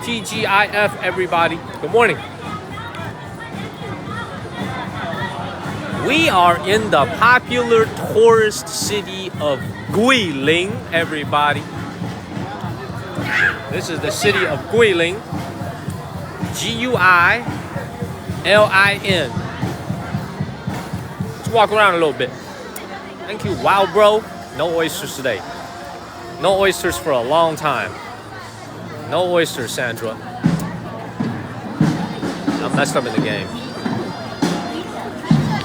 TGIF, everybody. Good morning. We are in the popular tourist city of Guilin, everybody. This is the city of Guilin. Guilin. Let's walk around a little bit. Thank you. Wow, bro. No oysters today. No oysters for a long time. No oysters, Sandra. I'm messed up in the game.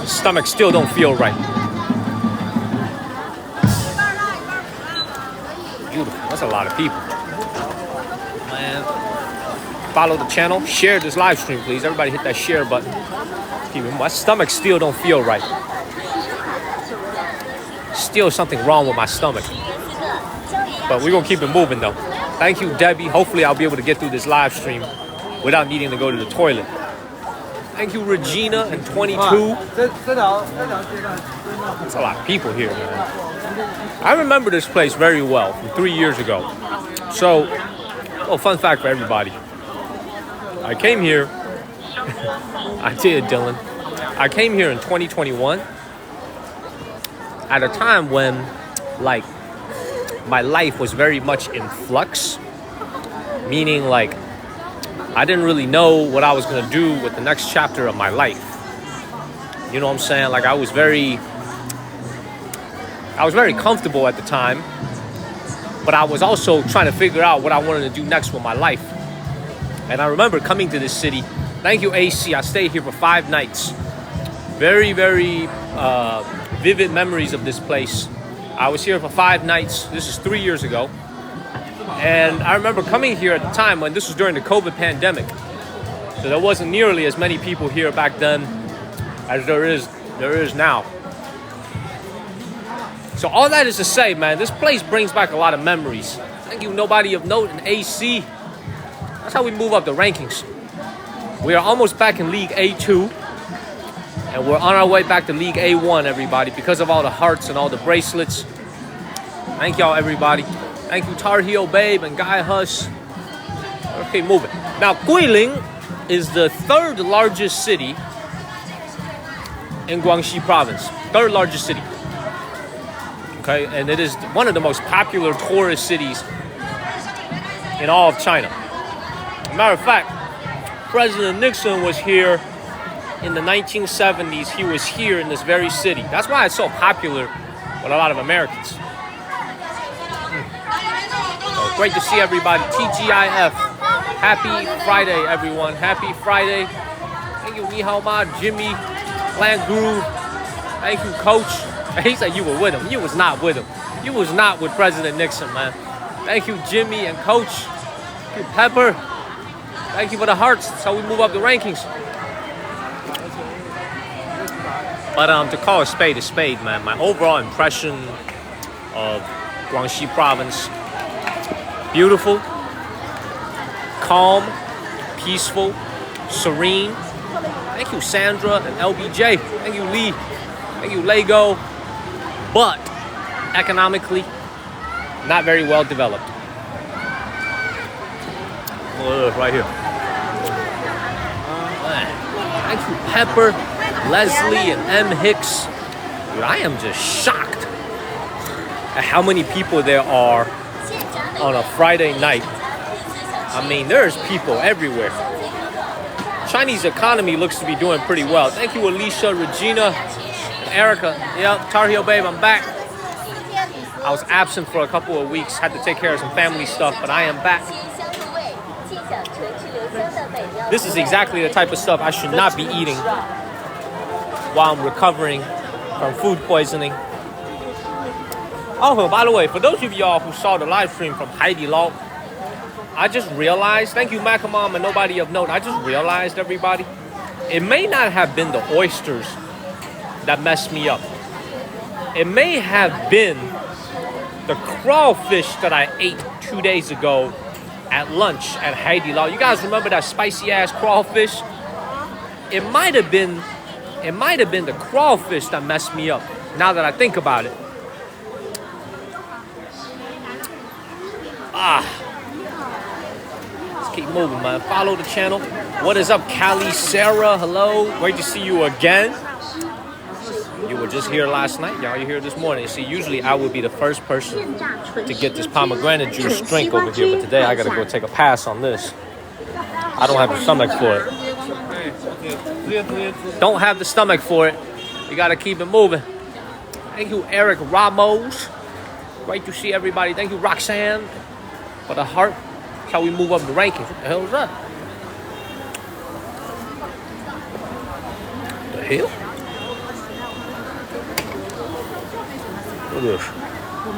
Stomach still don't feel right. Beautiful. That's a lot of people. Man. Follow the channel. Share this live stream, please. Everybody hit that share button. My stomach still don't feel right. Still something wrong with my stomach. But we're going to keep it moving, though. Thank you, Debbie. Hopefully, I'll be able to get through this live stream without needing to go to the toilet. Thank you, Regina, and 22. That's a lot of people here, man. I remember this place very well from 3 years ago. So, fun fact for everybody. I came here. I did, Dylan. I came here in 2021 at a time when, like, my life was very much in flux. Meaning, like, I didn't really know what I was going to do with the next chapter of my life. You know what I'm saying? Like, I was very comfortable at the time, but I was also trying to figure out what I wanted to do next with my life. And I remember coming to this city. Thank you, AC. I stayed here for 5 nights. Very, very vivid memories of this place. I was here for 5 nights. This is 3 years ago. And I remember coming here at the time when this was during the COVID pandemic. So there wasn't nearly as many people here back then as there is now. So all that is to say, man, this place brings back a lot of memories. Thank you, Nobody of Note, and AC. That's how we move up the rankings. We are almost back in League A2. And we're on our way back to League A1, everybody, because of all the hearts and all the bracelets. Thank y'all, everybody. Thank you, Tar Heel Babe and Guy Huss. Okay, moving. Now, Guilin is the 3rd largest city in Guangxi province. 3rd largest city. Okay, and it is one of the most popular tourist cities in all of China. Matter of fact, President Nixon was here in the 1970s. He was here in this very city. That's why it's so popular with a lot of Americans. So great to see everybody. TGIF. Happy Friday, everyone. Happy Friday. Thank you, Ni Hao Ma, Jimmy, Land Guru. Thank you, Coach. He said you were with him. You was not with him. You was not with President Nixon, man. Thank you, Jimmy and Coach. Thank you, Pepper. Thank you for the hearts. That's how we move up the rankings. But to call a spade, man, my overall impression of Guangxi province, beautiful, calm, peaceful, serene. Thank you, Sandra and LBJ. Thank you, Lee. Thank you, Lego. But economically, not very well developed. Right here. Thank you, Pepper, Leslie, and M. Hicks. Dude, I am just shocked at how many people there are on a Friday night. I mean, there's people everywhere. Chinese economy looks to be doing pretty well. Thank you, Alicia, Regina, and Erica. Yep, Tar Heel Babe, I'm back. I was absent for a couple of weeks. Had to take care of some family stuff, but I am back. This is exactly the type of stuff I should not be eating while I'm recovering from food poisoning. Oh, by the way, for those of y'all who saw the live stream from Haidilao, I just realized, thank you, Macamom and Nobody of Note, I just realized, everybody, it may not have been the oysters that messed me up. It may have been the crawfish that I ate 2 days ago at lunch at Haidilao. You guys remember that spicy ass crawfish? It might have been the crawfish that messed me up, now that I think about it. keep moving, man. Follow the channel. What is up, Callie, Sarah? Hello. Great to see you again. You were just here last night. Y'all, you're here this morning. See, usually I would be the first person to get this pomegranate juice drink over here, but today I gotta go take a pass on this. I don't have the stomach for it. Don't have the stomach for it. You gotta keep it moving. Thank you, Eric Ramos. Great to see everybody. Thank you, Roxanne, for the heart. That's how we move up the rankings. What the hell is that? The hell? Look at this.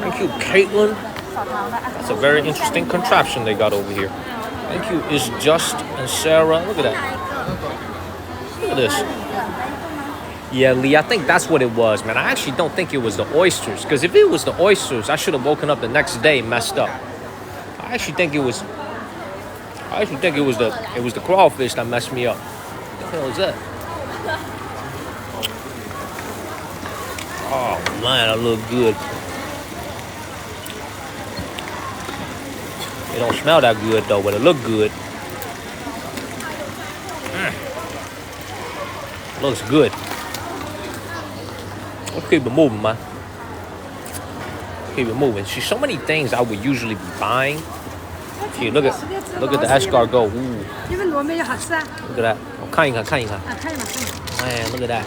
Thank you, Caitlin. That's a very interesting contraption they got over here. Thank you, It's Just and Sarah. Look at that. Look at this. Yeah, Lee, I think that's what it was, man. I actually don't think it was the oysters. Because if it was the oysters, I should have woken up the next day messed up. I actually think it was the crawfish that messed me up. What the hell is that? Oh man, that look good. It don't smell that good though, but it look good. Looks good. Let's keep it moving, man. Keep it moving. See, so many things I would usually be buying. See, look at the escargot. Ooh. Look at that. Oh, 看一看. Man, look at that.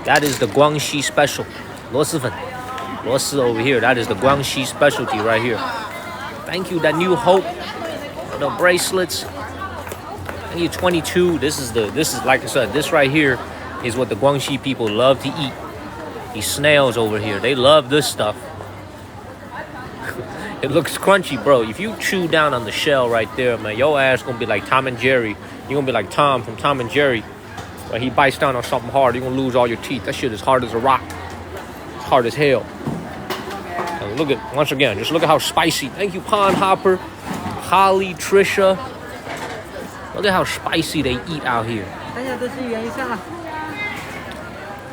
That is the Guangxi special. 螺蛳粉. 螺蛳 over here. That is the Guangxi specialty right here. Thank you, that New Hope. The bracelets. Thank you, 22. This is like I said, this right here is what the Guangxi people love to eat. These snails over here, they love this stuff. It looks crunchy, bro. If you chew down on the shell right there, man, your ass gonna be like Tom and Jerry. You're gonna be like Tom from Tom and Jerry. When he bites down on something hard, you're gonna lose all your teeth. That shit is hard as a rock. It's hard as hell. And look at, once again, just look at how spicy. Thank you, Pond Hopper, Holly, Trisha. Look at how spicy they eat out here.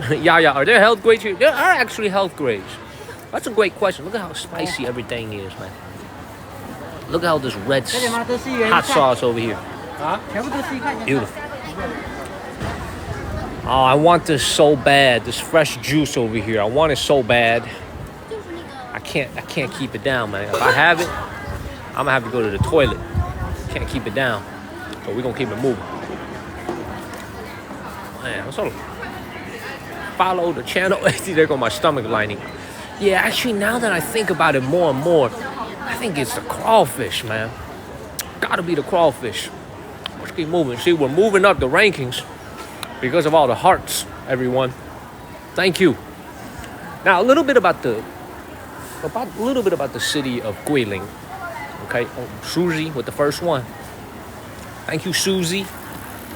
Yeah, are there health grades here? There are actually health grades. That's a great question. Look at how spicy everything is, man. Look at how this red hot sauce over here. Beautiful. Oh, I want this so bad. This fresh juice over here. I want it so bad. I can't keep it down, man. If I have it, I'm gonna have to go to the toilet. Can't keep it down. So we're gonna keep it moving. Man, what's up? Follow the channel. There go my stomach lining. Yeah, actually, now that I think about it more and more, I think it's the crawfish, man. Gotta be the crawfish. Let's keep moving. See, we're moving up the rankings because of all the hearts, everyone. Thank you. Now, a little bit about the city of Guilin. Okay, Susie with the first one. Thank you, Susie.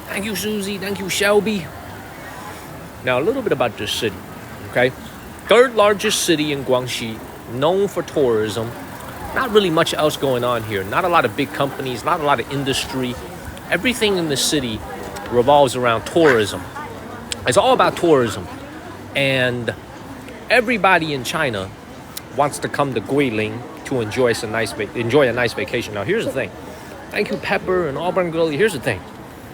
Thank you, Susie. Thank you, Shelby. Now, a little bit about this city, okay? Third largest city in Guangxi, known for tourism. Not really much else going on here. Not a lot of big companies, not a lot of industry. Everything in the city revolves around tourism. It's all about tourism. And everybody in China wants to come to Guilin to enjoy a nice vacation. Now, here's the thing. Thank you, Pepper and Auburn Girlie. Here's the thing.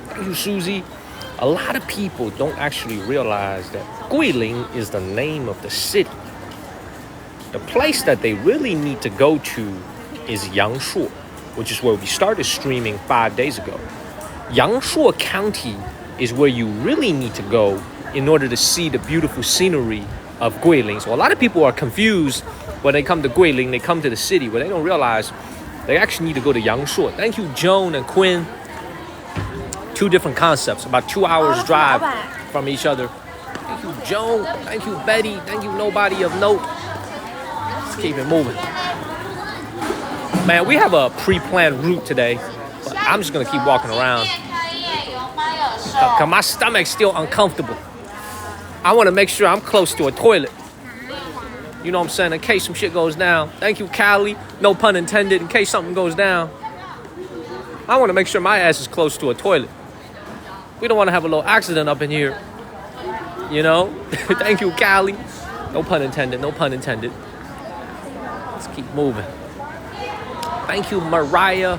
Thank you, Susie. A lot of people don't actually realize that Guilin is the name of the city. The place that they really need to go to is Yangshuo, which is where we started streaming 5 days ago. Yangshuo County is where you really need to go in order to see the beautiful scenery of Guilin. So a lot of people are confused when they come to Guilin, they come to the city, but they don't realize they actually need to go to Yangshuo. Thank you, Joan and Quinn. Two different concepts, about 2 hours drive from each other. Thank you, Joan. Thank you, Betty. Thank you, Nobody of Note. Let's keep it moving. Man, we have a pre-planned route today, but I'm just gonna keep walking around. Cause my stomach's still uncomfortable. I wanna make sure I'm close to a toilet. You know what I'm saying? In case some shit goes down. Thank you, Callie. No pun intended. In case something goes down. I wanna make sure my ass is close to a toilet. We don't wanna have a little accident up in here. You know? Thank you, Callie. No pun intended. No pun intended. Let's keep moving. Thank you, Mariah.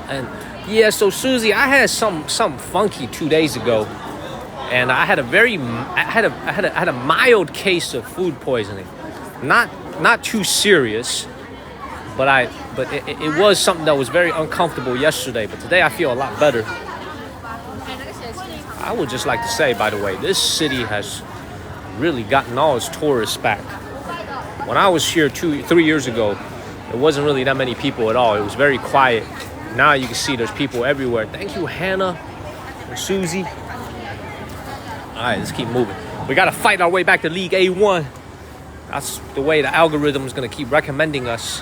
And yeah, so Susie, I had something funky 2 days ago, and I had a mild case of food poisoning, not too serious, but it was something that was very uncomfortable yesterday. But today I feel a lot better. I would just like to say, by the way, this city has really gotten all its tourists back. When I was here 3 years ago, there wasn't really that many people at all. It was very quiet. Now you can see there's people everywhere. Thank you, Hannah and Susie. All right, let's keep moving. We got to fight our way back to League A1. That's the way the algorithm is going to keep recommending us.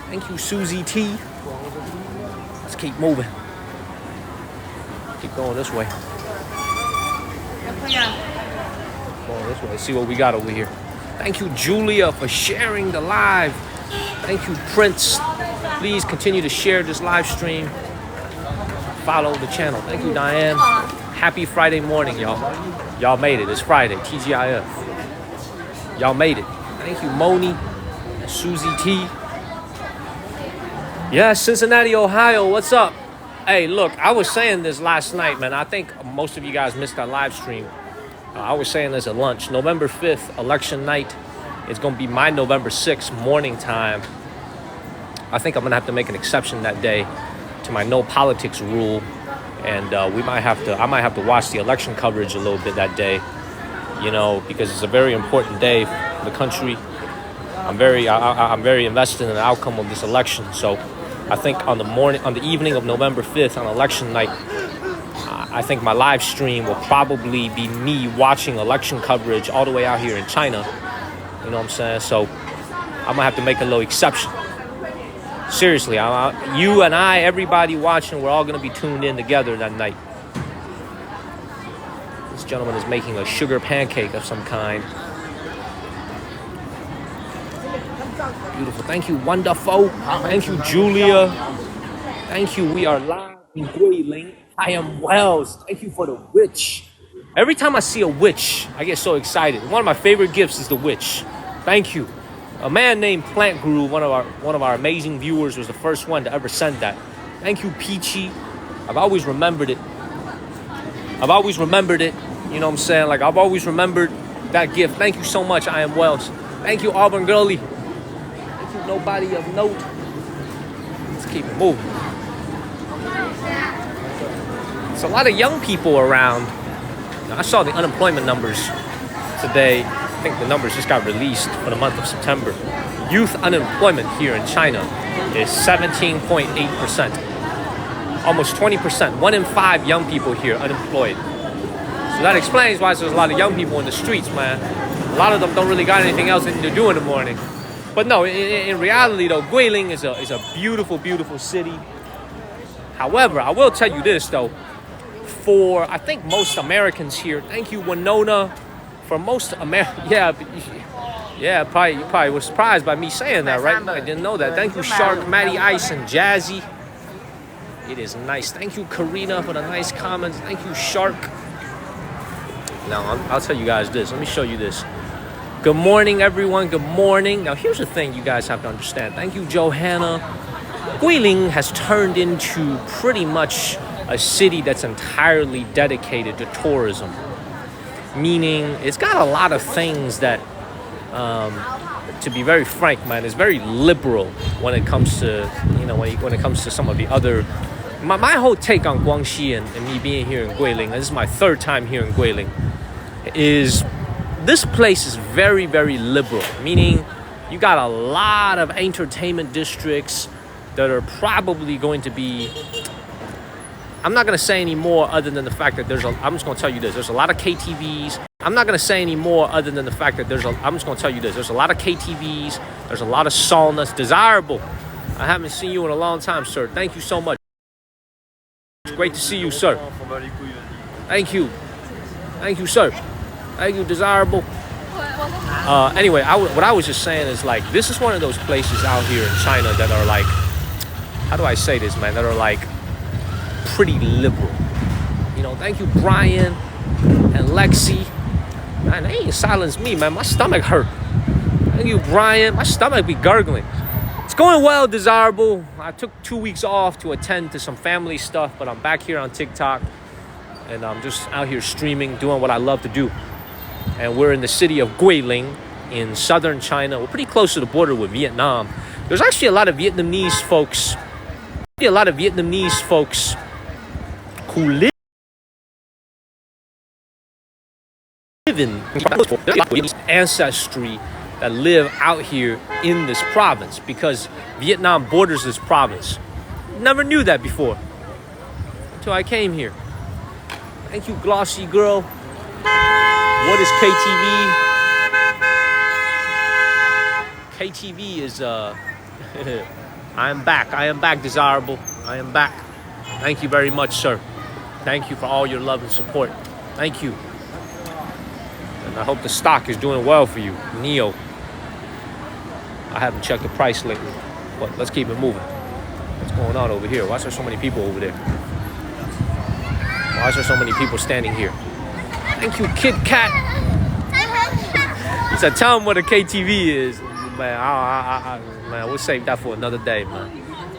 Thank you, Susie T. Let's keep moving. Keep going this way. Going this way. Let's see what we got over here. Thank you, Julia, for sharing the live. Thank you, Prince. Please continue to share this live stream. Follow the channel. Thank you, Diane. Happy Friday morning, y'all. Y'all made it. It's Friday. TGIF. Y'all made it. Thank you, Moni. Susie T. Yeah, Cincinnati, Ohio. What's up? Hey, look, I was saying this last night, man. I think most of you guys missed that live stream. I was saying this at lunch. November 5th, election night. It's going to be my November 6th morning time. I think I'm going to have to make an exception that day to my no politics rule. And I might have to watch the election coverage a little bit that day, you know, because it's a very important day for the country. I'm very invested in the outcome of this election. So I think on the evening of November 5th on election night, I think my live stream will probably be me watching election coverage all the way out here in China. You know what I'm saying? So I'm gonna have to make a little exception. Seriously, you and I, everybody watching, we're all gonna be tuned in together that night. This gentleman is making a sugar pancake of some kind. Beautiful. Thank you, wonderful. Thank you, Julia. Thank you. We are live in Guilin. I am Wells. Thank you for the witch. Every time I see a witch, I get so excited. One of my favorite gifts is the witch. Thank you. A man named Plant Guru, one of our amazing viewers, was the first one to ever send that. Thank you, Peachy. I've always remembered it. You know what I'm saying? Like, I've always remembered that gift. Thank you so much, I am Wells. Thank you, Auburn Girlie. Thank you, nobody of note. Let's keep it moving. There's a lot of young people around. Now, I saw the unemployment numbers today. I think the numbers just got released for the month of September. Youth unemployment here in China is 17.8%. Almost 20%. 1 in 5 young people here unemployed. So that explains why there's a lot of young people in the streets, man. A lot of them don't really got anything else to do in the morning. But no, in reality, though, Guilin is a beautiful, beautiful city. However, I will tell you this, though. For, I think, most Americans here, thank you, Winona. For most Americans, you probably were surprised by me saying that, right? I didn't know that. Thank you, Shark, Matty Ice, and Jazzy. It is nice. Thank you, Karina, for the nice comments. Thank you, Shark. Now, I'll tell you guys this. Let me show you this. Good morning, everyone. Good morning. Now, here's the thing you guys have to understand. Thank you, Johanna. Guilin has turned into pretty much a city that's entirely dedicated to tourism. Meaning, it's got a lot of things that, to be very frank, man, is very liberal when it comes to, you know, when it comes to some of the other. My whole take on Guangxi and me being here in Guilin, this is my 3rd time here in Guilin, is this place is very, very liberal. Meaning, you got a lot of entertainment districts that are probably going to be. I'm not going to say any more other than the fact that I'm just going to tell you this. There's a lot of KTVs. I'm not going to say any more other than the fact that I'm just going to tell you this. There's a lot of KTVs. There's a lot of saunas. Desirable. I haven't seen you in a long time, sir. Thank you so much. It's great to see you, sir. Thank you. Thank you, sir. Thank you, Desirable. Anyway, what I was just saying is, like, this is one of those places out here in China that are like, how do I say this, man? That are like, pretty liberal. You know, thank you, Brian and Lexi. Man, they ain't silence me, man. My stomach hurt. Thank you, Brian. My stomach be gurgling. It's going well, Desirable. I took 2 weeks off to attend to some family stuff, but I'm back here on TikTok. And I'm just out here streaming, doing what I love to do. And we're in the city of Guilin in southern China. We're pretty close to the border with Vietnam. There's actually a lot of Vietnamese folks. Who live in ancestry that live out here in this province because Vietnam borders this province. Never knew that before until I came here. Thank you, Glossy Girl. What is KTV? KTV is I am back, Desirable. I am back. Thank you very much, sir. Thank you for all your love and support. Thank you. And I hope the stock is doing well for you. Neo. I haven't checked the price lately, but let's keep it moving. What's going on over here? Why is there so many people over there? Why is there so many people standing here? Thank you, Kid Kat. He said, tell him what a KTV is. Man, man, we'll save that for another day, man.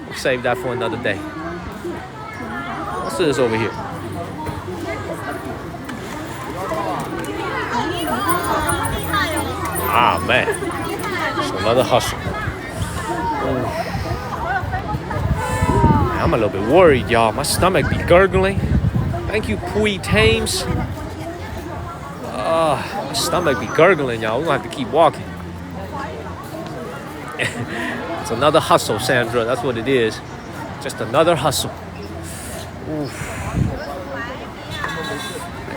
We'll save that for another day. What's this over here? Ah, man. It's another hustle. I'm a little bit worried, y'all. My stomach be gurgling. Thank you, Pui Thames. My stomach be gurgling, y'all. We're gonna have to keep walking. It's another hustle, Sandra. That's what it is. Just another hustle. Oof.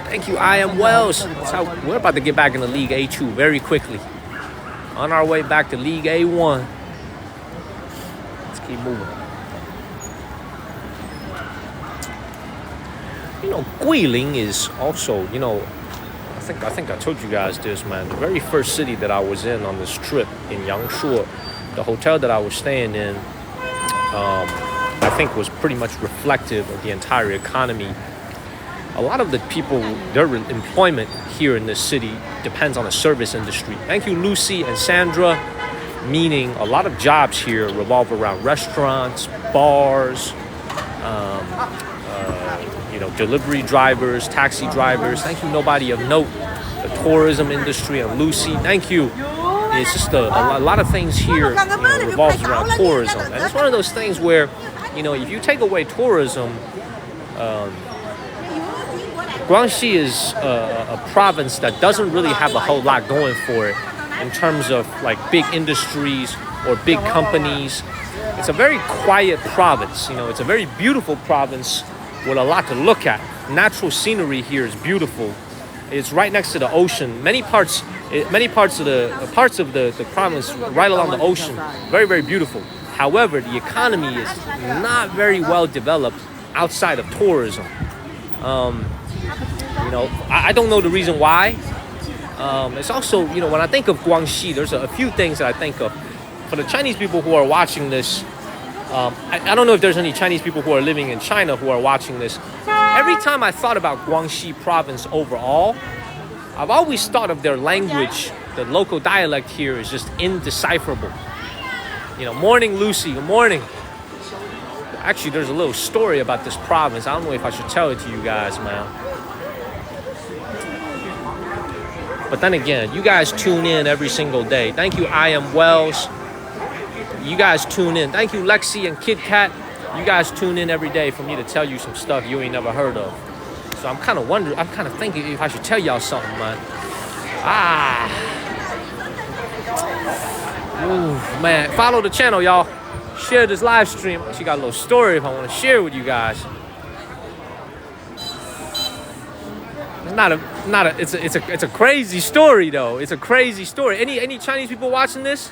Thank you, I Am Wells. We're about to get back in the League A2 very quickly. On our way back to League A1. Let's keep moving. You know, Guilin is also, you know, I think I told you guys this, man. The very first city that I was in on this trip in Yangshuo, the hotel that I was staying in, I think was pretty much reflective of the entire economy. A lot of the people, their employment here in this city depends on the service industry. Thank you, Lucy and Sandra. Meaning a lot of jobs here revolve around restaurants, bars, you know, delivery drivers, taxi drivers. Thank you, Nobody of Note. The tourism industry and Lucy. Thank you. It's just a lot of things here, you know, revolves around tourism. And it's one of those things where, you know, if you take away tourism, Guangxi is a province that doesn't really have a whole lot going for it in terms of like big industries or big companies. It's a very quiet province. You know, it's a very beautiful province with a lot to look at. Natural scenery here is beautiful. It's right next to the ocean. Many parts of the province right along the ocean. Very, very beautiful. However, the economy is not very well developed outside of tourism. You know, I don't know the reason why. It's also, you know, when I think of Guangxi, there's a few things that I think of. For the Chinese people who are watching this, I don't know if there's any Chinese people who are living in China who are watching this. Every time I thought about Guangxi province overall, I've always thought of their language. The local dialect here is just indecipherable. You know, morning, Lucy, good morning. Actually, there's a little story about this province. I don't know if I should tell it to you guys, man. But then again, you guys tune in every single day. Thank you, I Am Wells. You guys tune in. Thank you, Lexi and Kid Kat. You guys tune in every day for me to tell you some stuff you ain't never heard of. So I'm kind of thinking if I should tell y'all something, man. Ooh, man. Follow the channel, y'all. Share this live stream. She got a little story if I want to share with you guys. It's a crazy story though. It's a crazy story. Any Chinese people watching this?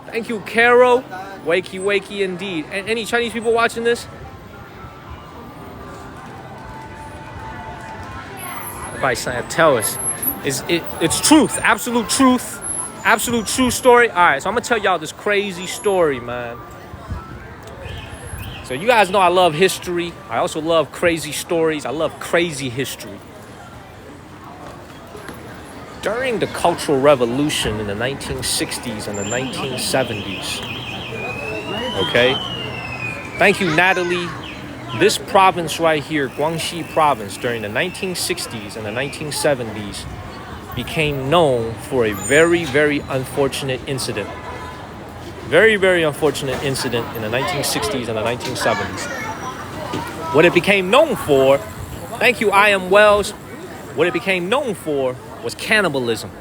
Thank you, Caro. Wakey indeed. Any Chinese people watching this? Everybody's saying, tell us. It's truth, absolute truth. Absolute true story. All right, so I'm gonna tell y'all this crazy story, man. So you guys know I love history. I also love crazy stories. I love crazy history. During the Cultural Revolution in the 1960s and the 1970s, Okay? Thank you, Natalie. This province right here, Guangxi province, during the 1960s and the 1970s, became known for a very, very unfortunate incident. Very, very unfortunate incident in the 1960s and the 1970s. What it became known for, thank you, I Am Wells, what it became known for was cannibalism.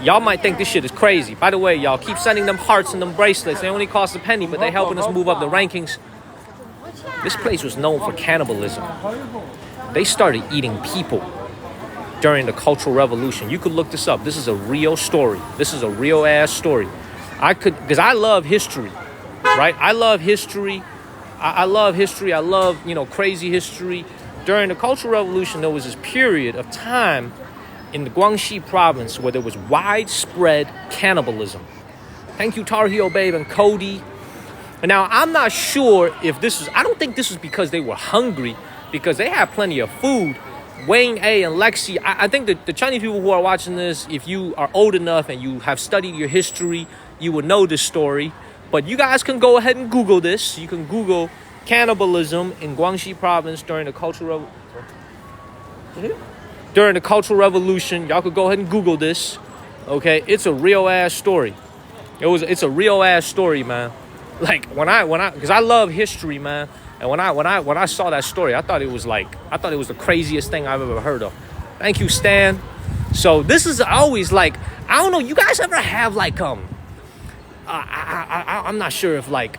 Y'all might think this shit is crazy. By the way, y'all keep sending them hearts and them bracelets. They only cost a penny, but they helping us move up the rankings. This place was known for cannibalism. They started eating people during the Cultural Revolution. You could look this up. This is a real story. This is a real ass story. Because I love history, right? I love history. I love history. I love, crazy history. During the Cultural Revolution, there was this period of time in the Guangxi province where there was widespread cannibalism. Thank you, Tar Heel Babe and Cody. And now, I'm not sure if I don't think this was because they were hungry, because they had plenty of food. Wayne A. and Lexi, I think that the Chinese people who are watching this, if you are old enough and you have studied your history, you will know this story. But you guys can go ahead and Google this. You can Google cannibalism in Guangxi province during the Cultural Revolution. Y'all could go ahead and Google this. Okay, it's a real ass story. It's a real ass story, man. Like because I love history, man. And when I saw that story, I thought it was the craziest thing I've ever heard of. Thank you, Stan. So this is always I don't know. You guys ever have I'm not sure if I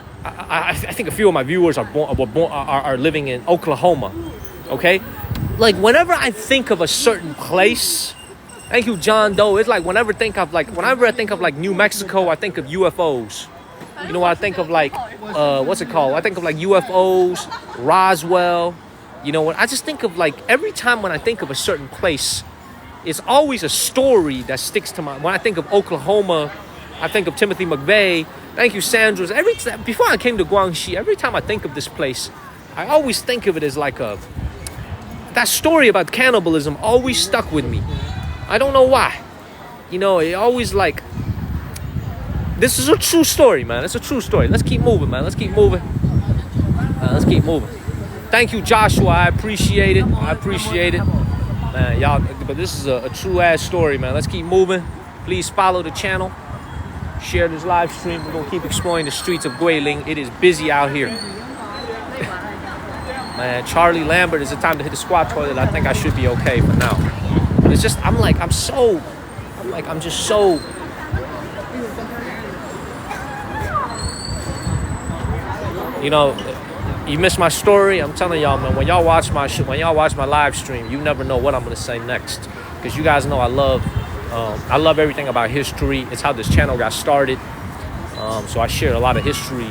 think a few of my viewers are living in Oklahoma. Okay, whenever I think of a certain place, thank you, John Doe. It's whenever I think of New Mexico, I think of UFOs. You know, I think of what's it called? I think of UFOs, Roswell. You know, I just think of every time when I think of a certain place, it's always a story that sticks to my. When I think of Oklahoma, I think of Timothy McVeigh. Thank you, Sandra. Before I came to Guangxi, every time I think of this place, I always think of it as that story about cannibalism always stuck with me. I don't know why. You know, it always this is a true story, man. It's a true story. Let's keep moving, man. Let's keep moving. Thank you, Joshua. I appreciate it. Man, y'all, but this is a true ass story, man. Let's keep moving. Please follow the channel. Share this live stream. We're gonna keep exploring the streets of Guilin. It is busy out here. Man, Charlie Lambert, is it time to hit the squat toilet? I think I should be okay for now. But it's just, I'm just so. You know, you missed my story. I'm telling y'all, man. When y'all watch my live stream, you never know what I'm gonna say next. Because you guys know I love everything about history. It's how this channel got started. So I share a lot of history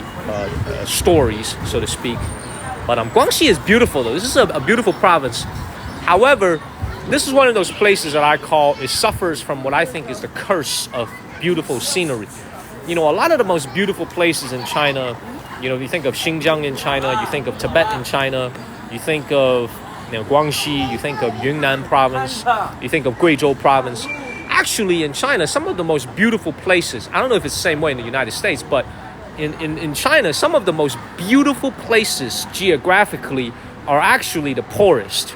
stories, so to speak. But Guangxi is beautiful, though. This is a beautiful province. However, this is one of those places that it suffers from what I think is the curse of beautiful scenery. You know, a lot of the most beautiful places in China. You know, if you think of Xinjiang in China, you think of Tibet in China, you think of Guangxi, you think of Yunnan province, you think of Guizhou province. Actually, in China, some of the most beautiful places, I don't know if it's the same way in the United States, but in China, some of the most beautiful places geographically are actually the poorest.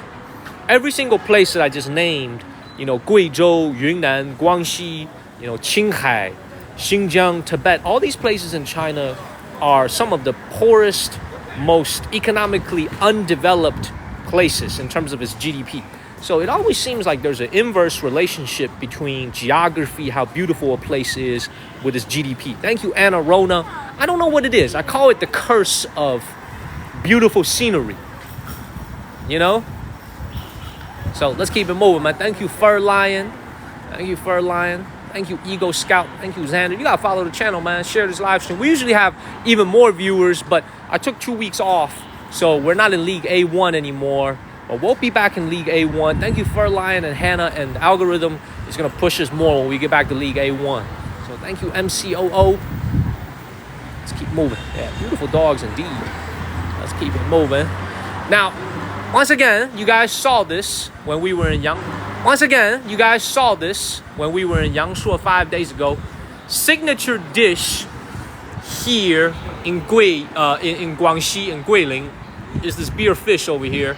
Every single place that I just named, Guizhou, Yunnan, Guangxi, Qinghai, Xinjiang, Tibet, all these places in China are some of the poorest, most economically undeveloped places in terms of its GDP. So it always seems like there's an inverse relationship between geography, how beautiful a place is, with its GDP. Thank you, Anna Rona. I don't know what it is. I call it the curse of beautiful scenery. You know? So let's keep it moving, man. Thank you, Fur Lion. Thank you, Ego Scout. Thank you, Xander. You gotta follow the channel, man. Share this live stream. We usually have even more viewers, but I took 2 weeks off, so we're not in League A1 anymore. But we'll be back in League A1. Thank you, Fur Lion and Hannah. And the algorithm is gonna push us more when we get back to League A1. So thank you, MCOO. Let's keep moving. Yeah, beautiful dogs indeed. Let's keep it moving. Now, once again, you guys saw this when we were in Yangshuo 5 days ago. Signature dish here in Guangxi, in Guilin, is this beer fish over here.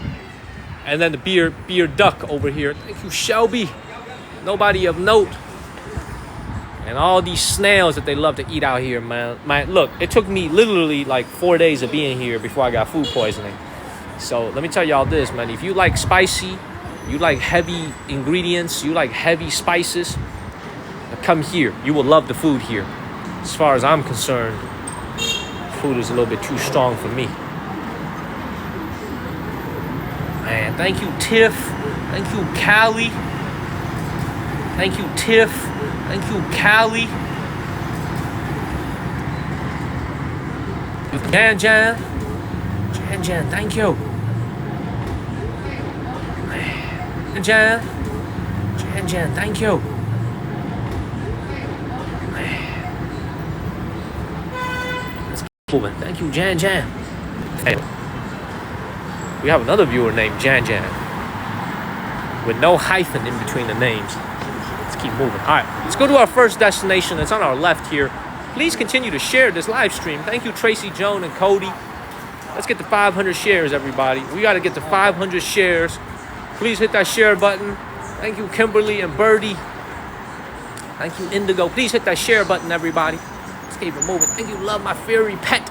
And then the beer duck over here. Thank you, Shelby. Nobody of note. And all these snails that they love to eat out here, man. Look, it took me literally like 4 days of being here before I got food poisoning. So let me tell y'all this, man. If you like spicy, you like heavy ingredients, you like heavy spices, come here. You will love the food here. As far as I'm concerned, food is a little bit too strong for me. Man, thank you, Tiff. Thank you, Callie. Thank you, Tiff. Thank you, Callie. Jan, thank you. Jan, thank you. Let's keep moving. Thank you, Jan. Hey, we have another viewer named Jan, with no hyphen in between the names. Let's keep moving. All right, let's go to our first destination. It's on our left here. Please continue to share this live stream. Thank you, Tracy, Joan, and Cody. Let's get to 500 shares, everybody. We got to get to 500 shares. Please hit that share button. Thank you, Kimberly and Birdie. Thank you, Indigo. Please hit that share button, everybody. Let's keep it moving. Thank you, Love My Fairy Pet.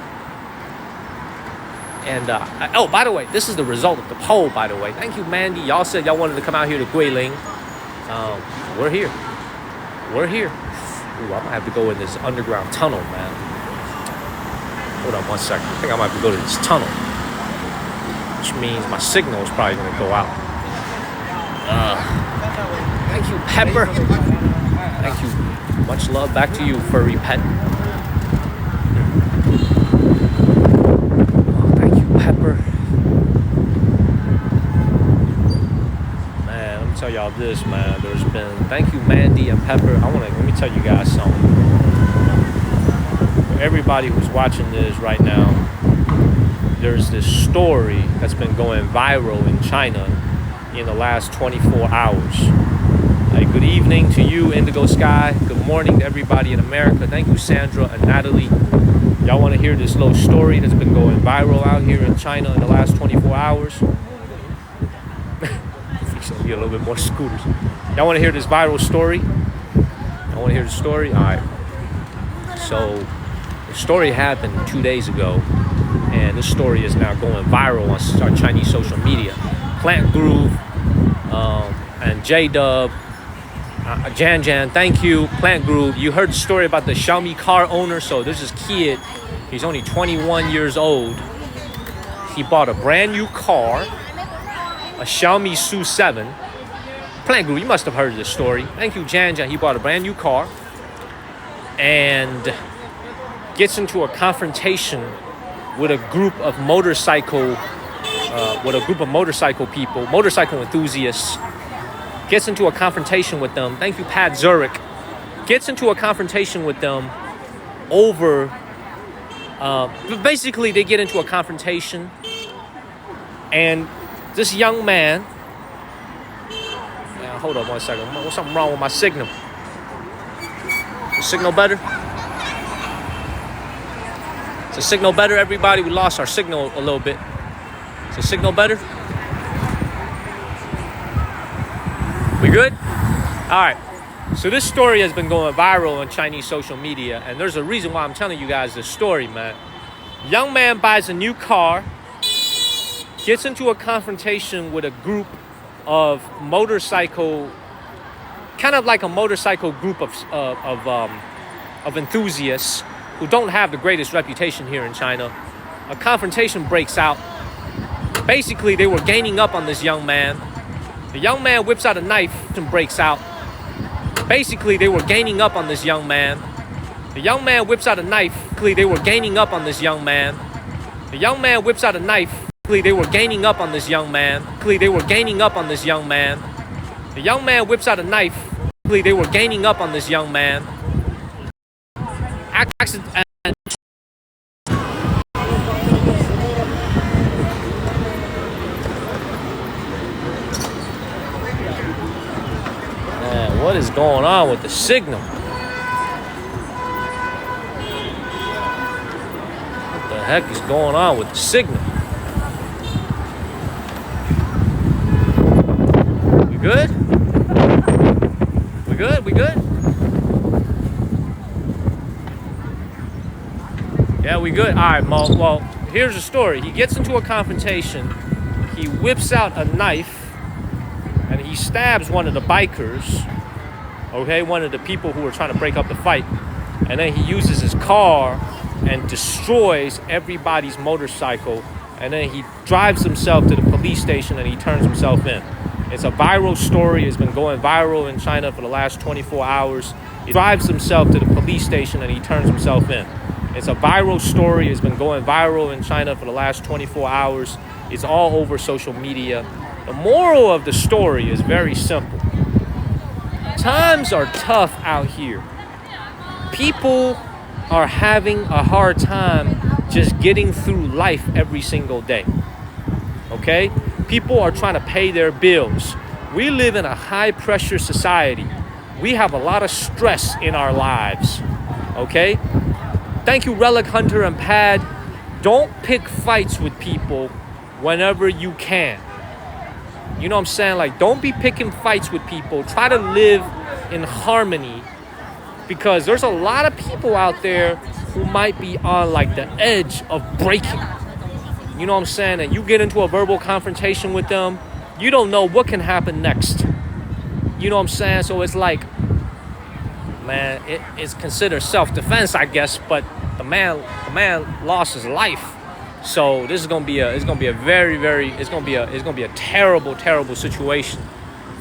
And, oh, by the way, this is the result of the poll, by the way. Thank you, Mandy. Y'all said y'all wanted to come out here to Guilin. We're here. We're here. Ooh, I might have to go in this underground tunnel, man. Hold on 1 second. I think I might have to go to this tunnel. Which means my signal is probably going to go out. Thank you, Pepper. Thank you. Much love back to you, furry pet. Pepper. Man, let me tell y'all this, man. There's been, thank you, Mandy and Pepper. Let me tell you guys something. For everybody who's watching this right now, there's this story that's been going viral in China in the last 24 hours. Hey, good evening to you, Indigo Sky. Good morning to everybody in America. Thank you, Sandra and Natalie. Y'all want to hear this little story that's been going viral out here in China in the last 24 hours? Get a little bit more scooters. Y'all want to hear this viral story? Y'all want to hear the story? All right. So the story happened 2 days ago, and this story is now going viral on our Chinese social media. Plant Groove and J-Dub, Jan, thank you. Plant Groove, you heard the story about the Xiaomi car owner. So there's this kid, he's only 21 years old. He bought a brand new car, a Xiaomi SU7. Plant Groove, you must have heard this story. Thank you, Jan. He bought a brand new car and gets into a confrontation with a group of motorcycle people, motorcycle enthusiasts. Gets into a confrontation with them. Thank you, Pat Zurich. Gets into a confrontation with them over... basically, they get into a confrontation. And this young man... Now, hold on 1 second. What's something wrong with my signal? Is the signal better? Is the signal better, everybody? We lost our signal a little bit. Is the signal better? We good? All right. So this story has been going viral on Chinese social media, and there's a reason why I'm telling you guys this story, man. Young man buys a new car, gets into a confrontation with a group of motorcycle, kind of like a motorcycle group of enthusiasts who don't have the greatest reputation here in China. A confrontation breaks out. Basically, they were gaining up on this young man. The young man whips out a knife and breaks out. Basically, they were gaining up on this young man. The young man whips out a knife. They were gaining up on this young man. The young man whips out a knife. They were gaining up on this young man. They were gaining up on this young man. The young man whips out a knife. They were gaining up on this young man. What is going on with the signal? heck is going on with the signal? We good? We good? We good? Yeah, we good. All right, Mo. Well, here's the story. He gets into a confrontation. He whips out a knife and he stabs one of the bikers. Okay, one of the people who were trying to break up the fight. And then he uses his car and destroys everybody's motorcycle. And then he drives himself to the police station and he turns himself in. It's a viral story. It's been going viral in China for the last 24 hours. He drives himself to the police station and he turns himself in. It's a viral story. It's been going viral in China for the last 24 hours. It's all over social media. The moral of the story is very simple. Times are tough out here. People are having a hard time just getting through life every single day. Okay? People are trying to pay their bills. We live in a high-pressure society. We have a lot of stress in our lives. Okay? Thank you, Relic Hunter and Pad. Don't pick fights with people whenever you can. You know what I'm saying? Like, don't be picking fights with people. Try to live in harmony, because there's a lot of people out there who might be on like the edge of breaking. You know what I'm saying? And you get into a verbal confrontation with them, you don't know what can happen next. You know what I'm saying? So it's like, man, it's considered self-defense, I guess, but the man lost his life. So this is gonna be a terrible situation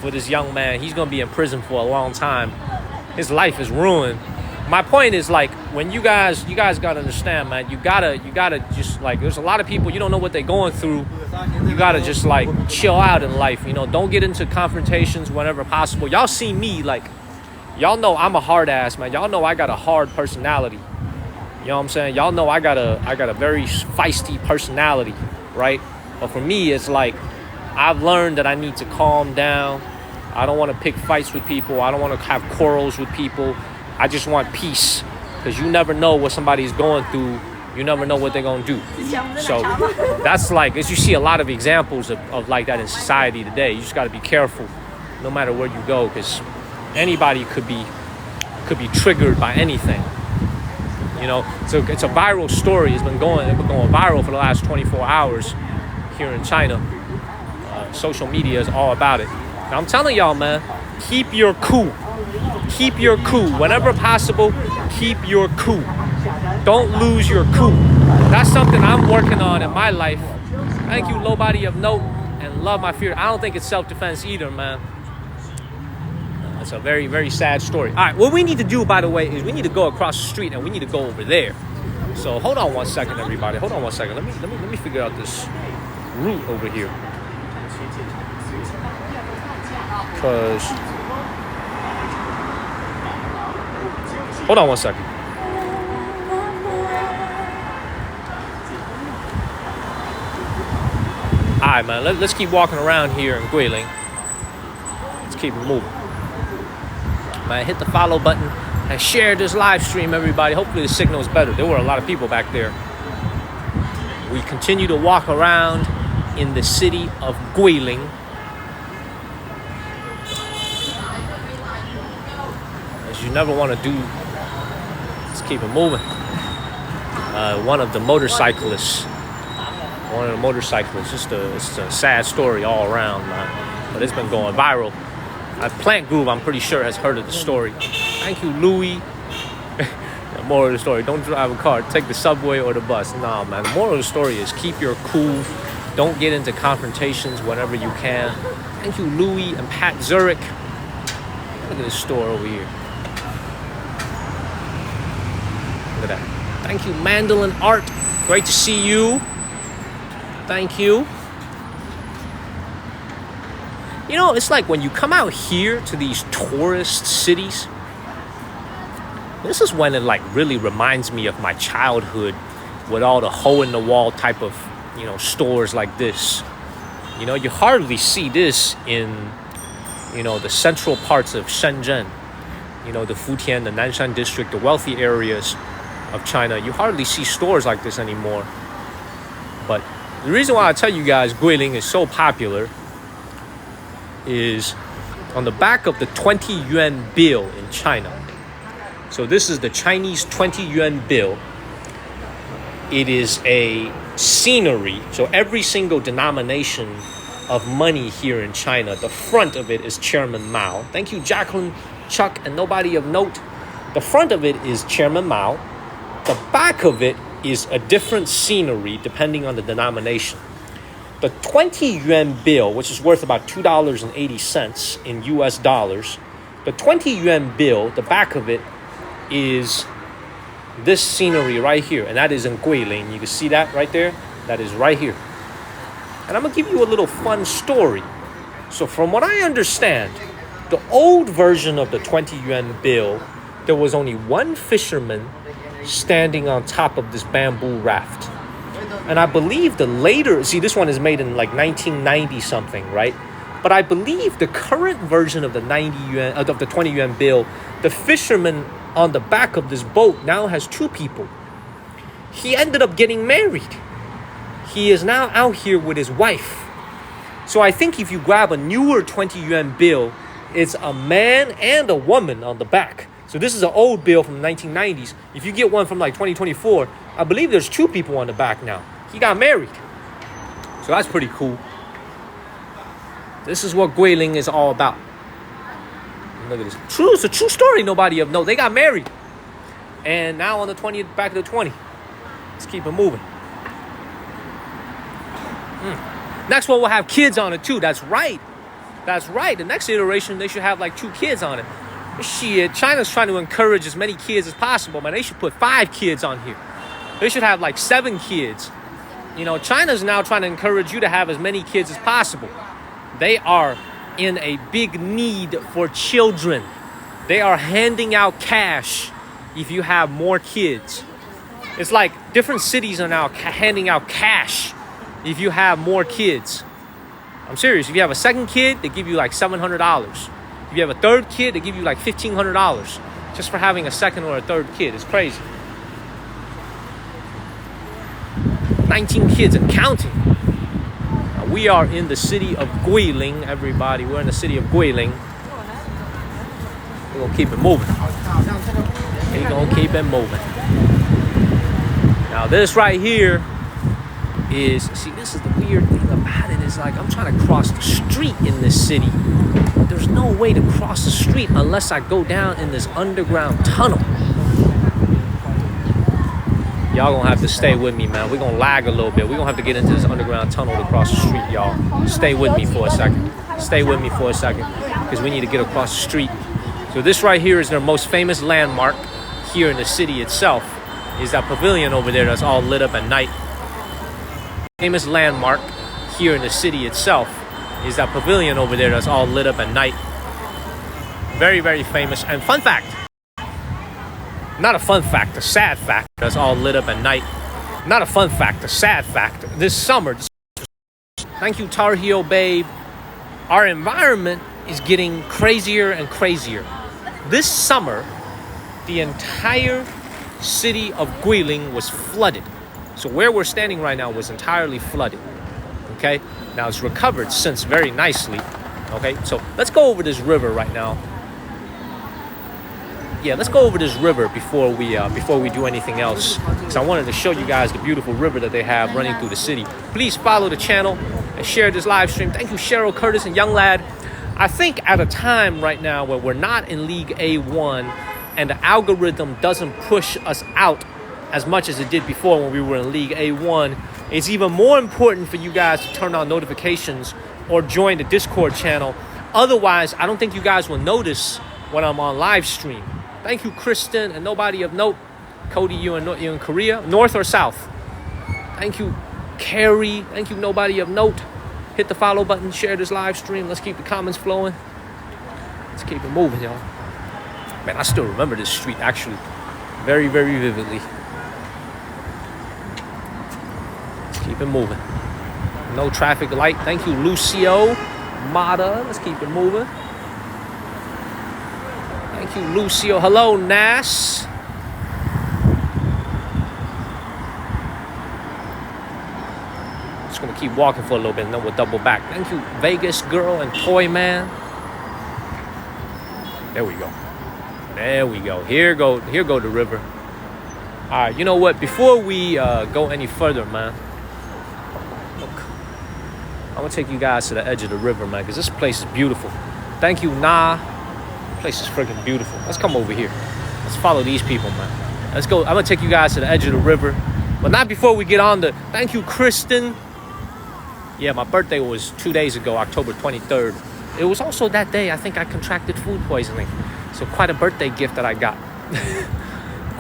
for this young man. He's gonna be in prison for a long time. His life is ruined. My point is, like, when you guys gotta understand, man. You gotta just, like, there's a lot of people, you don't know what they're going through. You gotta just, like, chill out in life. You know, don't get into confrontations whenever possible. Y'all see me, like, y'all know I'm a hard ass, man. Y'all know I got a hard personality. You know what I'm saying? Y'all know I got a very feisty personality, right? But for me, it's like, I've learned that I need to calm down. I don't want to pick fights with people. I don't want to have quarrels with people. I just want peace, because you never know what somebody's going through. You never know what they're going to do. So that's like, as you see a lot of examples of like that in society today. You just got to be careful no matter where you go, because anybody could be triggered by anything. You know, so it's a viral story. It's been going viral for the last 24 hours here in China. Social media is all about it. Now, I'm telling y'all, man, keep your cool. Keep your cool. Whenever possible, keep your cool. Don't lose your cool. That's something I'm working on in my life. Thank you, Low Body of Note, and Love My Fear. I don't think it's self-defense either, man. It's a very, very sad story. All right, what we need to do, by the way, is we need to go across the street and we need to go over there. So hold on one second, everybody. Hold on one second. Let me figure out this route over here. Because hold on one second. All right, man. Let's keep walking around here in Guilin. Let's keep it moving. Man, hit the follow button and share this live stream, everybody. Hopefully the signal is better. There were a lot of people back there. We continue to walk around in the city of Guilin. As you never want to do, let's keep it moving. One of the motorcyclists, it's a sad story all around, man. But it's been going viral. Plant Groove, I'm pretty sure, has heard of the story. Thank you, Louis. The moral of the story, don't drive a car. Take the subway or the bus. Nah, man. The moral of the story is keep your cool. Don't get into confrontations whenever you can. Thank you, Louis and Pat Zurich. Look at this store over here. Look at that. Thank you, Mandolin Art. Great to see you. Thank you. You know, it's like when you come out here to these tourist cities, this is when it like really reminds me of my childhood with all the hole-in-the-wall type of, you know, stores like this. You know, you hardly see this in, you know, the central parts of Shenzhen. You know, the Futian, the Nanshan district, the wealthy areas of China. You hardly see stores like this anymore. The reason why I tell you guys Guilin is so popular is on the back of the 20 yuan bill in China. So this is the Chinese 20 yuan bill. It is a scenery. So every single denomination of money here in China, the front of it is Chairman Mao. Thank you, Jacqueline, Chuck, and nobody of note. The front of it is Chairman Mao. The back of it is a different scenery depending on the denomination. The 20 yuan bill, which is worth about $2.80 in US dollars, the 20 yuan bill, the back of it is this scenery right here, and that is in Guilin. You can see that right there. That is right here. And I'm going to give you a little fun story. So from what I understand, the old version of the 20 yuan bill, there was only one fisherman standing on top of this bamboo raft. And I believe the later, see, this one is made in like 1990 something, right? But I believe the current version of the 90 yuan, of the 20 yuan bill, the fisherman on the back of this boat now has two people. He ended up getting married. He is now out here with his wife. So I think if you grab a newer 20 yuan bill, it's a man and a woman on the back. So this is an old bill from the 1990s. If you get one from like 2024, I believe there's two people on the back now. He got married. So that's pretty cool. This is what Guilin is all about. Look at this. True, it's a true story. Nobody of note. They got married. And now on the 20th, back to the 20. Let's keep it moving. Next one will have kids on it too. That's right. That's right. The next iteration, they should have like 2 kids on it. Shit, China's trying to encourage as many kids as possible, man. They should put 5 kids on here. They should have like 7 kids. You know, China's now trying to encourage you to have as many kids as possible. They are in a big need for children. They are handing out cash if you have more kids. It's like different cities are now handing out cash if you have more kids. I'm serious. If you have a second kid, they give you like $700. If you have a third kid, they give you like $1,500 just for having a second or a third kid. It's crazy. 19 kids and counting. Now, we are in the city of Guilin, everybody. We're in the city of Guilin. We're going to keep it moving. We're going to keep it moving. Now, this right here is, see, this is the weird thing about it. Is like I'm trying to cross the street in this city. There's no way to cross the street unless I go down in this underground tunnel. Y'all gonna have to stay with me, man. We're gonna lag a little bit. We're gonna have to get into this underground tunnel to cross the street, y'all. Stay with me for a second. Stay with me for a second, because we need to get across the street. So this right here is their most famous landmark here in the city itself. Is that pavilion over there that's all lit up at night. Famous landmark here in the city itself is that pavilion over there that's all lit up at night. Very, very famous. And fun fact, not a fun fact, a sad fact, that's all lit up at night. Not a fun fact, a sad fact. This summer, thank you, Tar Heel Babe, our environment is getting crazier and crazier. This summer, the entire city of Guilin was flooded. So where we're standing right now was entirely flooded. Okay, now it's recovered since very nicely. Okay, so let's go over this river right now. Yeah, let's go over this river before we do anything else, because I wanted to show you guys the beautiful river that they have running through the city. Please follow the channel and share this live stream. Thank you, Cheryl, Curtis, and Young Lad. I think at a time right now where we're not in League A1 and the algorithm doesn't push us out as much as it did before when we were in League A1, it's even more important for you guys to turn on notifications or join the Discord channel. Otherwise, I don't think you guys will notice when I'm on live stream. Thank you, Kristen, and nobody of note. Cody, you in Korea, north or south? Thank you, Carrie. Thank you, nobody of note. Hit the follow button, share this live stream. Let's keep the comments flowing. Let's keep it moving, y'all. Man, I still remember this street, actually, very, very vividly. Let's keep it moving. No traffic light. Thank you, Lucio. Mata. Let's keep it moving. Thank you, Lucio. Hello, Nas. It's gonna keep walking for a little bit and then we'll double back. Thank you, Vegas girl and Toy Man. There we go. There we go. Here go the river. All right, you know what? Before we go any further, man, look, I'm gonna take you guys to the edge of the river, man, because this place is beautiful. Thank you, Nah. This place is freaking beautiful. Let's come over here. Let's follow these people, man. Let's go. I'm gonna take you guys to the edge of the river, but not before we get on the. Thank you, Kristen. Yeah, my birthday was 2 days ago, October 23rd. It was also that day I think I contracted food poisoning. So quite a birthday gift that I got.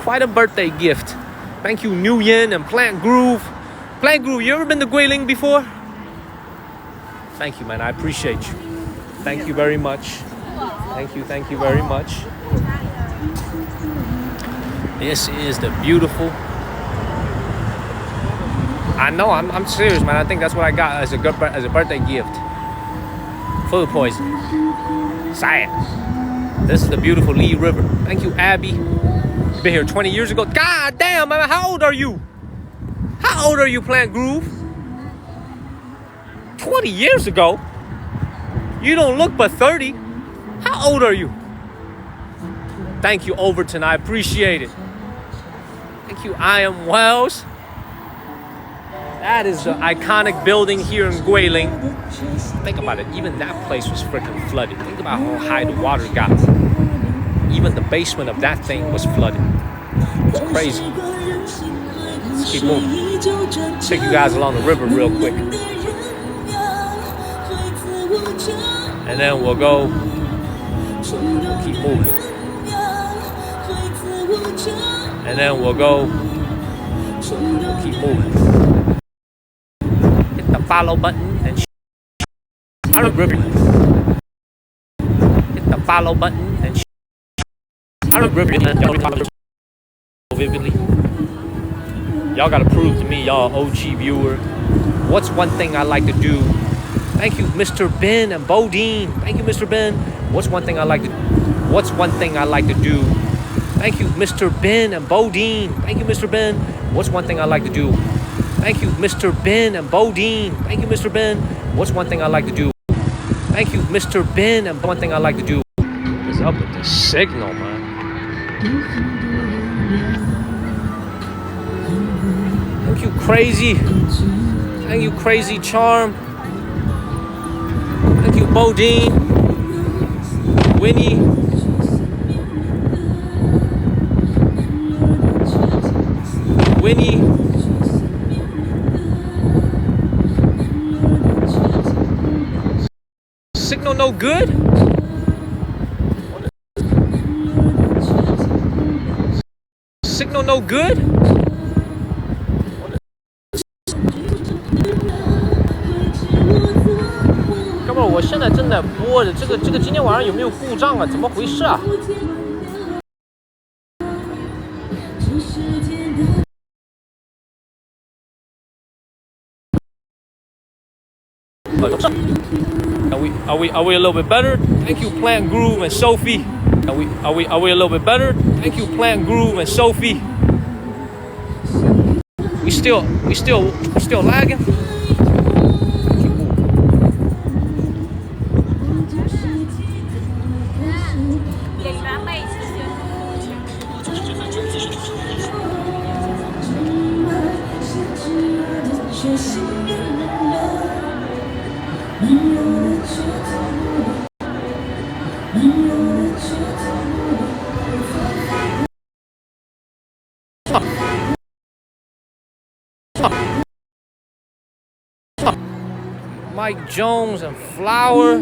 Quite a birthday gift. Thank you, Nguyen and Plant Groove. Plant Groove, you ever been to Guilin before? Thank you, man. I appreciate you. Thank you very much. Thank you very much. This is the beautiful. I know, I'm serious, man. I think that's what I got as a birthday gift. Food poisoning. Sad. This is the beautiful Lee River. Thank you, Abby. Been here 20 years ago. God damn, man, how old are you? How old are you, Plant Groove? 20 years ago? You don't look but 30. How old are you? Thank you, Overton. I appreciate it. Thank you, I Am Wells. That is the iconic building here in Guilin. Think about it. Even that place was freaking flooded. Think about how high the water got. Even the basement of that thing was flooded. It's crazy. Let's keep moving. Take you guys along the river real quick. And then we'll go. We'll keep moving. And then we'll go. We'll keep moving. Hit the follow button and I don't river. Hit the follow button and I don't river vividly. Y'all gotta prove to me y'all OG viewer. What's one thing I like to do? Thank you, Mr. Ben and Bodine. Thank you, Mr. Ben. What's one thing I like to do? Thank you, Mr. Ben and Bodine. Thank you, Mr. Ben. What's one thing I like to do? Thank you, Mr. Ben and Bodine. Thank you, Mr. Ben. What's one thing I like to do? Thank you, Mr. Ben. And one thing I like to do is up with the signal, man. Thank you, Crazy. Thank you, Crazy Charm. Thank you, Bodine. Winnie. Winnie. Signal no good? Signal no good?哥们儿，我现在正在播的这个今天晚上有没有故障啊？怎么回事啊？Are we a little bit better? Thank you, Plant Groove and Sophie. Are we a little bit better? Thank you, Plant Groove and Sophie. We still lagging. Mike Jones and Flower.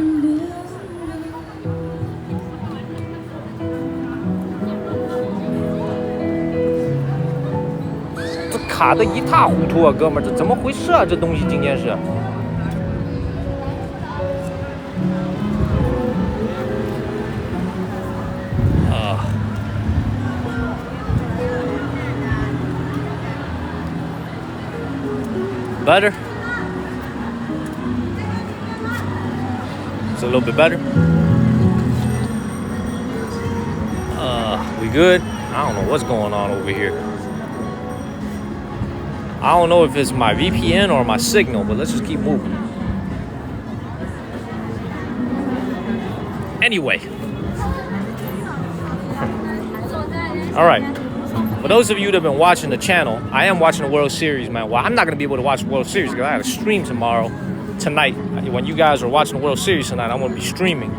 这卡得一塌糊涂啊，哥们儿，这怎么回事啊？这东西今天是。Better. It's a little bit better. We good? I don't know what's going on over here. I don't know if it's my VPN or my signal, but let's just keep moving. Anyway. All right. For those of you that have been watching the channel, I am watching the World Series, man. Well, I'm not going to be able to watch the World Series because I have a stream tonight. When you guys are watching the World Series tonight, I'm going to be streaming.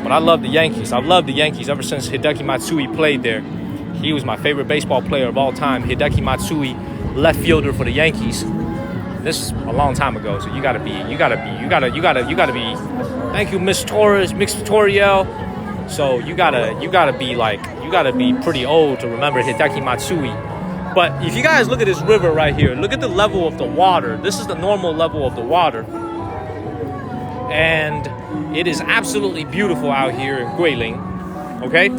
But I love the Yankees. I've loved the Yankees ever since Hideki Matsui played there. He was my favorite baseball player of all time. Hideki Matsui, left fielder for the Yankees. This is a long time ago, so you gotta be. Thank you, Miss Torres, Mix Toriel. So you gotta be pretty old to remember Hideki Matsui. But if you guys look at this river right here, look at the level of the water. This is the normal level of the water, and it is absolutely beautiful out here in Guilin. Okay.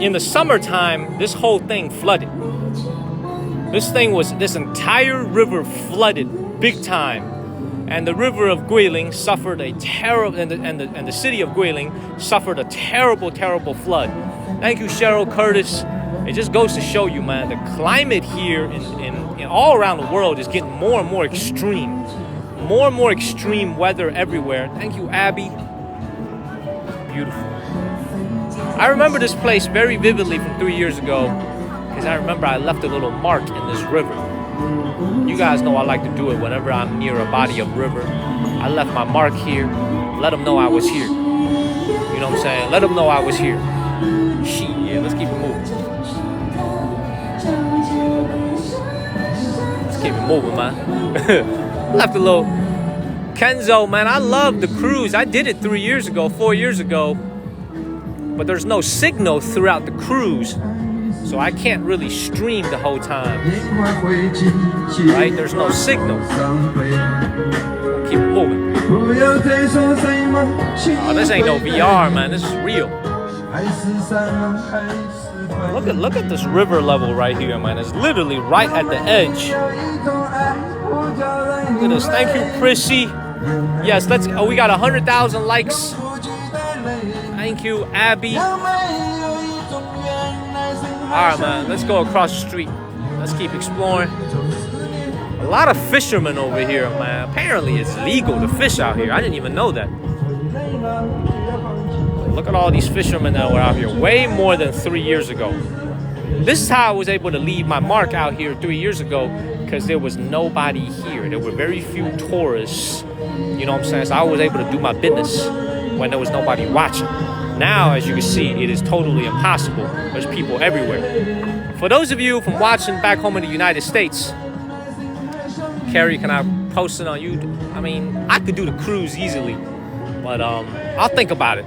In the summertime, this whole thing flooded. This entire river flooded big time. And the river of Guilin suffered a terrible, and the city of Guilin suffered a terrible, terrible flood. Thank you, Cheryl Curtis. It just goes to show you, man, the climate here in all around the world is getting more and more extreme. More and more extreme weather everywhere. Thank you, Abby. Beautiful. I remember this place very vividly from 3 years ago because I remember I left a little mark in this river. You guys know I like to do it whenever I'm near a body of river. I left my mark here. Let them know I was here. You know what I'm saying? Let them know I was here. Shit, yeah, let's keep it moving. Let's keep it moving, man. Left a little Kenzo, man. I love the cruise. I did it 4 years ago. But there's no signal throughout the cruise, so I can't really stream the whole time. Right? There's no signal. Keep it moving. Oh, this ain't no VR, man. This is real. Look at this river level right here, man. It's literally right at the edge. Look at this. Thank you, Prissy. Yes, we got 100,000 likes. Thank you, Abby. All right, man. Let's go across the street. Let's keep exploring. A lot of fishermen over here, man. Apparently, it's legal to fish out here. I didn't even know that. Look at all these fishermen that were out here way more than 3 years ago. This is how I was able to leave my mark out here 3 years ago, because there was nobody here. There were very few tourists. You know what I'm saying? So I was able to do my business when there was nobody watching. Now, as you can see, it is totally impossible. There's people everywhere. For those of you from watching back home in the United States, Carrie, can I post it on YouTube? I mean, I could do the cruise easily, but I'll think about it.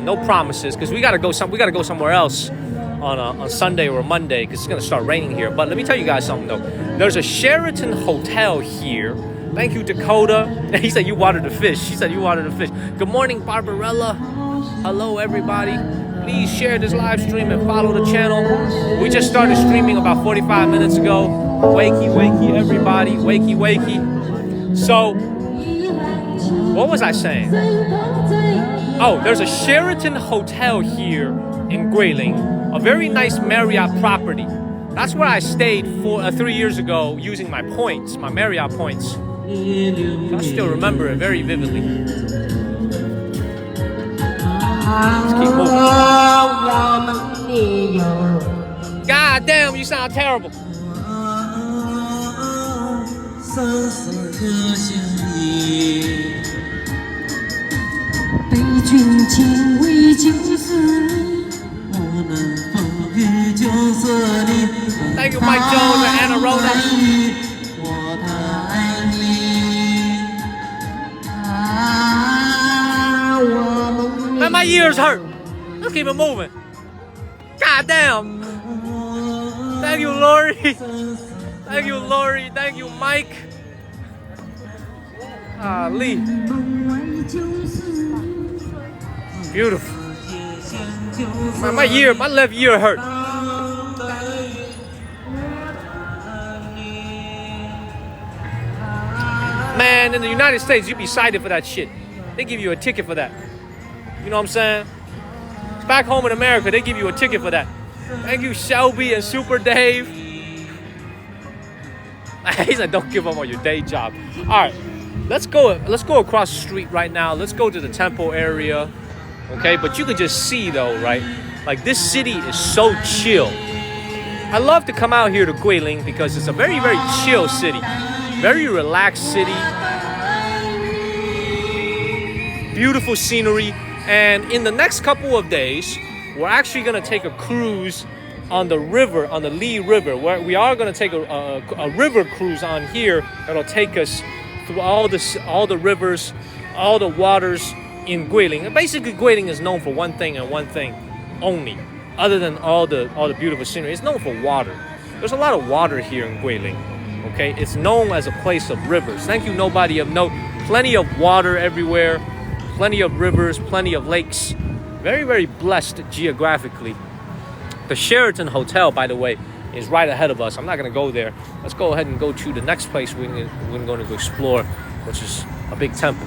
No promises, because we gotta go somewhere else on Sunday or Monday, because it's gonna start raining here. But let me tell you guys something though. There's a Sheraton hotel here. Thank you, Dakota. He said you watered the fish. She said you watered the fish. Good morning, Barbarella. Hello, everybody. Please share this live stream and follow the channel. We just started streaming about 45 minutes ago. Wakey, wakey, everybody. Wakey, wakey. So, what was I saying? Oh, there's a Sheraton hotel here in Guilin. A very nice Marriott property. That's where I stayed 3 years ago using my points, my Marriott points. I still remember it very vividly. Let's keep moving. God damn, you sound terrible. Thank you, Mike Jones and Anna Rhoda. Man, my ears hurt. Let's keep it moving. God damn. Thank you, Lori. Thank you, Lori. Thank you, Mike. Lee. Beautiful. Man, my left ear hurt. Man, in the United States, you be cited for that shit. They give you a ticket for that. You know what I'm saying? Back home in America, they give you a ticket for that. Thank you, Shelby and Super Dave. He said, don't give up on your day job. All right, let's go across the street right now. Let's go to the temple area. Okay, but you can just see though, right? Like this city is so chill. I love to come out here to Guilin because it's a very, very chill city. Very relaxed city. Beautiful scenery. And in the next couple of days, we're actually gonna take a cruise on the river, on the Lee River, where we are gonna take a river cruise on here that'll take us through all the rivers, all the waters in Guilin. And basically, Guilin is known for one thing and one thing only, other than all the beautiful scenery. It's known for water. There's a lot of water here in Guilin. Okay, it's known as a place of rivers. Thank you, nobody of note. Plenty of water everywhere, plenty of rivers, plenty of lakes. Very, very blessed geographically. The Sheraton Hotel, by the way, is right ahead of us. I'm not going to go there. Let's go ahead and go to the next place we're going to go explore, which is a big temple.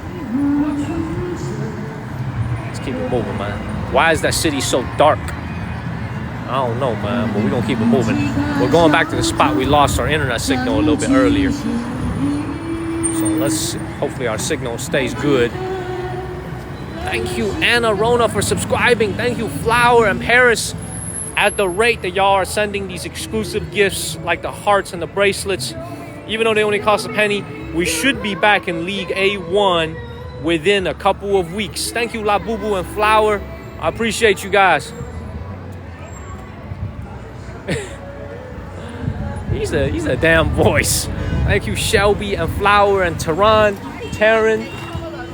Let's keep it moving, man. Why is that city so dark? I don't know, man, but we're going to keep it moving. We're going back to the spot we lost our internet signal a little bit earlier. So let's hopefully our signal stays good. Thank you, Anna Rona, for subscribing. Thank you, Flower and Paris. At the rate that y'all are sending these exclusive gifts like the hearts and the bracelets, even though they only cost a penny, we should be back in League A1 within a couple of weeks. Thank you, La Boo Boo and Flower. I appreciate you guys. He's a damn voice. Thank you, Shelby and Flower and Taryn.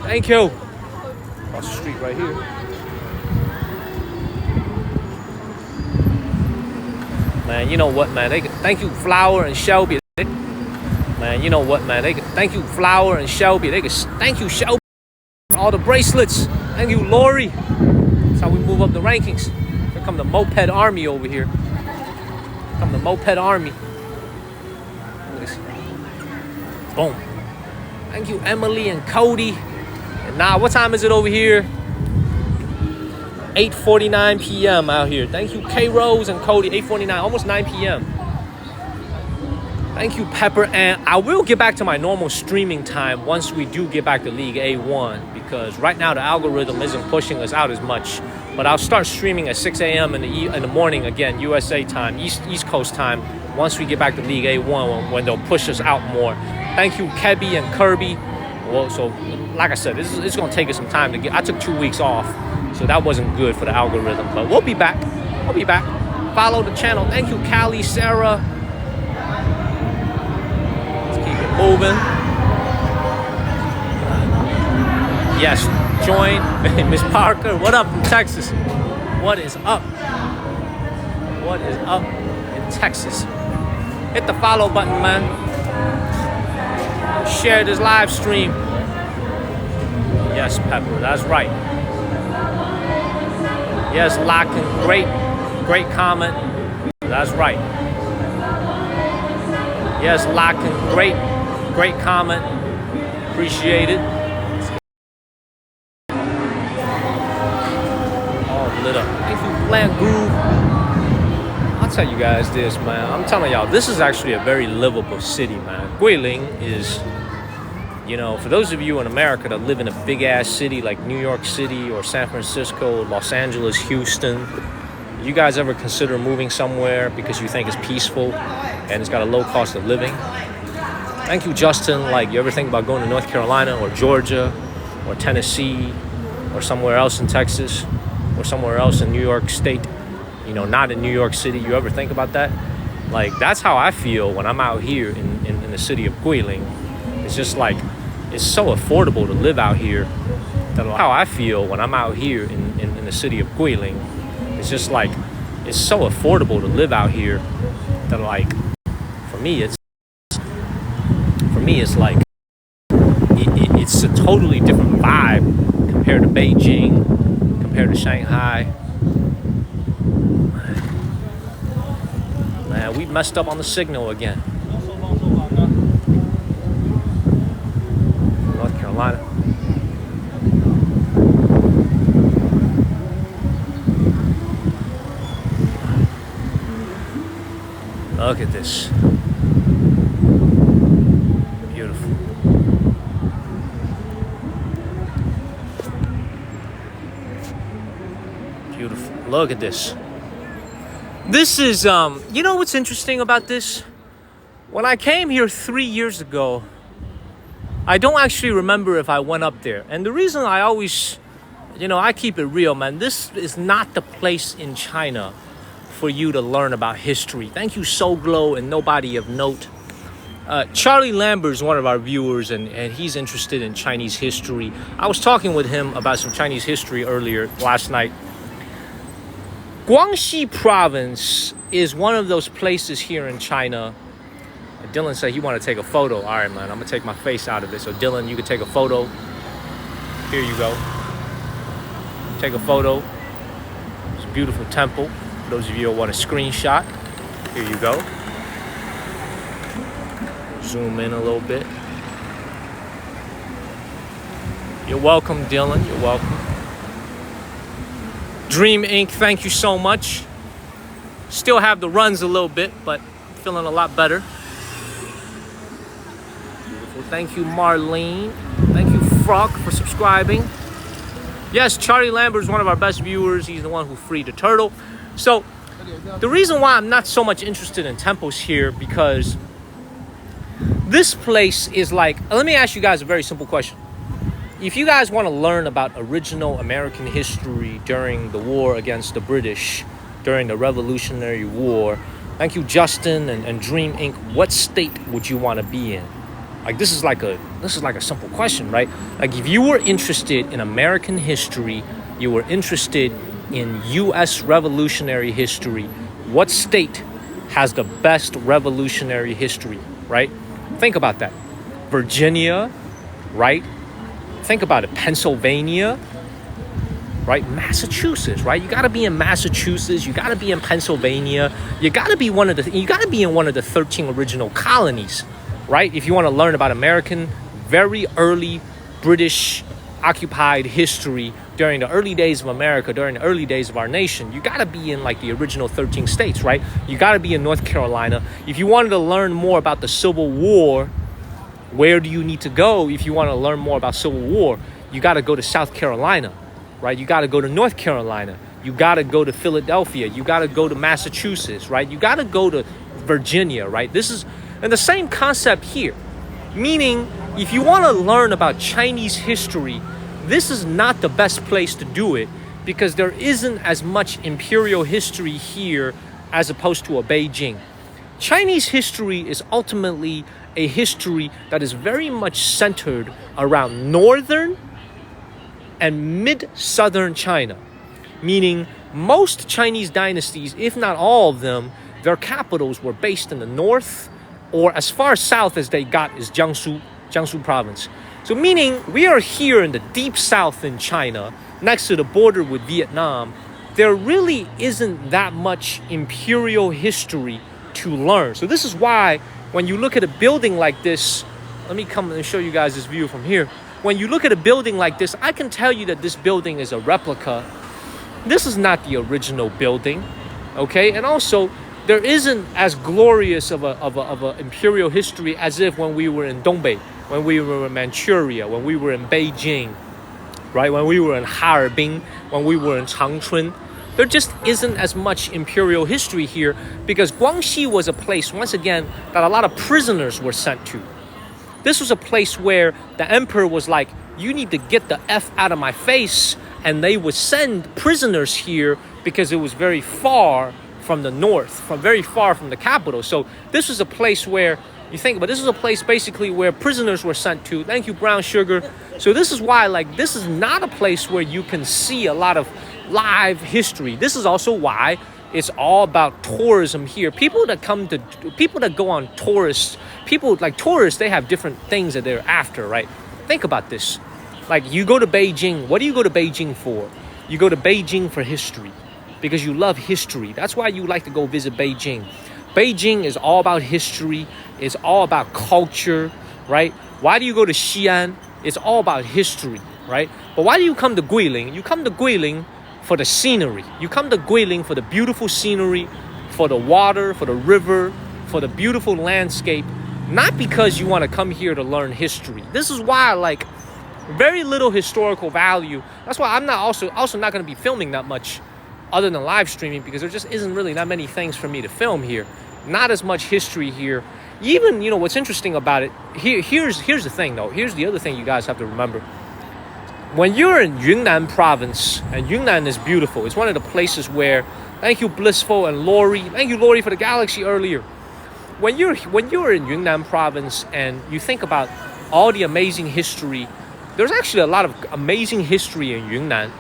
Thank you. Across the street right here. Man, you know what, man? Thank you, Flower and Shelby. Man, you know what, man? Thank you, Flower and Shelby. Thank you, Shelby, for all the bracelets. Thank you, Lori. That's how we move up the rankings. Here come the moped army over here. Here come the moped army. Look at this. Boom. Thank you, Emily and Cody. And now, what time is it over here? 8:49 p.m. out here. Thank you, K Rose and Cody. 8:49, almost 9 p.m. Thank you, Pepper. And I will get back to my normal streaming time once we do get back to League A1, because right now the algorithm isn't pushing us out as much. But I'll start streaming at 6 a.m. in the morning again, USA time, East Coast time, once we get back to League A1 when they'll push us out more. Thank you, Kebby and Kirby. Well, so like I said, it's going to take us some time to get. I took 2 weeks off. So that wasn't good for the algorithm, but we'll be back. We'll be back. Follow the channel. Thank you, Callie, Sarah. Let's keep it moving. Yes, join. Miss Parker, what up from Texas? What is up? What is up in Texas? Hit the follow button, man. Share this live stream. Yes, Pepper, that's right. Yes, Lockin, great comment. That's right. Yes, Lockin, great comment. Appreciate it. All lit up. Thank you, Plant Groove. I'll tell you guys this, man. I'm telling y'all, this is actually a very livable city, man. Guilin is, you know, for those of you in America that live in a big-ass city like New York City or San Francisco, Los Angeles, Houston, you guys ever consider moving somewhere because you think it's peaceful and it's got a low cost of living? Thank you, Justin. Like, you ever think about going to North Carolina or Georgia or Tennessee or somewhere else in Texas or somewhere else in New York State? You know, not in New York City. You ever think about that? Like, that's how I feel when I'm out here in the city of Guilin. It's just like, it's so affordable to live out here. That's how I feel when I'm out here in the city of Guilin. It's just like, it's so affordable to live out here that, like, for me it's like, it's a totally different vibe compared to Beijing, compared to Shanghai. Man, we messed up on the signal again. North Carolina. Look at this. Look at this. This is, you know what's interesting about this? When I came here 3 years ago, I don't actually remember if I went up there. And the reason I always, I keep it real, man. This is not the place in China for you to learn about history. Thank you, So Glow and Nobody of Note. Charlie Lambert is one of our viewers, and he's interested in Chinese history. I was talking with him about some Chinese history earlier last night. Guangxi province is one of those places here in China. Dylan said he wanted to take a photo. All right, man, I'm going to take my face out of it. So, Dylan, you can take a photo. Here you go. Take a photo. It's a beautiful temple. For those of you who want a screenshot, here you go. Zoom in a little bit. You're welcome, Dylan. You're welcome. Dream Inc., thank you so much. Still have the runs a little bit, but feeling a lot better. Beautiful. Thank you, Marlene. Thank you, Frock, for subscribing. Yes, Charlie Lambert is one of our best viewers. He's the one who freed the turtle. So, the reason why I'm not so much interested in temples here, because this place is like, let me ask you guys a very simple question. If you guys want to learn about original American history during the war against the British, during the Revolutionary War, thank you, Justin and Dream Inc., what state would you want to be in? Like, this is like a simple question, right? Like, if you were interested in American history, you were interested in U.S. revolutionary history, what state has the best revolutionary history, right? Think about that. Virginia, right? Think about it. Pennsylvania, right? Massachusetts, right? You got to be in Massachusetts. You got to be in Pennsylvania. You got to be in one of the 13 original colonies, right? If you want to learn about American, very early British occupied history during the early days of America, during the early days of our nation, you got to be in like the original 13 states, right? You got to be in North Carolina. If you wanted to learn more about the Civil War, where do you need to go if you want to learn more about Civil War? You got to go to South Carolina, right? You got to go to North Carolina. You got to go to Philadelphia. You got to go to Massachusetts, right? You got to go to Virginia, right? This is and the same concept here, meaning if you want to learn about Chinese history, this is not the best place to do it because there isn't as much imperial history here as opposed to a Beijing. Chinese history is ultimately a history that is very much centered around northern and mid-southern China, meaning most Chinese dynasties, if not all of them, their capitals were based in the north or as far south as they got is Jiangsu province. So meaning we are here in the deep south in China, next to the border with Vietnam. There really isn't that much imperial history to learn. So this is why when you look at a building like this, let me come and show you guys this view from here. When you look at a building like this, I can tell you that this building is a replica. This is not the original building, okay? And also, there isn't as glorious of a imperial history as if when we were in Dongbei, when we were in Manchuria, when we were in Beijing, right? When we were in Harbin, when we were in Changchun. There just isn't as much imperial history here because Guangxi was a place, once again, that a lot of prisoners were sent to. This was a place where the emperor was like, you need to get the F out of my face, and they would send prisoners here because it was very far from the north, very far from the capital. So this was a place where, you think about it, this is a place basically where prisoners were sent to. Thank you, Brown Sugar. So this is why, like, this is not a place where you can see a lot of live history. This is also why it's all about tourism here. People that go on tourists, they have different things that they're after, right? Think about this. Like, you go to Beijing. What do you go to Beijing for? You go to Beijing for history because you love history. That's why you like to go visit Beijing. Beijing is all about history. It's all about culture, right? Why do you go to Xi'an? It's all about history, right? But why do you come to Guilin? You come to Guilin for the scenery. You come to Guilin for the beautiful scenery, for the water, for the river, for the beautiful landscape, not because you want to come here to learn history. This is why, like, very little historical value. That's why I'm not also not going to be filming that much other than live streaming, because there just isn't really that many things for me to film here. Not as much history here. Even, what's interesting about it, here's the thing though. Here's the other thing you guys have to remember. When you're in Yunnan province, and Yunnan is beautiful, it's one of the places where, thank you Blissful and Lori, thank you Lori for the galaxy earlier. When you're in Yunnan province and you think about all the amazing history, there's actually a lot of amazing history in Yunnan.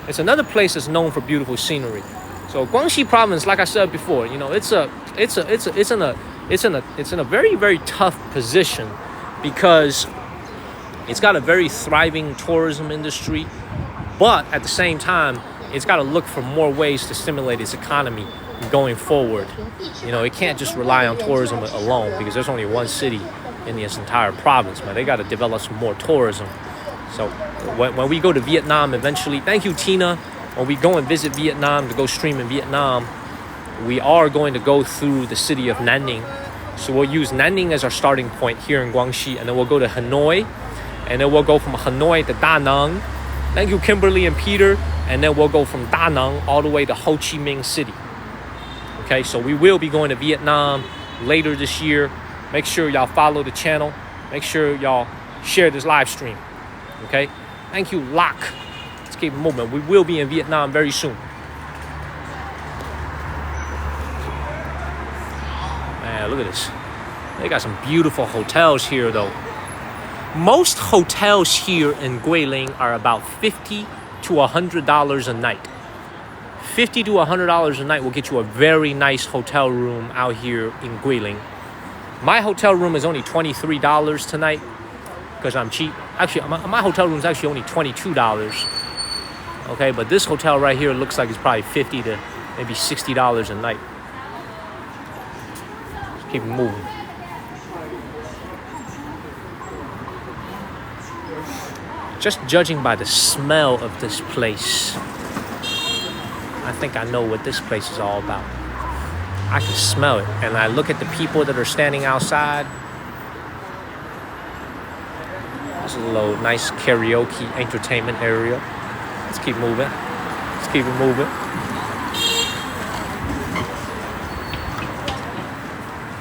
It's another place that's known for beautiful scenery. So Guangxi province, like I said before, it's in a very, very tough position because it's got a very thriving tourism industry, but at the same time, it's got to look for more ways to stimulate its economy going forward. It can't just rely on tourism alone because there's only one city in this entire province, man. They got to develop some more tourism. So when we go to Vietnam eventually, thank you, Tina. When we go and visit Vietnam to go stream in Vietnam, we are going to go through the city of Nanning. So we'll use Nanning as our starting point here in Guangxi, and then we'll go to Hanoi, and then we'll go from Hanoi to Da Nang. Thank you, Kimberly and Peter. And then we'll go from Da Nang all the way to Ho Chi Minh City. Okay, so we will be going to Vietnam later this year. Make sure y'all follow the channel. Make sure y'all share this live stream. Okay, thank you, Locke. Let's keep it moving. We will be in Vietnam very soon. Man, look at this. They got some beautiful hotels here, though. Most hotels here in Guilin are about $50 to $100 a night. $50 to $100 a night will get you a very nice hotel room out here in Guilin. My hotel room is only $23 tonight because I'm cheap. Actually, my hotel room is actually only $22. Okay, but this hotel right here looks like it's probably $50 to maybe $60 a night. Just keep it moving. Just judging by the smell of this place, I think I know what this place is all about. I can smell it, and I look at the people that are standing outside. This is a little nice karaoke entertainment area. Let's keep moving. Let's keep it moving.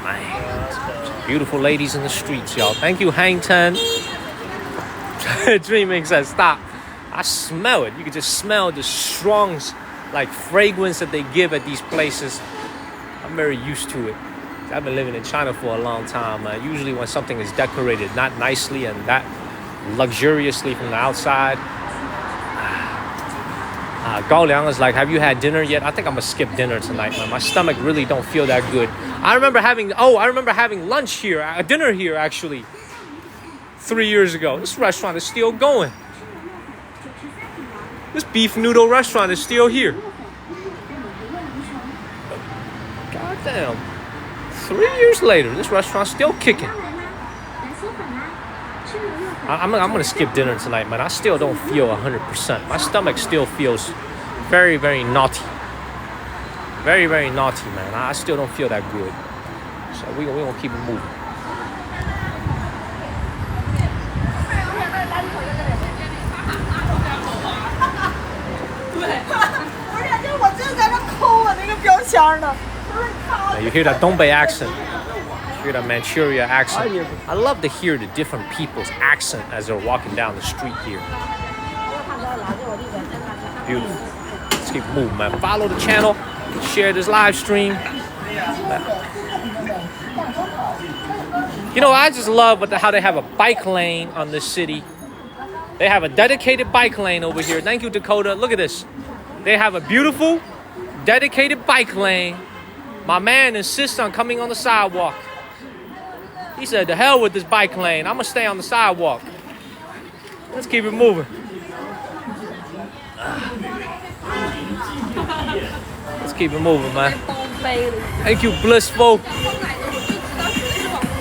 Man, some beautiful ladies in the streets, y'all. Thank you, Hang Ten. Dreaming says stop. I smell it. You can just smell the strong fragrance that they give at these places. I'm very used to it. I've been living in China for a long time. Usually when something is decorated not nicely and that luxuriously from the outside, Gao Liang is like, have you had dinner yet? I think I'm gonna skip dinner tonight, man. My stomach really don't feel that good. I remember having lunch here, dinner here actually 3 years ago. This restaurant is still going. This beef noodle restaurant is still here. Goddamn. 3 years later, this restaurant's still kicking. I'm gonna skip dinner tonight, man. I still don't feel 100%. My stomach still feels very, very naughty. Very, very naughty, man. I still don't feel that good. So we gonna keep it moving. You hear that Dongbei accent, you hear that Manchuria accent. I love to hear the different people's accent as they're walking down the street here. Beautiful. Let's keep moving, man. Follow the channel, share this live stream. I just love how they have a bike lane on this city. They have a dedicated bike lane over here. Thank you, Dakota. Look at this. They have a beautiful, dedicated bike lane. My man insists on coming on the sidewalk. He said, "The hell with this bike lane. I'm gonna stay on the sidewalk." Let's keep it moving. Let's keep it moving, man. Thank you, Blissful.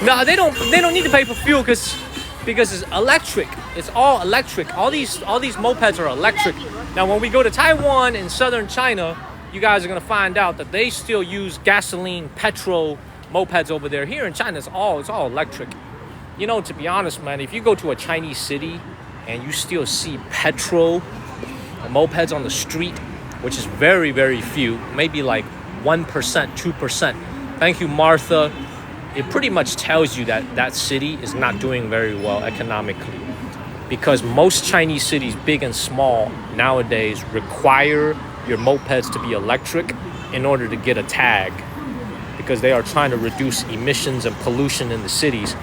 No, they don't need to pay for fuel because it's electric. It's all electric. All these mopeds are electric. Now, when we go to Taiwan and southern China, you guys are gonna find out that they still use gasoline, petrol mopeds over there. Here in China, it's all electric. To be honest, man, if you go to a Chinese city and you still see petrol mopeds on the street, which is very, very few, maybe like 1%, 2%. Thank you, Martha. It pretty much tells you that that city is not doing very well economically, because most Chinese cities, big and small, nowadays require your mopeds to be electric in order to get a tag, because they are trying to reduce emissions and pollution in the cities.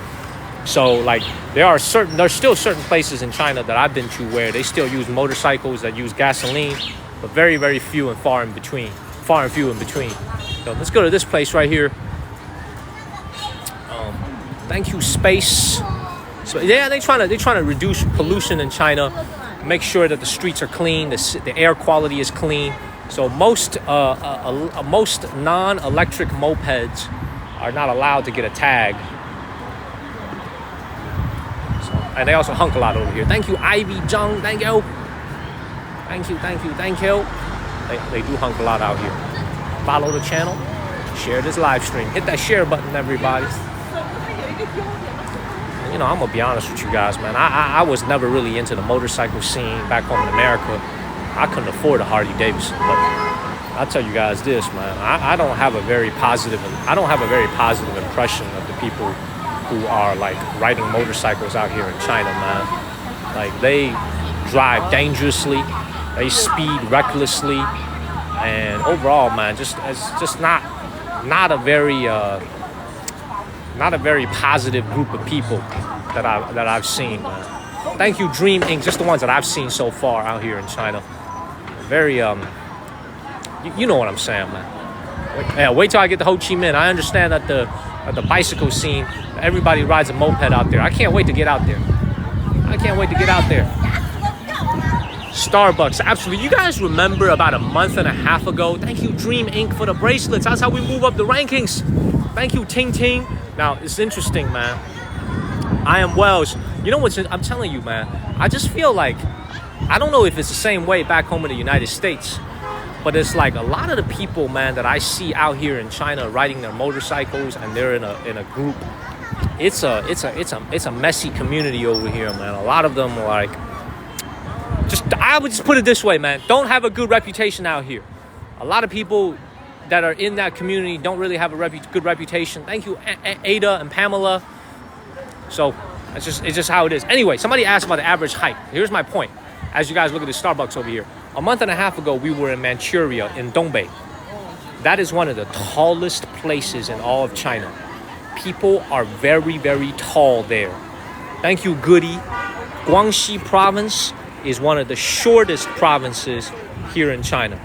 So like there's still certain places in China that I've been to where they still use motorcycles that use gasoline, but very, very few and far and few in between. So let's go to this place right here. Thank you, Space. So yeah, they're trying to reduce pollution in China, make sure that the streets are clean, the air quality is clean. So most non-electric mopeds are not allowed to get a tag. So, and they also honk a lot over here. Thank you, Ivy Jung. Thank you. Thank you. They do honk a lot out here. Follow the channel. Share this live stream. Hit that share button, everybody. You know, I'm gonna be honest with you guys, man. I was never really into the motorcycle scene back home in America. I couldn't afford a Harley Davidson, but I'll tell you guys this, man. I don't have a very positive impression of the people who are like riding motorcycles out here in China, man. Like they drive dangerously, they speed recklessly, and overall, man, it's just not a very positive group of people that I've seen, man. Thank you, Dream Inc. Just the ones that I've seen so far out here in China. Very you know what I'm saying, man. Wait till I get to Ho Chi Minh. I understand that the bicycle scene, everybody rides a moped out there. I can't wait to get out there. Starbucks, absolutely. You guys remember about a month and a half ago? Thank you, Dream Inc. for the bracelets. That's how we move up the rankings. Thank you, Ting Ting. Now, it's interesting, man. I am Wells. You know what? I'm telling you, man. I just feel like, I don't know if it's the same way back home in the United States, but it's like a lot of the people, man, that I see out here in China riding their motorcycles, and they're in a group. It's a messy community over here, man. A lot of them are like, I would just put it this way, man. Don't have a good reputation out here. A lot of people that are in that community don't really have a good reputation. Thank you, Ada and Pamela. So it's just how it is. Anyway, somebody asked about the average height. Here's my point. As you guys look at the Starbucks over here, a month and a half ago, we were in Manchuria, in Dongbei. That is one of the tallest places in all of China. People are very, very tall there. Thank you, Goody. Guangxi province is one of the shortest provinces here in China.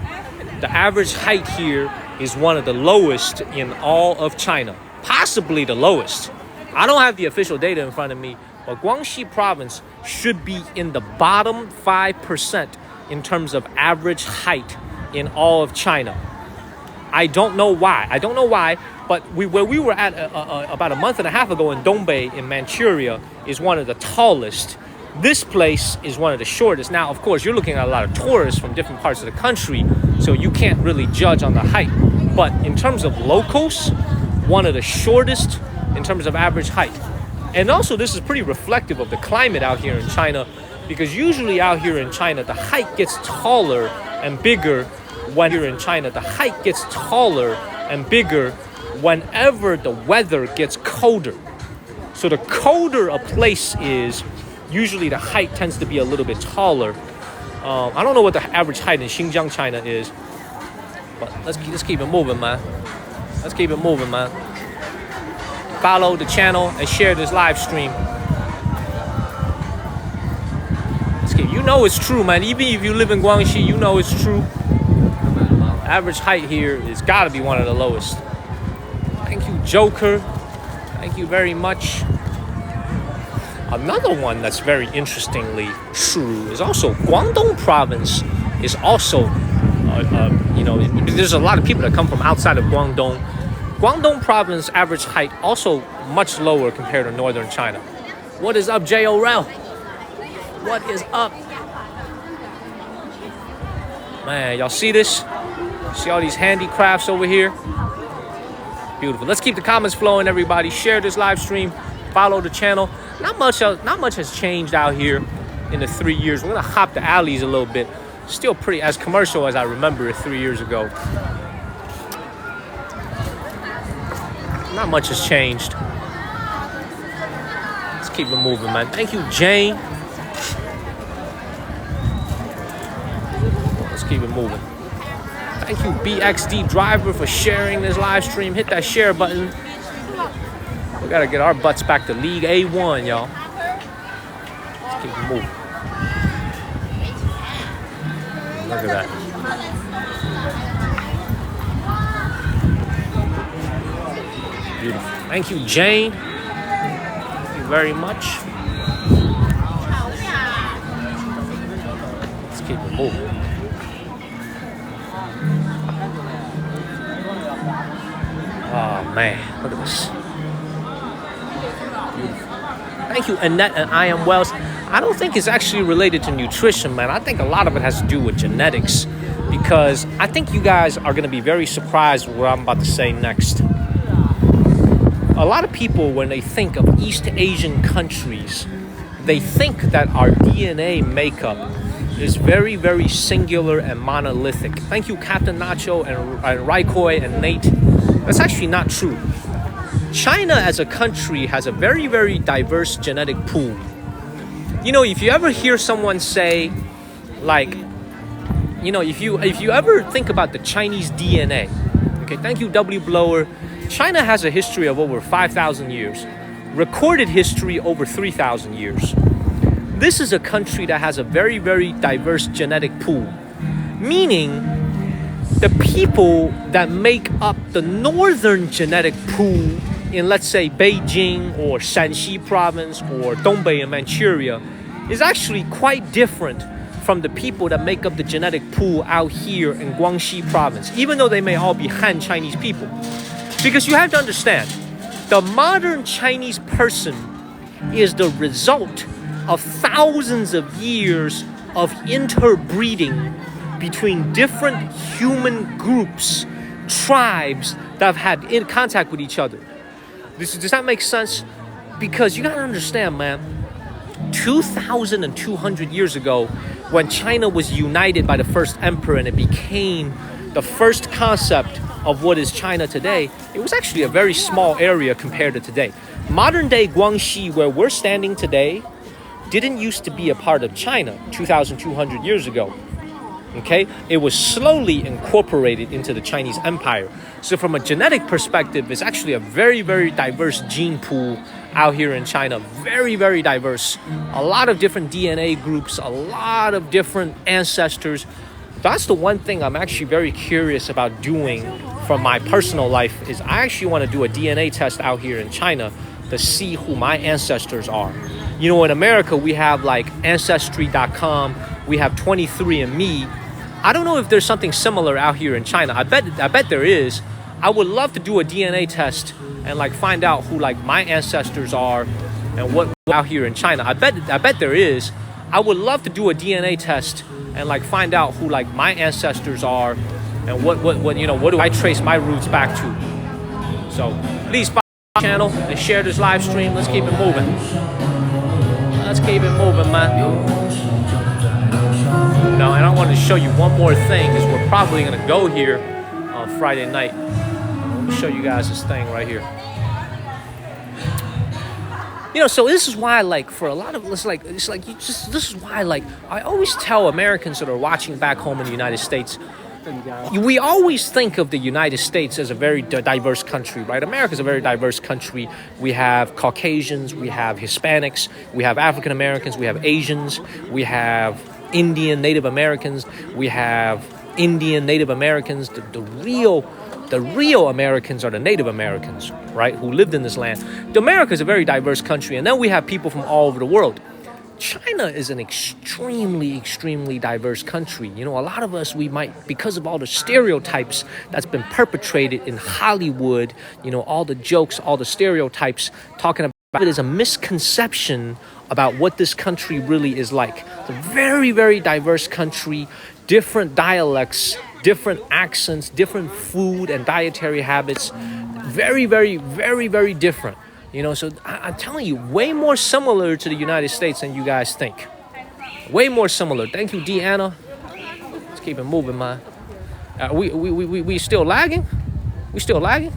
The average height here is one of the lowest in all of China, possibly the lowest. I don't have the official data in front of me, but Guangxi province should be in the bottom 5% in terms of average height in all of China. I don't know why, but where we were at about a month and a half ago in Dongbei in Manchuria is one of the tallest. This place is one of the shortest. Now, of course, you're looking at a lot of tourists from different parts of the country, so you can't really judge on the height. But in terms of locals, one of the shortest in terms of average height. And also, this is pretty reflective of the climate out here in China, because usually out here in China, the height gets taller and bigger whenever the weather gets colder. So the colder a place is, usually the height tends to be a little bit taller. I don't know what the average height in Xinjiang, China is, but let's keep it moving, man. Follow the channel and share this live stream. You know it's true, man. Even if you live in Guangxi, you know it's true. Average height here is gotta be one of the lowest. Thank you, Joker. Thank you very much. Another one that's very interestingly true is also Guangdong province is also, there's a lot of people that come from outside of Guangdong. Guangdong province average height also much lower compared to northern China. What is up, JORL? What is up? Man, y'all see this? See all these handicrafts over here? Beautiful. Let's keep the comments flowing, everybody. Share this live stream. Follow the channel. Not much has changed out here in the 3 years. We're gonna hop the alleys a little bit. Still pretty as commercial as I remember it 3 years ago. Not much has changed. Let's keep it moving, man. Thank you, Jane. Let's keep it moving. Thank you, BXD Driver, for sharing this live stream. Hit that share button. We gotta get our butts back to League A1, y'all. Let's keep it moving. Look at that. Beautiful. Thank you, Jane. Thank you very much. Let's keep it moving. Oh man, look at this. Beautiful. Thank you, Annette and I Am Wells. I don't think it's actually related to nutrition, man. I think a lot of it has to do with genetics, because I think you guys are going to be very surprised with what I'm about to say next. A lot of people, when they think of East Asian countries, they think that our DNA makeup is very, very singular and monolithic. Thank you, Captain Nacho and Raikoi and Nate. That's actually not true. China as a country has a very, very diverse genetic pool. You know, if you ever hear someone say, like, you know, if you ever think about the Chinese DNA, okay, thank you, W Blower. China has a history of over 5,000 years, recorded history over 3,000 years. This is a country that has a very, very diverse genetic pool, meaning the people that make up the northern genetic pool in, let's say, Beijing or Shanxi province or Dongbei in Manchuria is actually quite different from the people that make up the genetic pool out here in Guangxi province, even though they may all be Han Chinese people. Because you have to understand, the modern Chinese person is the result of thousands of years of interbreeding between different human groups, tribes that have had in contact with each other. Does that make sense? Because you gotta understand, man, 2,200 years ago, when China was united by the first emperor and it became the first concept of what is China today, it was actually a very small area compared to today. Modern day Guangxi, where we're standing today, didn't used to be a part of China 2,200 years ago. Okay, it was slowly incorporated into the Chinese Empire. So from a genetic perspective, it's actually a very, very diverse gene pool out here in China. Very, very diverse. A lot of different DNA groups, a lot of different ancestors. That's the one thing I'm actually very curious about doing from my personal life, is I actually want to do a DNA test out here in China to see who my ancestors are. You know, in America, we have like Ancestry.com, we have 23andMe. I don't know if there's something similar out here in China. I bet there is. I would love to do a DNA test and like find out who like my ancestors are and what out here in China. I bet there is. I would love to do a DNA test and like find out who like my ancestors are and what you know, what do I trace my roots back to. So please follow the channel and share this live stream. Let's keep it moving. Let's keep it moving, man. Now, and I want to show you one more thing, is we're probably going to go here on Friday night. Let me show you guys this thing right here. You know, so this is why, like, for a lot of us, like, this is why, like, I always tell Americans that are watching back home in the United States, we always think of the United States as a very diverse country, right? America is a very diverse country. We have Caucasians, we have Hispanics, we have African Americans, we have Asians, we have Indian Native Americans, we have Indian Native Americans. The real Americans are the Native Americans, right, who lived in this land. America is a very diverse country, and then we have people from all over the world. China is an extremely, extremely diverse country. You know, a lot of us, we might, because of all the stereotypes that's been perpetrated in Hollywood, you know, all the jokes, all the stereotypes, talking about it as a misconception about what this country really is like. It's a very, very diverse country, different dialects, different accents, different food and dietary habits. Very, very, very, very different. You know, so I'm telling you, way more similar to the United States than you guys think. Way more similar. Thank you, Deanna. Let's keep it moving, man. We still lagging? We still lagging?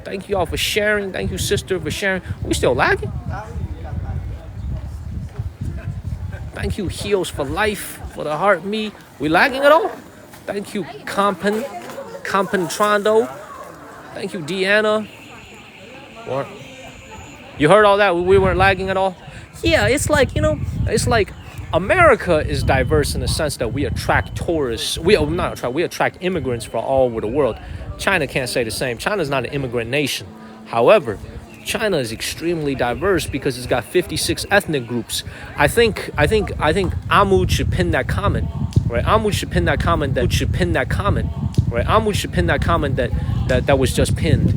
Thank you all for sharing. Thank you, sister, for sharing. We still lagging? Thank you, Heals for Life, for the heart me. We lagging at all? Thank you, Compentrando. Thank you, Deanna. You heard all that? We weren't lagging at all? Yeah, it's like, it's like America is diverse in the sense that we attract tourists. We attract immigrants from all over the world. China can't say the same. China's not an immigrant nation. However, China is extremely diverse because it's got 56 ethnic groups. I think Ahmud should pin that comment, right? Ahmud should pin that comment that was just pinned.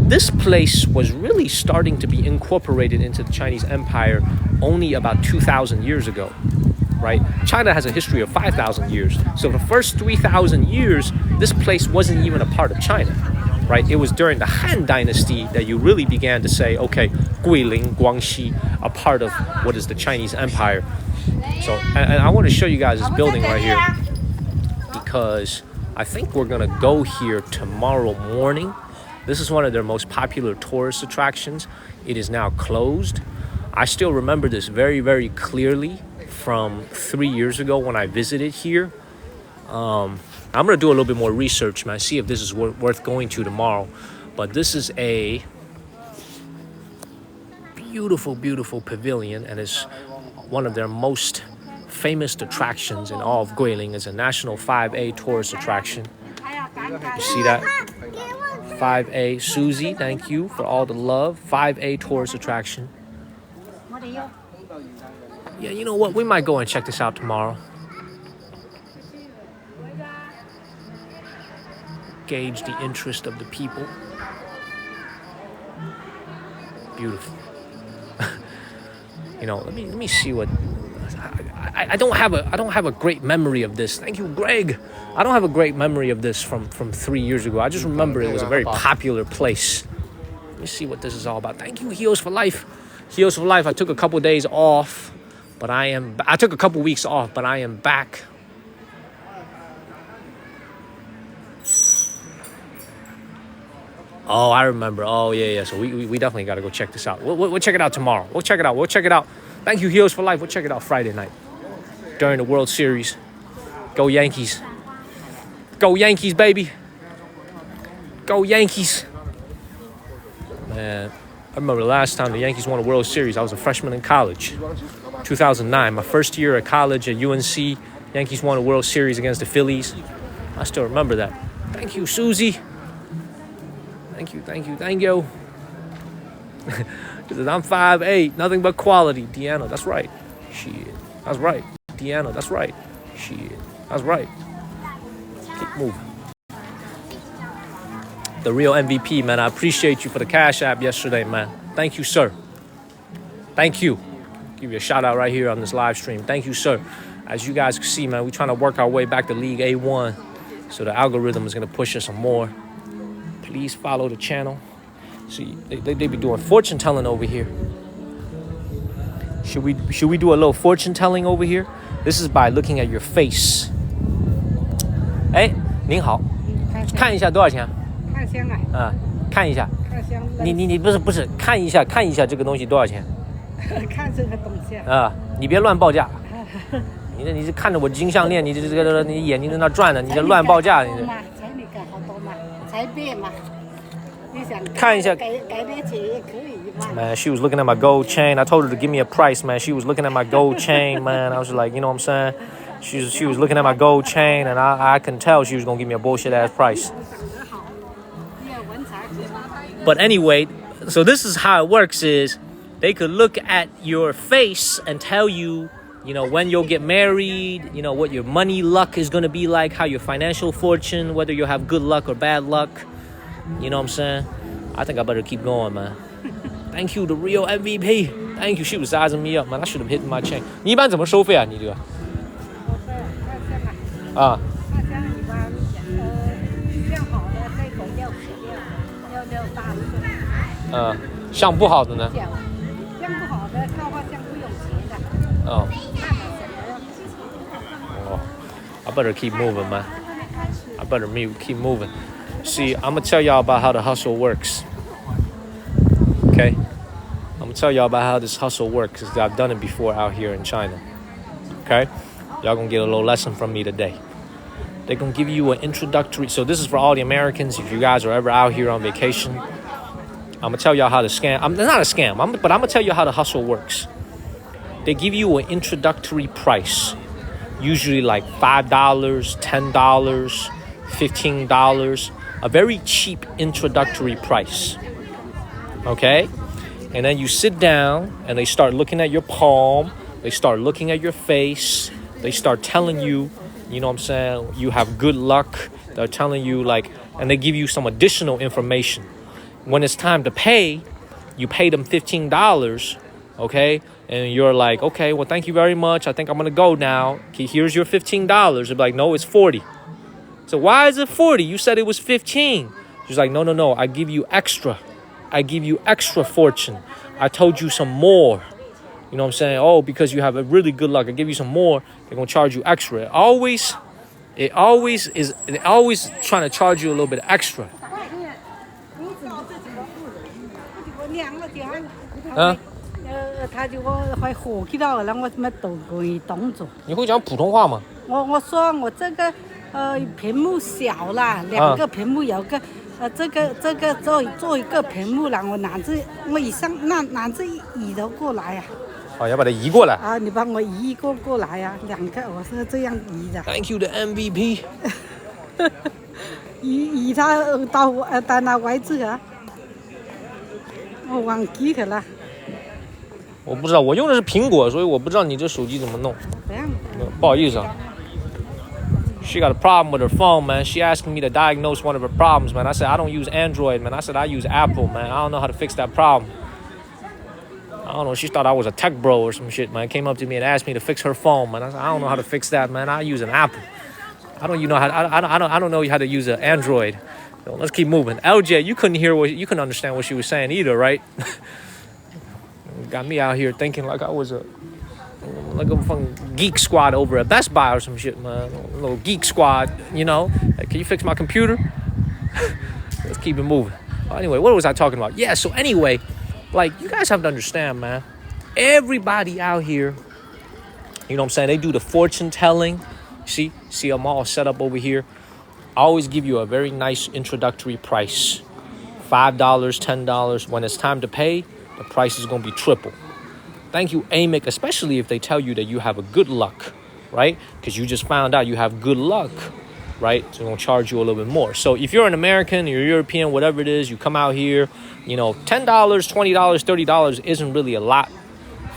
This place was really starting to be incorporated into the Chinese Empire only about 2,000 years ago, right? China has a history of 5,000 years. So the first 3,000 years, this place wasn't even a part of China, right? It was during the Han Dynasty that you really began to say, okay, Guilin, Guangxi, a part of what is the Chinese Empire. So, and I want to show you guys this building right here because I think we're going to go here tomorrow morning. This is one of their most popular tourist attractions. It is now closed. I still remember this very, very clearly from 3 years ago when I visited here. I'm going to do a little bit more research, man, see if this is worth going to tomorrow. But this is a beautiful, beautiful pavilion, and it's one of their most famous attractions in all of Guilin. It's a national 5A tourist attraction. You see that? 5A, Susie, thank you for all the love. 5A tourist attraction. Yeah, you know what? We might go and check this out tomorrow. Gauge the interest of the people. Beautiful. Let me see what. I don't have a great memory of this. Thank you, Greg. I don't have a great memory of this from 3 years ago. I just remember it was a very popular place. Let me see what this is all about. Thank you, Heals for Life. Heals for Life. I took a couple days off, but I took a couple weeks off, but I am back. Oh, I remember. Oh, yeah. So we definitely got to go check this out. We'll check it out tomorrow. We'll check it out. Thank you, Heals for Life. We'll check it out Friday night during the World Series. Go Yankees. Go Yankees, baby. Go Yankees. Man, I remember the last time the Yankees won a World Series. I was a freshman in college. 2009. My first year at college at UNC. Yankees won a World Series against the Phillies. I still remember that. Thank you, Susie. Thank you. She says, I'm 5'8", nothing but quality. Deanna, that's right. Shit. That's right. Deanna, that's right. Shit. That's right. Keep moving. The real MVP, man. I appreciate you for the Cash App yesterday, man. Thank you, sir. Thank you. Give you a shout out right here on this live stream. Thank you, sir. As you guys can see, man, we're trying to work our way back to League A1. So the algorithm is going to push us some more. Please follow the channel. See, they be doing fortune telling over here. Should we do a little fortune telling over here? This is by looking at your face. 哎，您好，看一下多少钱？看香啊。看一下。看香。你不是看一下这个东西多少钱？看这个东西啊。你别乱报价。你是看着我金项链，你这个你眼睛在那转呢，你这乱报价，你这。才那个好多嘛，才变嘛。看一下。Man, she was looking at my gold chain. I told her to give me a price, man. She was looking at my gold chain, man. I was like, you know what I'm saying? She was looking at my gold chain, and I can tell she was gonna give me a bullshit ass price. But anyway, so this is how it works: is they could look at your face and tell you, when you'll get married, what your money luck is gonna be like, how your financial fortune, whether you'll have good luck or bad luck. You know what I'm saying? I think I better keep going, man. Thank you, the real MVP. Thank you. She was sizing me up, man. I should have hit my chain. 你一般怎么收费啊？你这个？啊。像不好的呢？像不好的套话像不用钱的。哦。better keep moving, man. I better keep moving. See, I'm gonna tell y'all about how the hustle works. Okay? I'm gonna tell y'all about how this hustle works because I've done it before out here in China. Okay? Y'all gonna get a little lesson from me today. They're gonna give you an introductory. So this is for all the Americans. If you guys are ever out here on vacation, I'm gonna tell y'all how to scam. It's not a scam, but I'm gonna tell you how the hustle works. They give you an introductory price, usually like $5, $10, $15, a very cheap introductory price. Okay? And then you sit down and they start looking at your palm, they start looking at your face, they start telling you, you know what I'm saying, you have good luck. They're telling you and they give you some additional information. When it's time to pay, you pay them $15, okay? And you're like, okay, well, thank you very much. I think I'm going to go now. Okay, here's your $15. They're like, no, it's 40. So why is it 40? You said it was 15. She's like, no. I give you extra. I give you extra fortune. I told you some more. You know what I'm saying? Oh, because you have a really good luck. I give you some more. They're going to charge you extra. It always trying to charge you a little bit extra. Huh? 他就我快火气到了，我怎么都可以动作。你会讲普通话吗？我说我这个屏幕小了，2个屏幕有个这个做一个屏幕了，我拿着拿着移的过来呀。哦，要把它移过来。啊，你帮我移过来呀，2个我是这样移的。Thank you, the MVP. 移它到哪位置啊？我忘记去了。我不知道，我用的是苹果，所以我不知道你这手机怎么弄。不好意思啊。She got a problem with her phone, man. She asked me to diagnose one of her problems, man. I said, I don't use Android, man. I said, I use Apple, man. I don't know how to fix that problem. I don't know. She thought I was a tech bro or some shit, man. Came up to me and asked me to fix her phone, man. I said, I don't know how to fix that, man. I use an Apple. I don't know how to use an Android. So let's keep moving. LJ, you couldn't understand what she was saying either, right? Got me out here thinking like I was a fucking geek squad over at Best Buy or some shit, man. A little geek squad, you know. Hey, can you fix my computer? Let's keep it moving. Anyway, what was I talking about? Yeah, so anyway, you guys have to understand, man. Everybody out here, you know what I'm saying? They do the fortune telling. See them all set up over here. I always give you a very nice introductory price. $5, $10. When it's time to pay, the price is going to be triple. Thank you, Amic, especially if they tell you that you have a good luck, right? Because you just found out you have good luck, right? So they're going to charge you a little bit more. So if you're an American, you're European, whatever it is, you come out here, you know, $10, $20, $30 isn't really a lot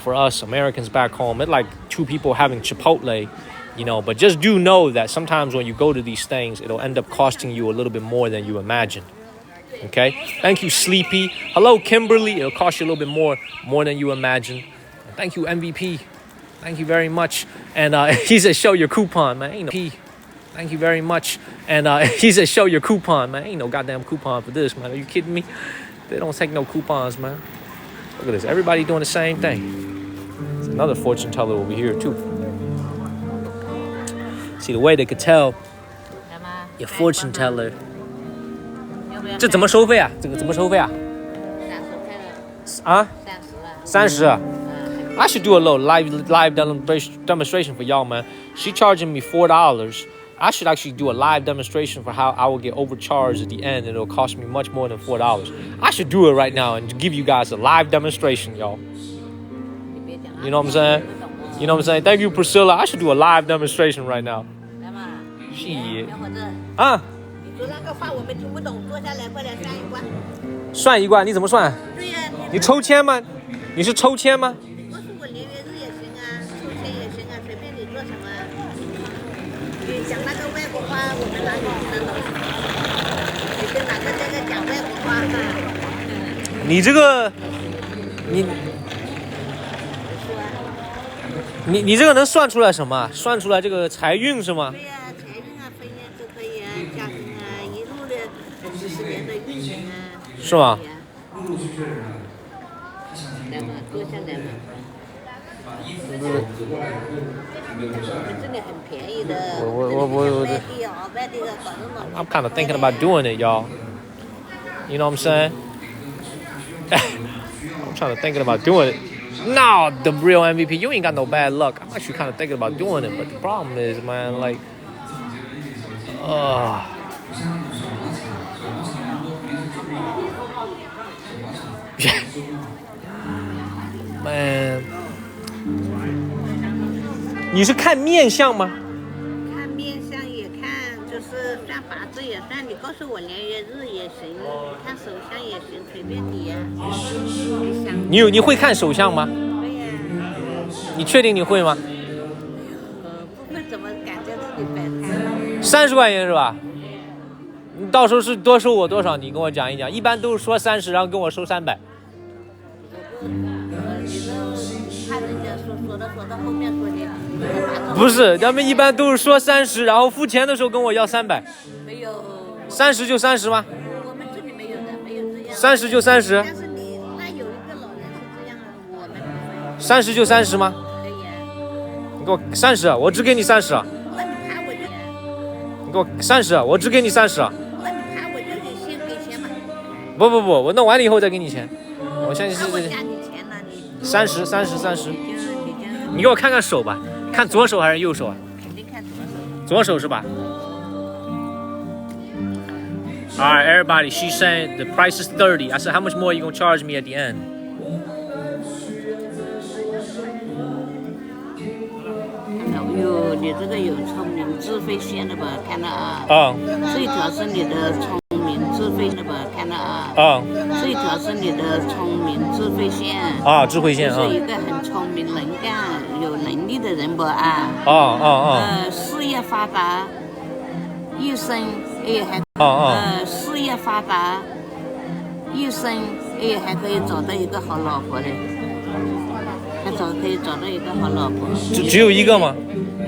for us Americans back home. It's like 2 people having Chipotle, you know. But just do know that sometimes when you go to these things, it'll end up costing you a little bit more than you imagine. Okay? Thank you, Sleepy. Hello, Kimberly. It'll cost you a little bit more than you imagine. Thank you, MVP. Thank you very much. And he said, show your coupon, man. Ain't no Thank you very much. And he said, show your coupon, man. Ain't no goddamn coupon for this, man. Are you kidding me? They don't take no coupons, man. Look at this. Everybody doing the same thing. There's another fortune teller over here, too. See, the way they could tell your fortune teller. 这怎么收费啊？这个怎么收费啊？ 啊？30。I should do a little live demonstration for y'all, man. She charging me $4. I should actually do a live demonstration for how I will get overcharged at the end, and it'll cost me much more than $4. I should do it right now and give you guys a live demonstration, y'all. You know what I'm saying? You know what I'm saying? Thank you, Priscilla. I should do a live demonstration right now. Shit. 啊？算一卦，你怎么算？对呀，你抽签吗？你是抽签吗？我说我年月日也行啊，抽签也行啊，随便你做什么。你讲那个外国话，我们哪里听得懂？你跟哪个这个讲外国话哈？你这个，你这个能算出来什么？算出来这个财运是吗？对呀，财运啊、婚姻都可以啊，家庭啊，一路的40年的运程啊。是吗？来嘛，坐下来嘛。这里很便宜的。外地的搞那么。I'm kind of thinking about doing it, y'all. You know what I'm saying? I'm trying to thinking about doing it. No, the real MVP. You ain't got no bad luck. I'm actually kind of thinking about doing it, but the problem is, man, like, man. 你是看面相吗？看面相也看，就是算八字也算，你告诉我年月日也行，看手相也行，随便你呀。你会看手相吗？对呀。你确定你会吗？不会怎么感觉自己摆摊？30块钱是吧？你到时候是多收我多少？你跟我讲一讲。一般都是说30，然后跟我收300。怕人家说到后面说你。不是，他们一般都是说30，然后付钱的时候跟我要300。没有。30就30吗？我们这里没有的，没有这样。30就30。但是你那有一个老人是这样的，我们不会。30就30吗？可以啊。你给我30，我只给你30。那你怕我就。你给我30，我只给你30。那你怕我就得先给钱嘛？不，我弄完了以后再给你钱。我相信是。我加你钱了，你。30。你给我看看手吧，看左手还是右手啊？肯定看左手。左手是吧？Alright, everybody. She's saying the price is 30. I said, how much more are you gonna charge me at the end? 有你这个有聪明自费线的吧？看到啊。这一条是你的聪明自费的吧？看到啊。这一条是你的聪明自费线。智慧线啊。是一个很聪明、能干、有能力的人不啊？事业发达，一生还事业发达，一生还可以找到一个好老婆嘞，可以找到一个好老婆。只有一个吗？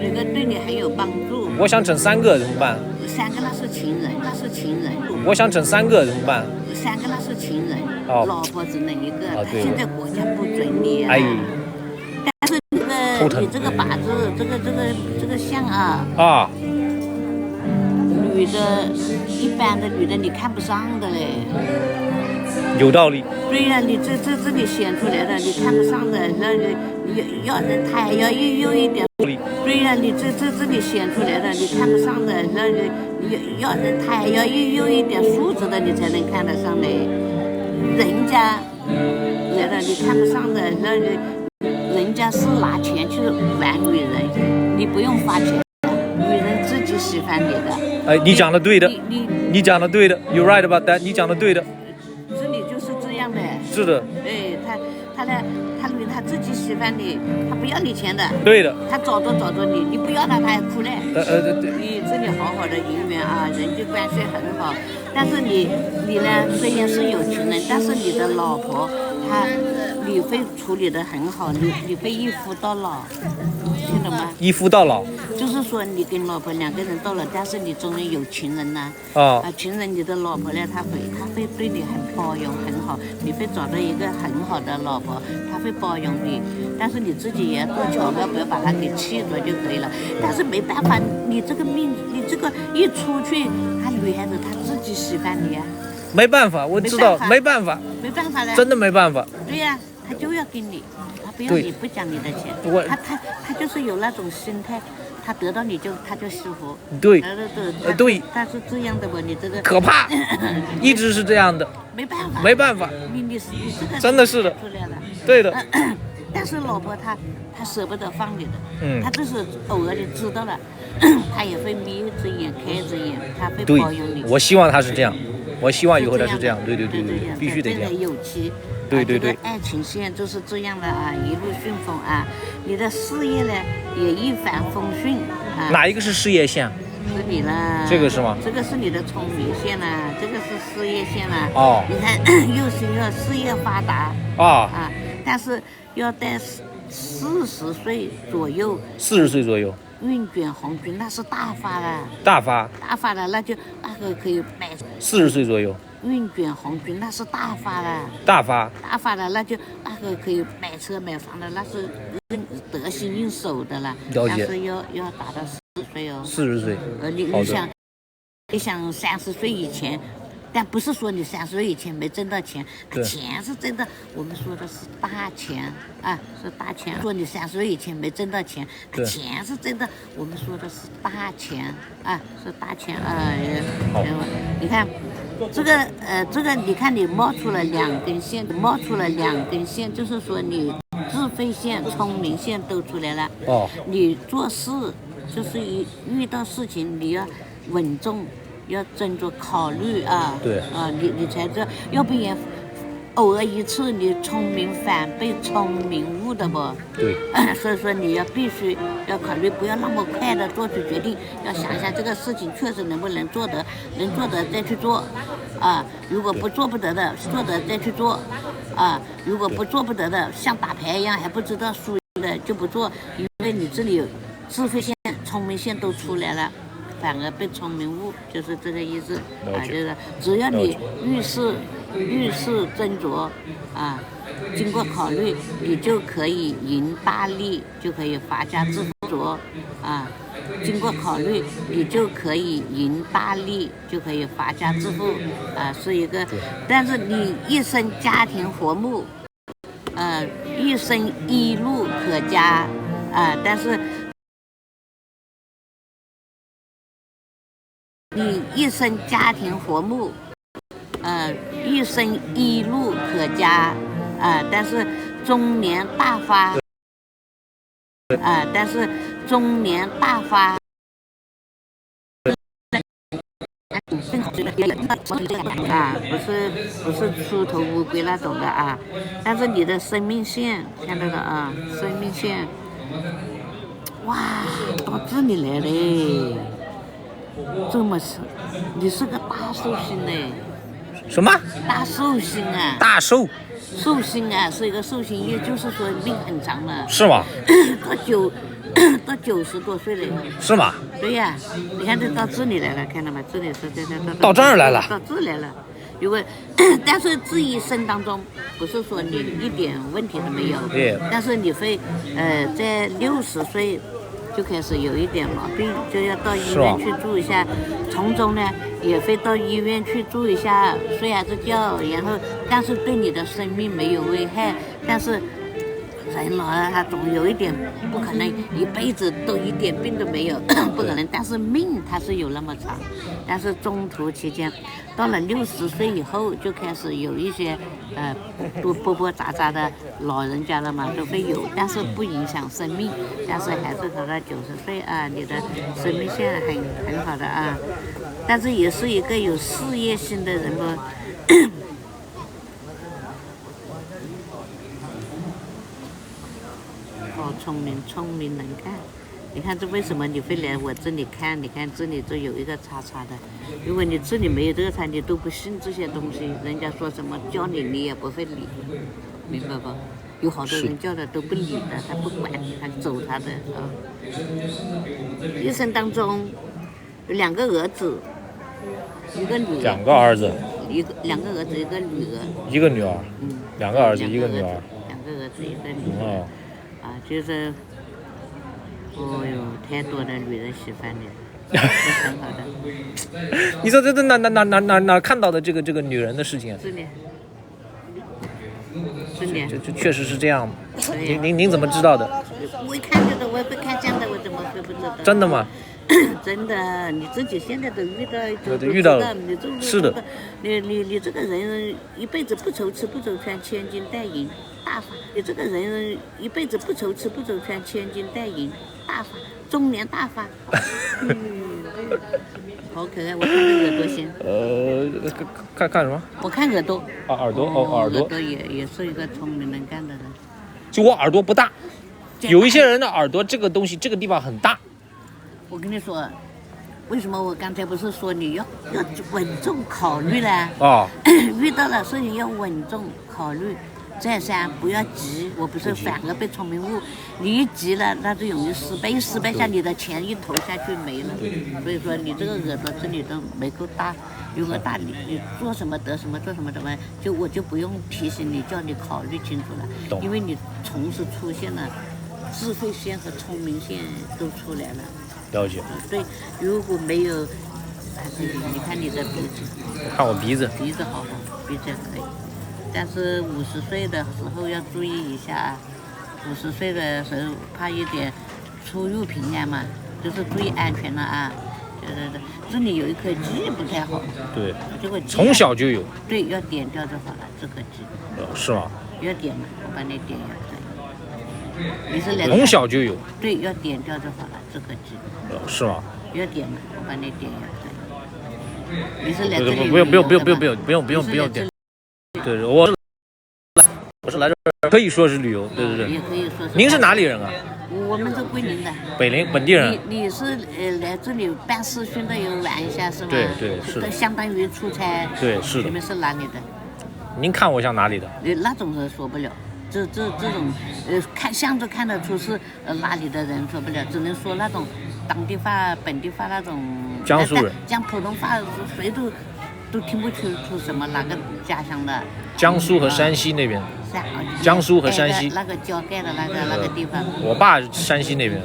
一个对你很有帮助。我想整3个怎么办？3个那是情人，那是情人。我想整3个怎么办？3个那是情人，老婆只能一个。现在国家不准你啊。但是你这个八字，这个相啊。女的，一般的女的你看不上的嘞。有道理。对呀，你这里显出来的，你看不上的，要人他还要有一点。对呀，你这里显出来的，你看不上的，要人他还要有一点素质的，你才能看得上嘞。人家来了你看不上的，人家是拿钱去玩女人，你不用花钱，女人自己喜欢你的。你讲的对的，你讲的对的 ，You're right about that， 你讲的对的。这里就是这样的。是的。对他自己喜欢你，他不要你钱的。对的。他找着你，你不要他还哭嘞。对。你这里好好的姻缘啊，人际关系很好，但是你呢，虽然是有情人，但是你的老婆你会处理得很好，你会一夫到老，听懂吗？一夫到老。就是说你跟老婆2个人到了，但是你中间有情人呐。情人你的老婆呢，她会对你很包容很好，你会找到一个很好的老婆，她会包容你，但是你自己也要做巧妙，不要把她给气着就可以了。但是没办法，你这个命，你这个一出去，女孩子她自己喜欢你呀。没办法，我知道，没办法的，真的没办法。对呀，他就要跟你，他不要你不讲你的钱，他就是有那种心态，他得到你他就舒服。对，对。但是这样的吧，你这个可怕，一直是这样的。没办法。你这个真的是的。对的。但是老婆她舍不得放你的，她就是偶尔的知道了，她也会眯一只眼开一只眼，她会包容你。我希望她是这样。我希望以后他是这样，对，必须得这样。有期，对。爱情线就是这样的啊，一路顺风啊。你的事业呢也一帆风顺啊。哪一个是事业线？是你啦。这个是吗？这个是你的聪明线啦，这个是事业线啦。你看，又是要事业发达但是要在40岁左右。40岁左右。运卷红军那是大发了。大发了，那就可以买。40岁左右。运卷红军那是大发了，大发那就那个可以买车买房的，那是得心应手的了。了解。但是要达到40岁哦。40岁。你想30岁以前。但不是说你30岁以前没挣到钱，钱是真的。我们说的是大钱啊，是大钱。说你30岁以前没挣到钱，钱是真的。我们说的是大钱啊，是大钱啊。你看这个你看你冒出了2根线，就是说你智慧线、聪明线都出来了。你做事就是遇到事情你要稳重。要斟酌考虑啊，对啊，你才知道，要不然偶尔一次你聪明反被聪明误的不？对。所以说你必须要考虑，不要那么快的做出决定，要想一下这个事情确实能不能做得，能做得再去做，啊，如果做不得的，做得再去做，啊，如果做不得的，像打牌一样还不知道输的就不做，因为你这里有智慧线、聪明线都出来了。反而被聪明误，就是这个意思啊，就是只要你遇事斟酌啊，经过考虑，你就可以赢大利，就可以发家致富啊。经过考虑，你就可以赢大利，就可以发家致富啊，是一个。但是你一生家庭和睦，一生一路可嘉啊，但是。你一生家庭和睦，一生一路可嘉，但是中年大发，不是出头乌龟那种的啊，但是你的生命线看到了啊，生命线，哇，到这里来嘞。这么深，你是个大寿星嘞！什么？大寿星啊！寿星啊，是一个寿星，也就是说命很长了。是吗？到90多岁了。是吗？对呀，你看这到这里来了，看到吗？这里是到这儿来了。到这来了，如果但是这一生当中，不是说你一点问题都没有，但是你会在60岁。就开始有一点毛病，就要到医院去住一下，从中呢也会到医院去住一下，睡下觉，然后但是对你的生命没有危害，但是人老了他总有一点不可能一辈子都一点病都没有，不可能，但是命它是有那么长，但是中途期间到了60岁以后就开始有一些多波杂杂的老人家了嘛都会有，但是不影响生命，但是还是到了90岁啊，你的生命线很好的啊，但是也是一个有事业心的人嘛。好聪明能干，你看这为什么你会来我这里看？你看这里就有一个叉叉的，如果你这里没有这个叉，你都不信这些东西，人家说什么教你也不会理，明白不？有好多人叫的都不理的，他不管，他走他的啊。一生当中有2个儿子，一个女儿。2个儿子。2个儿子，一个女儿。一个女儿。2个儿子，一个女儿。2个儿子，一个女儿。啊，就是，哦哟，太多的女人喜欢你，很好的。你说这哪看到的这个女人的事情啊？是的。这确实是这样。您怎么知道的？我一看见的，我也会看这样的，我怎么会不知道？真的吗？真的，你自己现在都遇到了，是的。你这个人一辈子不愁吃不愁穿，千金戴银大发。你这个人一辈子不愁吃不愁穿，千金戴银大发，中年大发。好可爱，我看这耳朵先。看什么？我看耳朵。啊，耳朵耳朵也是一个聪明能干的人。就我耳朵不大，有一些人的耳朵这个东西这个地方很大。我跟你说，为什么我刚才不是说你要稳重考虑呢？遇到了事情要稳重考虑，这噻，不要急，我不是反而被聪明误，你一急了，那就容易失败，一失败下你的钱一投下去没了。所以说你这个耳朵这里都没够大，有个大你做什么得什么，做什么怎么我就不用提醒你，叫你考虑清楚了，因为你同时出现了智慧线和聪明线都出来了。了解。对，如果没有，你看你的鼻子，我看我鼻子好，鼻子可以。但是50岁的时候要注意一下，50岁的时候怕一点出入平安嘛，就是注意安全了啊。对，这里有一颗痣不太好。对，这个从小就有。对，要点掉就好了，这颗痣。是吗？要点嘛，我帮你点一下。你是从小就有。对，要点掉就好了，这颗痣。是吗？要点嘛，我帮你点一下。你是来这里不用点。对，我是来这儿，可以说是旅游，对。也可以说是。您是哪里人啊？我们是桂林的。本地人。你是来这里办视讯的，有玩一下是吗？对，是的。相当于出差。对，是的。你们是哪里的？您看我像哪里的？那种人说不了，这种看相都看得出是哪里的人，说不了，只能说那种当地话、本地话那种。江苏人。讲普通话谁都听不出什么哪个家乡的。江苏和山西那边。江苏和山西。那个浇盖的那个地方。我爸山西那边，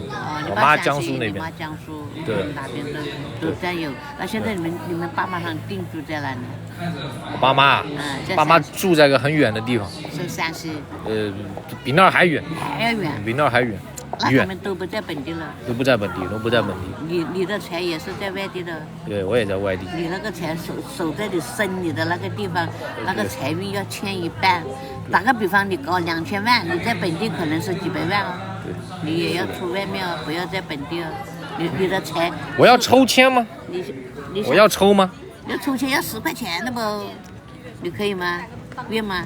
我妈江苏那边。你妈江苏。对。哪边都在有。那现在你们爸妈上定居在哪里？我爸妈住在个很远的地方。是山西。比那儿还远。还要远。比那儿还远。那他们都不在本地了。都不在本地。你的财也是在外地的。对，我也在外地。你那个财守在你生你的那个地方，那个财运要欠一半。打个比方，你搞2000万，你在本地可能是几百万哦。对。你也要出外面哦，不要在本地哦。你的财。我要抽签吗？我要抽吗？要抽签要10块钱的不？你可以吗？愿吗？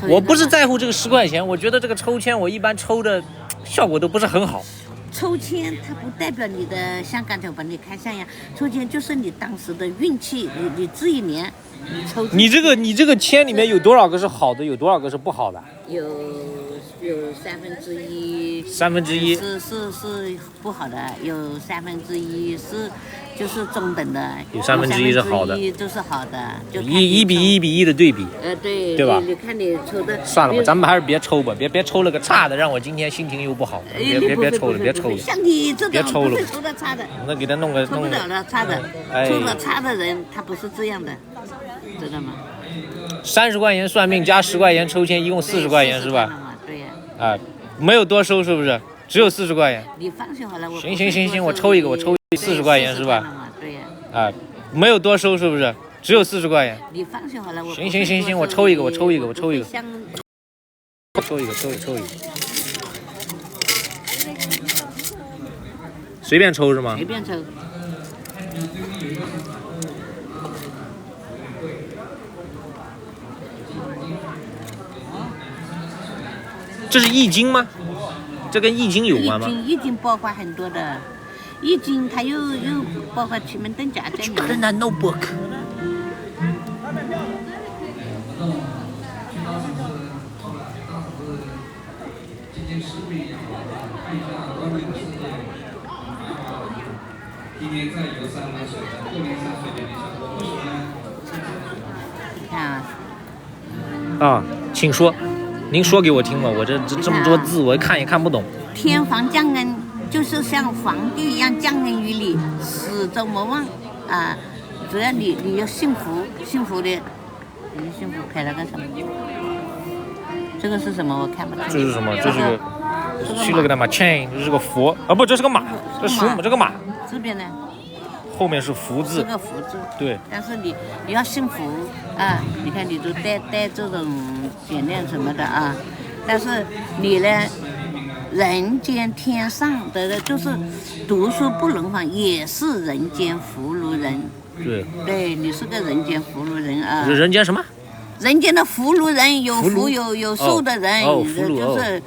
我不是在乎这个10块钱，我觉得这个抽签我一般抽的效果都不是很好。抽签它不代表你的，像刚才我帮你看相一样，抽签就是你当时的运气，你这一年你抽。你这个签里面有多少个是好的，有多少个是不好的？有1/3。1/3是不好的，有1/3是就是中等的，有1/3是好的，都是好的，就1比1的对比。对吧？你看你抽的。算了吧，咱们还是别抽吧，别抽了个差的，让我今天心情又不好。别抽了，像你这种不会抽到差的。那给他弄个。抽不了的差的，抽到差的人他不是这样的，知道吗？30块钱算命加10块钱抽签，一共40块钱是吧？对呀。没有多收是不是？只有40块钱。你放心好了，行，我抽一个，40块钱是吧？对呀。没有多收是不是？只有40块钱。你放心好了，行，我抽一个。抽一个。随便抽是吗？随便抽。这是易经吗？这跟易经有关吗？易经包括很多的，易经它又包括奇门遁甲在里面。那 notebook。看啊，请说。您说给我听嘛，我这么多字我看也看不懂。天皇降恩就是像皇帝一样降恩于你，始终莫忘啊！只要你要幸福的，你幸福开了个什么？这个是什么？我看不到。这是什么？这是个去了个嘛 chain， 这是个佛啊，不，这是个马，这属马，这个马。这边呢？后面是福字。这个福字。对。但是你要幸福啊！你看你都带这种点亮什么的啊，但是你呢，人间天上的就是读书不能忘，也是人间福禄人。对，你是个人间福禄人啊。人间什么？人间的福禄人，有福有寿的人。福禄。就是。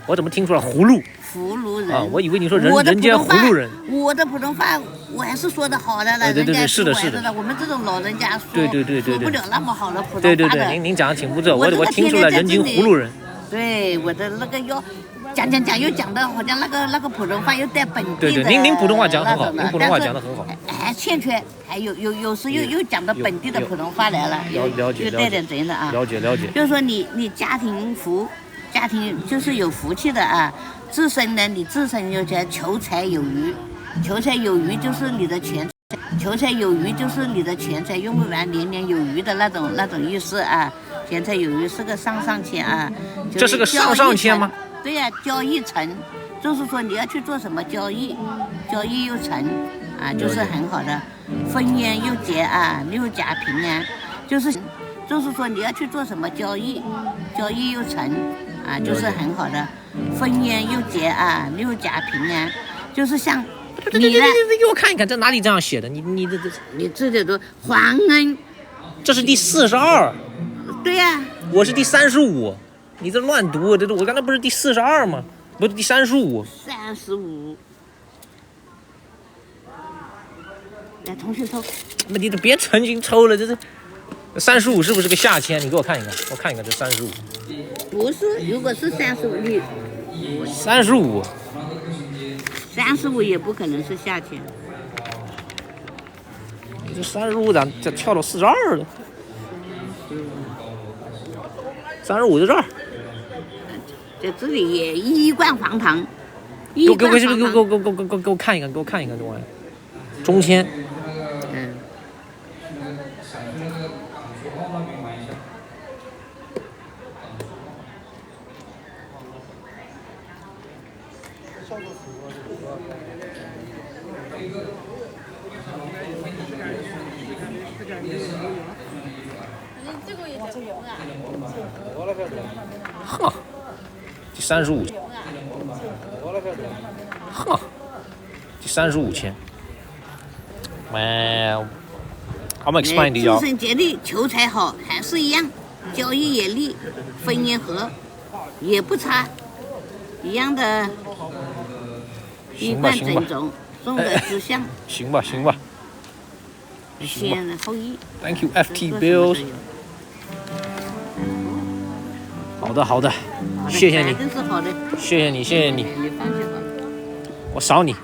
我怎么听出来葫芦？葫芦人啊，我以为你说人间葫芦人。我的普通话我还是说的好的了，对，是的。我们这种老人家说对不了那么好的普通话的。对，您讲的挺不错，我听出来人间葫芦人。对，我的那个要讲又讲的好像那个普通话又带本地的。对，您普通话讲得很好，您普通话讲得很好。还欠缺，还有时又讲到本地的普通话来了，了解，就带点贼的啊。了解。就是说你家庭就是有福气的啊，自身呢你自身就叫求财有余，求财有余就是你的钱。求财有余就是你的钱财用不完，年年有余的那种意思啊。钱财有余是个上签啊。这是个上签吗？对呀，交易成，就是说你要去做什么交易又成啊，就是很好的。婚姻又结啊，六甲平安，就是说你要去做什么交易又成啊，就是很好的。婚姻又结啊，六甲平安，就是像。你给我看一看，这哪里这样写的？你这里都皇恩，这是第42。对呀，我是第35，你这乱读，我刚才不是第42吗？不是第35。35。来，同学抽。你别成心抽了，这是35是不是个下签？你给我看一看，我看一看这35。不是，如果是35，你35。35也不可能是下签。这35咋跳到42了？35在这儿，在这里也一贯黄堂。给我看一看，这玩意儿。中签。哼，第35。哼，第35签。I'm explain to you。自身竭力，求财好，还是一样，交易也利，婚姻和，也不差，一样的。一贯正宗，中德之相。行吧。先人后裔。Thank you, FT Bills。好的，谢谢你。真是好的。谢谢你。你放心吧。我扫你。好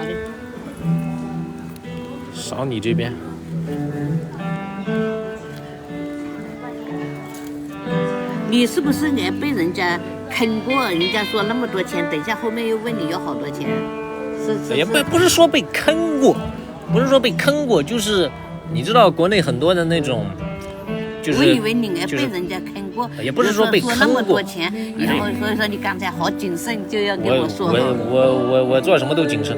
的。扫你这边。你是不是也被人家坑过？人家说那么多钱，等一下后面又问你要好多钱。也不是说被坑过，就是你知道国内很多的那种，就是。我以为你也被人家坑过。也不是说被坑过。说那么多钱，然后所以说你刚才好谨慎，就要跟我说。我做什么都谨慎。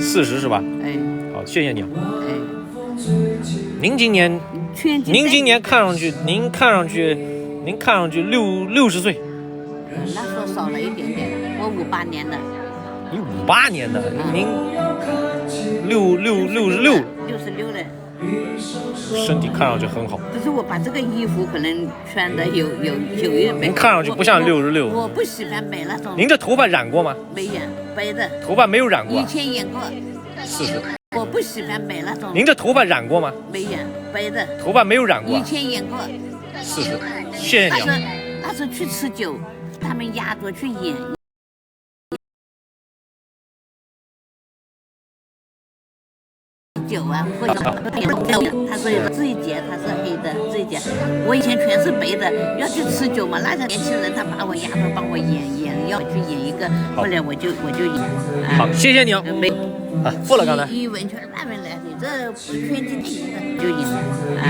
40是吧？哎。好，谢谢你。哎。您今年看上去60岁。那说少了一点点，我58年的。你58年的，您66。66了。身体看上去很好。只是我把这个衣服可能穿的有一点。您看上去不像66。我不喜欢美那种。您这头发染过吗？没染，白的。头发没有染过。以前染过。40。我不喜欢美那种。您这头发染过吗？没染，白的。头发没有染过。以前染过。40。谢谢你。那是去吃酒，他们压着去演。酒啊，或者他说自己剪，他是黑的，自己剪。我以前全是白的，要去吃酒嘛，那个年轻人他把我压着帮我演，要去演一个，后来我就演。好，谢谢你哦。没付了刚才。一文全慢慢来，你这圈进去的就演。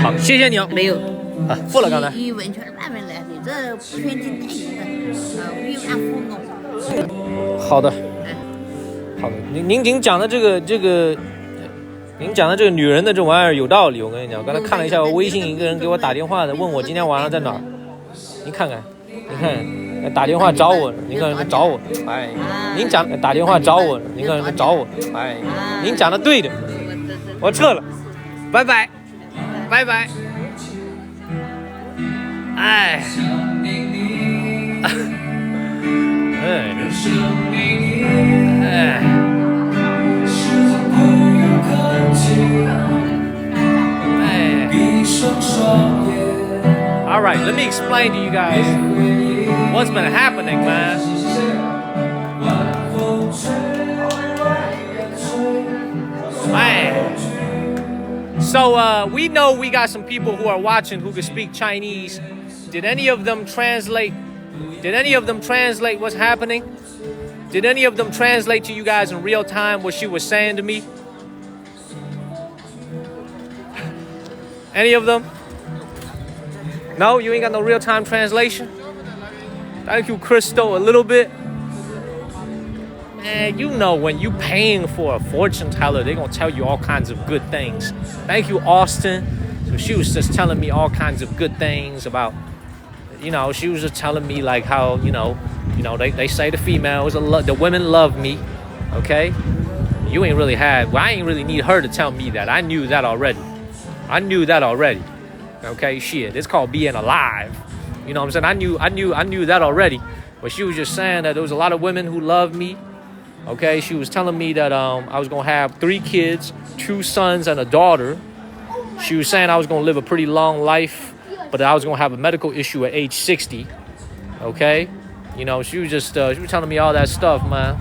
好，谢谢你哦。没有。付了刚才。一文全慢慢来，你这圈进去的，1万富翁。好的。您讲的这个。您讲的这个女人的这玩意儿有道理，我跟你讲，我刚才看了一下我微信，一个人给我打电话的，问我今天晚上在哪儿。您看，打电话找我，您看找我，哎，您讲打电话找我，您看找我，哎，您讲的对的，我撤了，拜拜，哎。All right, let me explain to you guys what's been happening, man. So we know we got some people who are watching who can speak Chinese. Did any of them translate? Did any of them translate what's happening? Did any of them translate to you guys in real time what she was saying to me? Any of them? No, you ain't got no real-time translation? Thank you, Crystal, a little bit. Man, you know when you paying for a fortune teller, they're gonna tell you all kinds of good things. Thank you, Austin. So she was just telling me all kinds of good things about, she was just telling me like how, they say the females, the women love me, okay? You ain't really I ain't really need her to tell me that. I knew that already. Okay, shit, it's called being alive. You know what I'm saying? I knew that already. But she was just saying that there was a lot of women who loved me. Okay, she was telling me that I was gonna have 3 kids, 2 sons and a daughter. She was saying I was gonna live a pretty long life, but I was gonna have a medical issue at age 60. Okay, she was just she was telling me all that stuff, man.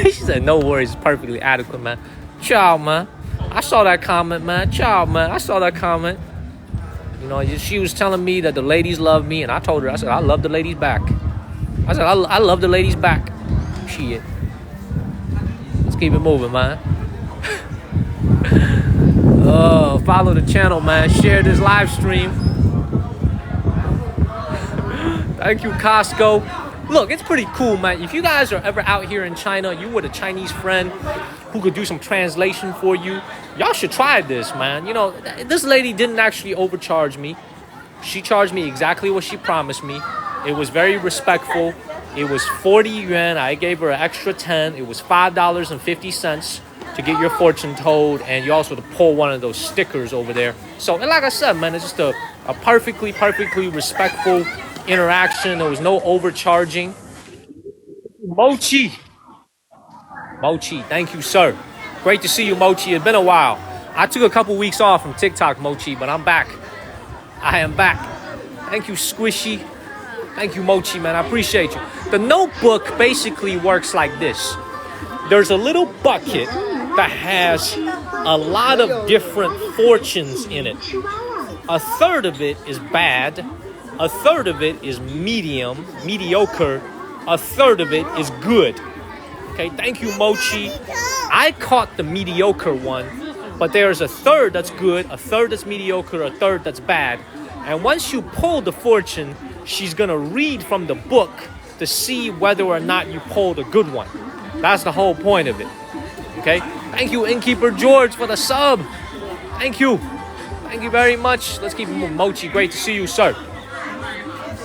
She said no worries, it's perfectly adequate, man. Ciao, man. I saw that comment, man. Ciao, man. I saw that comment. She was telling me that the ladies love me, and I told her, I said, I love the ladies back. I said, I love the ladies back. Shit. Let's keep it moving, man. Oh, follow the channel, man. Share this live stream. Thank you, Costco. Look, it's pretty cool, man. If you guys are ever out here in China, you with a Chinese friend who could do some translation for you, y'all should try this, man. This lady didn't actually overcharge me. She charged me exactly what she promised me. It was very respectful. It was 40 yuan. I gave her an extra 10. It was $5.50 to get your fortune told, and you also to pull one of those stickers over there. So, and like I said, man, it's just a perfectly respectful interaction. There was no overcharging. Mochi, thank you, sir. Great to see you, Mochi. It's been a while. I took a couple weeks off from TikTok, Mochi, but I'm back. I am back. Thank you, Squishy. Thank you, Mochi, man. I appreciate you. The notebook basically works like this. There's a little bucket that has a lot of different fortunes in it. A third of it is bad. A third of it is mediocre. A third of it is good. Okay, thank you, Mochi. I caught the mediocre one, but there's a third that's good, a third that's mediocre, a third that's bad. And once you pull the fortune, she's gonna read from the book to see whether or not you pulled a good one. That's the whole point of it. Okay, thank you, Innkeeper George, for the sub. Thank you. Thank you very much. Let's keep it moving. Mochi, great to see you, sir.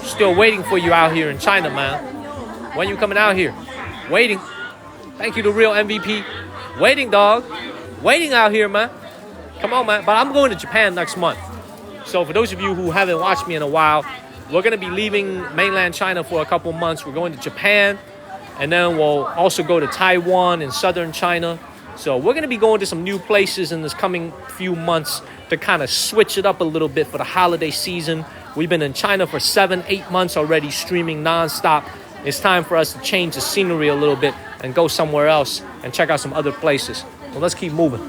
Still waiting for you out here in China, man. When you coming out here? Waiting. Thank you, the real MVP. Waiting, dog. Waiting out here, man. Come on, man. But I'm going to Japan next month. So for those of you who haven't watched me in a while, we're going to be leaving mainland China for a couple months. We're going to Japan. And then we'll also go to Taiwan and southern China. So we're going to be going to some new places in this coming few months to kind of switch it up a little bit for the holiday season. We've been in China for 7-8 months already, streaming nonstop. It's time for us to change the scenery a little bit and go somewhere else and check out some other places. Well, let's keep moving.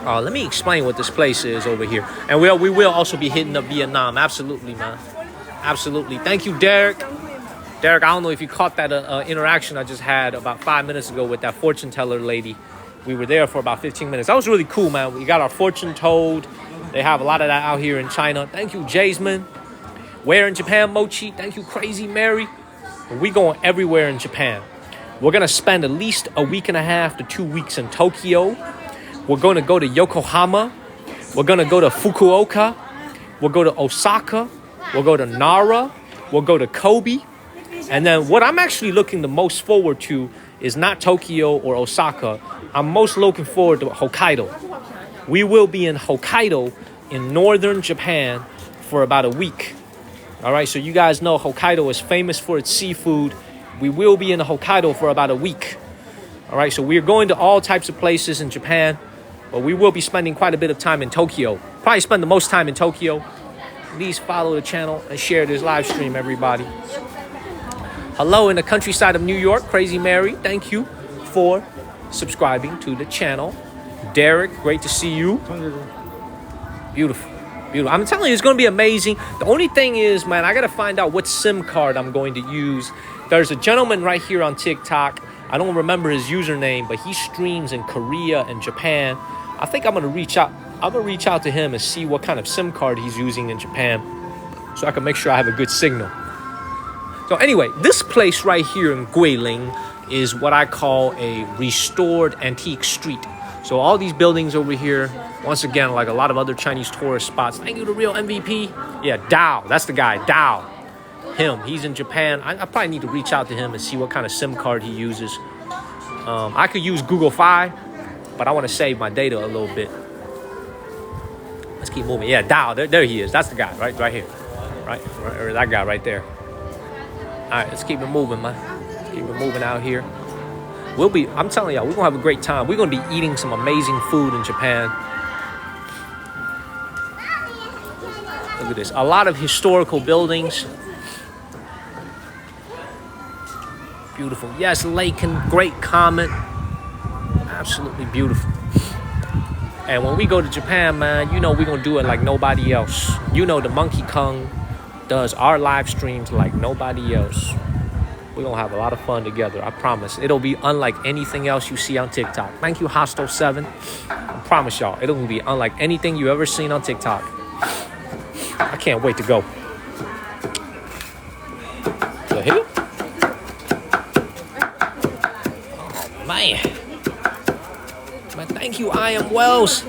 Let me explain what this place is over here. And we will also be hitting up Vietnam. Absolutely, man. Absolutely. Thank you, Derek. Derek, I don't know if you caught that interaction I just had about 5 minutes ago with that fortune teller lady. We were there for about 15 minutes. That was really cool, man. We got our fortune told. They have a lot of that out here in China. Thank you, Jasmine. Where in Japan, Mochi? Thank you, Crazy Mary. We going everywhere in Japan. We're going to spend at least a week and a half to 2 weeks in Tokyo. We're going to go to Yokohama. We're going to go to Fukuoka. We'll go to Osaka. We'll go to Nara. We'll go to Kobe. And then what I'm actually looking the most forward to is not Tokyo or Osaka. I'm most looking forward to Hokkaido. We will be in Hokkaido in northern Japan for about a week. All right, so you guys know Hokkaido is famous for its seafood. We will be in Hokkaido for about a week. All right, so we're going to all types of places in Japan, but we will be spending quite a bit of time in Tokyo. Probably spend the most time in Tokyo. Please follow the channel and share this live stream, everybody. Hello in the countryside of New York, Crazy Mary. Thank you for subscribing to the channel. Derek, great to see you. Beautiful. Beautiful. I'm telling you, it's going to be amazing. The only thing is, man, I got to find out what SIM card I'm going to use. There's a gentleman right here on TikTok. I don't remember his username, but he streams in Korea and Japan. I think I'm going to reach out. I'm going to reach out to him and see what kind of SIM card he's using in Japan so I can make sure I have a good signal. So anyway, this place right here in Guilin is what I call a restored antique street. So all these buildings over here, once again, like a lot of other Chinese tourist spots. Thank you to real MVP. Yeah, Dao. That's the guy, Dao. Him. He's in Japan. I probably need to reach out to him and see what kind of SIM card he uses. I could use Google Fi, but I want to save my data a little bit. Let's keep moving. Yeah, Dao. There he is. That's the guy, right here. Right, or that guy right there. All right, let's keep it moving, man. Let's keep it moving out here. I'm telling y'all, we're going to have a great time. We're going to be eating some amazing food in Japan. Look at this. A lot of historical buildings. Beautiful. Yes, Lakin, great comment. Absolutely beautiful. And when we go to Japan, man, you know we're going to do it like nobody else. You know the Monkey Kang does our live streams like nobody else. We're going to have a lot of fun together. I promise. It'll be unlike anything else you see on TikTok. Thank you, Hostel7. I promise y'all, it'll be unlike anything you ever seen on TikTok. I can't wait to go. The hell? Oh, man. Man, thank you, I Am Wells.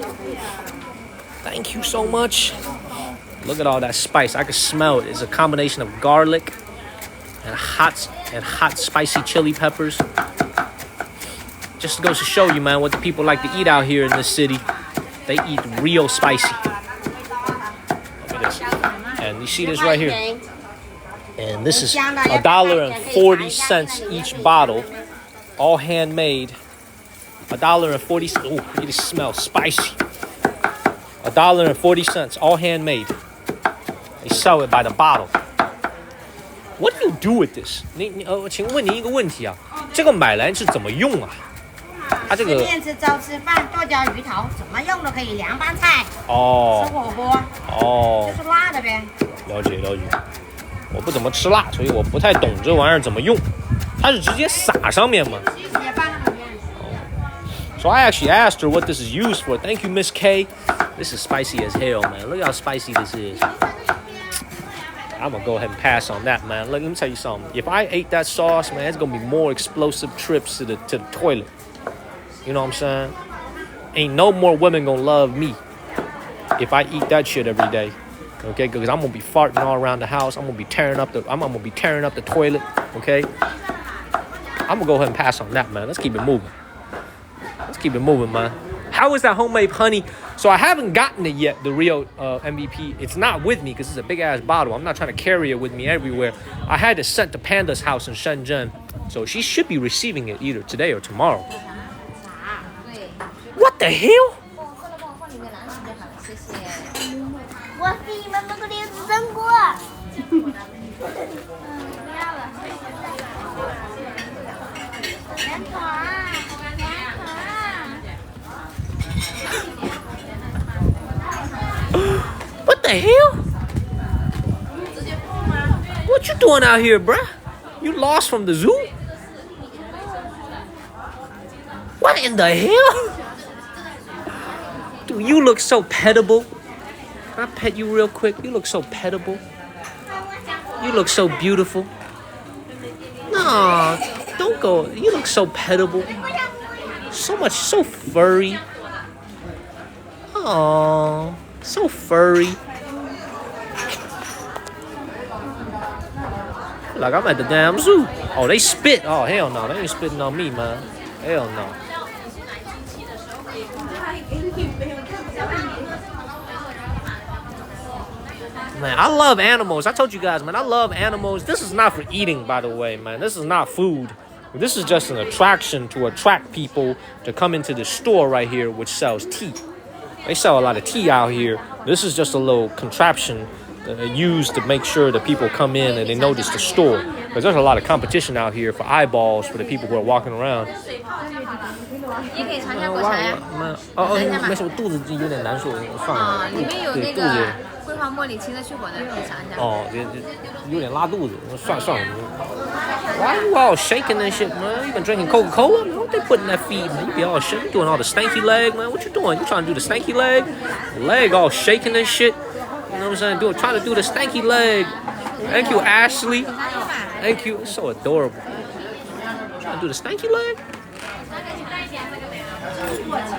Thank you so much. Look at all that spice. I can smell it. It's a combination of garlic and hot spicy chili peppers. Just goes to show you, man, what the people like to eat out here in this city. They eat real spicy. Look at this. And you see this right here. And this is $1.40 each bottle. All handmade. $1.40. Oh, look at this smell. Spicy. $1.40. All handmade. They sell it by the bottle. What do you do with this? 请问你一个问题啊，这个买来是怎么用啊？它这个吃面吃粥吃饭剁椒鱼头怎么用都可以，凉拌菜哦，吃火锅哦，就是辣的呗。了解了解，我不怎么吃辣，所以我不太懂这玩意儿怎么用。它是直接撒上面吗？ So I actually asked her what this is used for. Thank you, Miss K. This is spicy as hell, man. Look how spicy this is. I'm gonna go ahead and pass on that, man. Let me tell you something. If I ate that sauce, man, it's gonna be more explosive trips to the toilet. You know what I'm saying? Ain't no more women gonna love me if I eat that shit every day. Okay, because I'm gonna be farting all around the house. I'm gonna be tearing up the toilet. Okay, I'm gonna go ahead and pass on that, man. Let's keep it moving. Let's keep it moving, man. How is that homemade honey? So I haven't gotten it yet, the real MVP. It's not with me because it's a big-ass bottle. I'm not trying to carry it with me everywhere. I had it sent to Panda's house in Shenzhen. So she should be receiving it either today or tomorrow. What the hell? What the hell? What you doing out here, bruh? You lost from the zoo? What in the hell? Dude, you look so pettable. Can I pet you real quick? You look so pettable. You look so beautiful. No, don't go. You look so pettable. So furry. Aww, so furry. Like I'm at the damn zoo. Oh, they spit. Oh, hell no. They ain't spitting on me, man. Hell no. Man, I love animals. I told you guys, man, I love animals. This is not for eating, by the way, man. This is not food. This is just an attraction to attract people to come into the store right here, which sells tea. They sell a lot of tea out here. This is just a little contraption used to make sure that people come in and they notice the store. Because there's a lot of competition out here for eyeballs for the people who are walking around. 也可以尝一下果茶呀。没什么，肚子有点难受，放啊，里面有那对肚子个桂花茉莉清热去火的，可以尝一下。哦，有点拉肚子，算了。Why you all shaking and shit, man? You been drinking Coca-Cola? Man, what they put in that feed, man? You be all shit. You doing all the stanky leg, man? What you doing? You trying to do the stanky leg? The leg all shaking and shit. You know what I'm saying? Trying to do the stanky leg. Thank you, Ashley. Thank you. It's so adorable. Trying to do the stanky leg?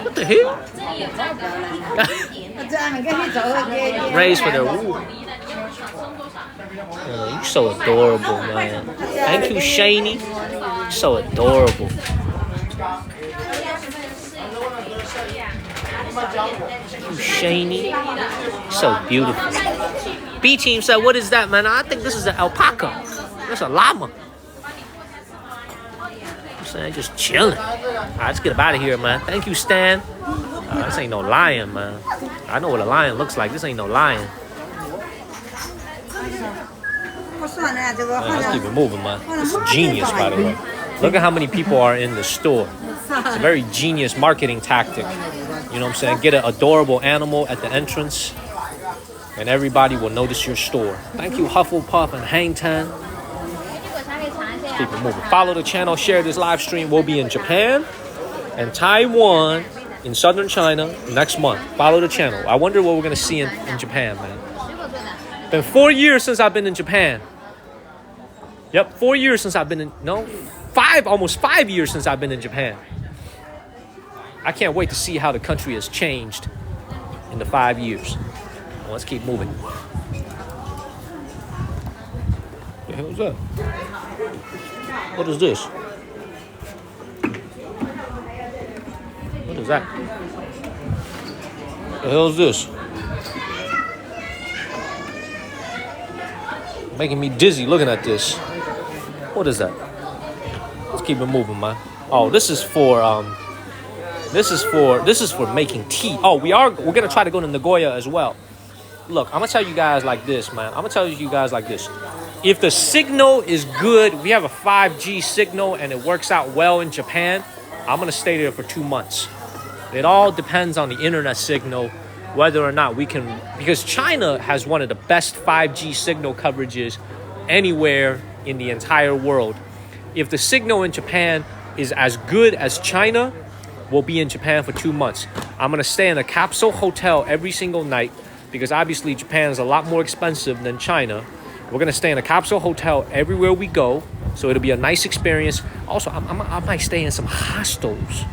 What the hell? Raised for their woo. Oh, you're so adorable, man. Thank you, Shani. You're so adorable. You, Shani. So beautiful. B team said, what is that, man? I think this is an alpaca. That's a llama. I'm saying, just chilling. All right, let's get up out of here, man. Thank you, Stan. This ain't no lion, man. I know what a lion looks like. This ain't no lion. Let's keep it moving, man. This is genius, by the way. Look at how many people are in the store. It's a very genius marketing tactic. You know what I'm saying? Get an adorable animal at the entrance, and everybody will notice your store. Thank you, Hufflepuff and Hang Ten. Let's keep it moving. Follow the channel, share this live stream. We'll be in Japan and Taiwan in southern China next month. Follow the channel. I wonder what we're going to see in Japan, man. Been 4 years since I've been in Japan. Yep, 4 years since I've been in... No, almost 5 years since I've been in Japan. I can't wait to see how the country has changed in the 5 years. Well, let's keep moving. What the hell is that? What is this? What is that? What the hell is this? Making me dizzy looking at this. What is that? Let's keep it moving, man. Oh, this is for making tea. Oh, we're gonna try to go to Nagoya as well. Look, I'm gonna tell you guys like this, man. If the signal is good, we have a 5G signal and it works out well in Japan, I'm gonna stay there for 2 months. It all depends on the internet signal, whether or not we can, because China has one of the best 5G signal coverages anywhere in the entire world. If the signal in Japan is as good as China, we'll be in Japan for 2 months. I'm gonna stay in a capsule hotel every single night because obviously Japan is a lot more expensive than China. We're gonna stay in a capsule hotel everywhere we go, so it'll be a nice experience. Also, I might stay in some hostels.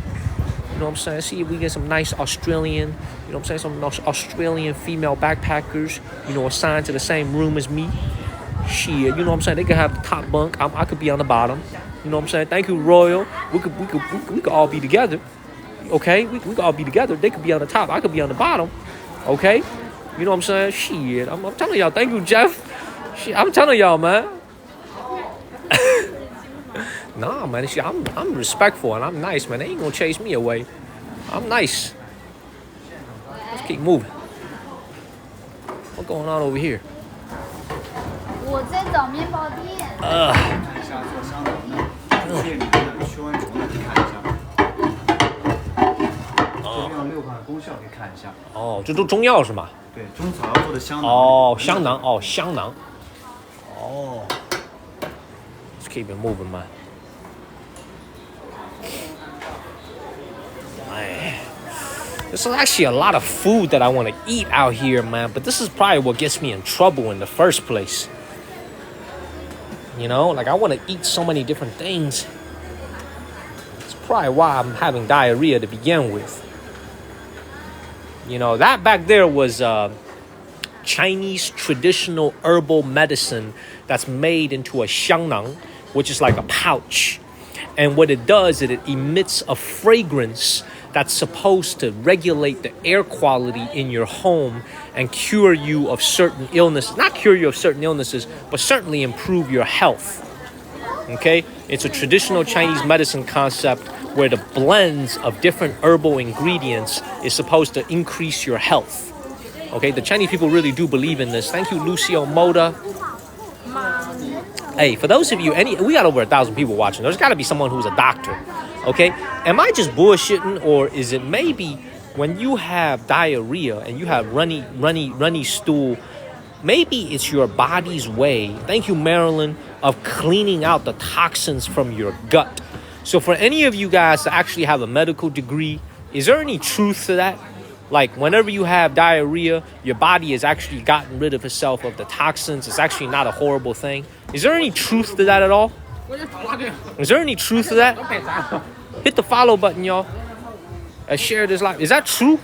You know what I'm saying? See if we get some nice Australian, you know what I'm saying? Some Australian female backpackers, you know, assigned to the same room as me. Shit, you know what I'm saying? They could have the top bunk. I could be on the bottom. You know what I'm saying? Thank you, Royal. We could all be together. Okay? We could all be together. They could be on the top. I could be on the bottom. Okay? You know what I'm saying? Shit. I'm telling y'all. Thank you, Jeff. Shit, I'm telling y'all, man. Nah, man. Shit, I'm respectful and I'm nice, man. They ain't gonna chase me away. I'm nice. Let's keep moving. What's going on over here? 我在找面包店。店里面的驱蚊虫呢，可以看一下。这边有6款功效，可以看一下。哦，这都中药是吗？对，中草药做的香囊。哦，香囊，哦，香囊。哦。Let's keep it moving, man. There's actually a lot of food that I want to eat out here, man. But this is probably what gets me in trouble in the first place. You know, like I want to eat so many different things. It's probably why I'm having diarrhea to begin with. You know, that back there was Chinese traditional herbal medicine that's made into a xiangnang, which is like a pouch. And what it does is it emits a fragrance that's supposed to regulate the air quality in your home and cure you of certain illnesses. Not cure you of certain illnesses, but certainly improve your health. Okay? It's a traditional Chinese medicine concept where the blends of different herbal ingredients is supposed to increase your health. Okay? The Chinese people really do believe in this. Thank you, Lucio Moda. Hey, for those of you, we got over 1,000 people watching. There's got to be someone who's a doctor. Okay? Am I just bullshitting, or is it maybe when you have diarrhea and you have runny stool, maybe it's your body's way, thank you, Marilyn, of cleaning out the toxins from your gut. So for any of you guys to actually have a medical degree, is there any truth to that? Like whenever you have diarrhea, your body has actually gotten rid of itself of the toxins. It's actually not a horrible thing. Is there any truth to that at all? Is there any truth to that? Hit the follow button, y'all. And share this live. Is that true?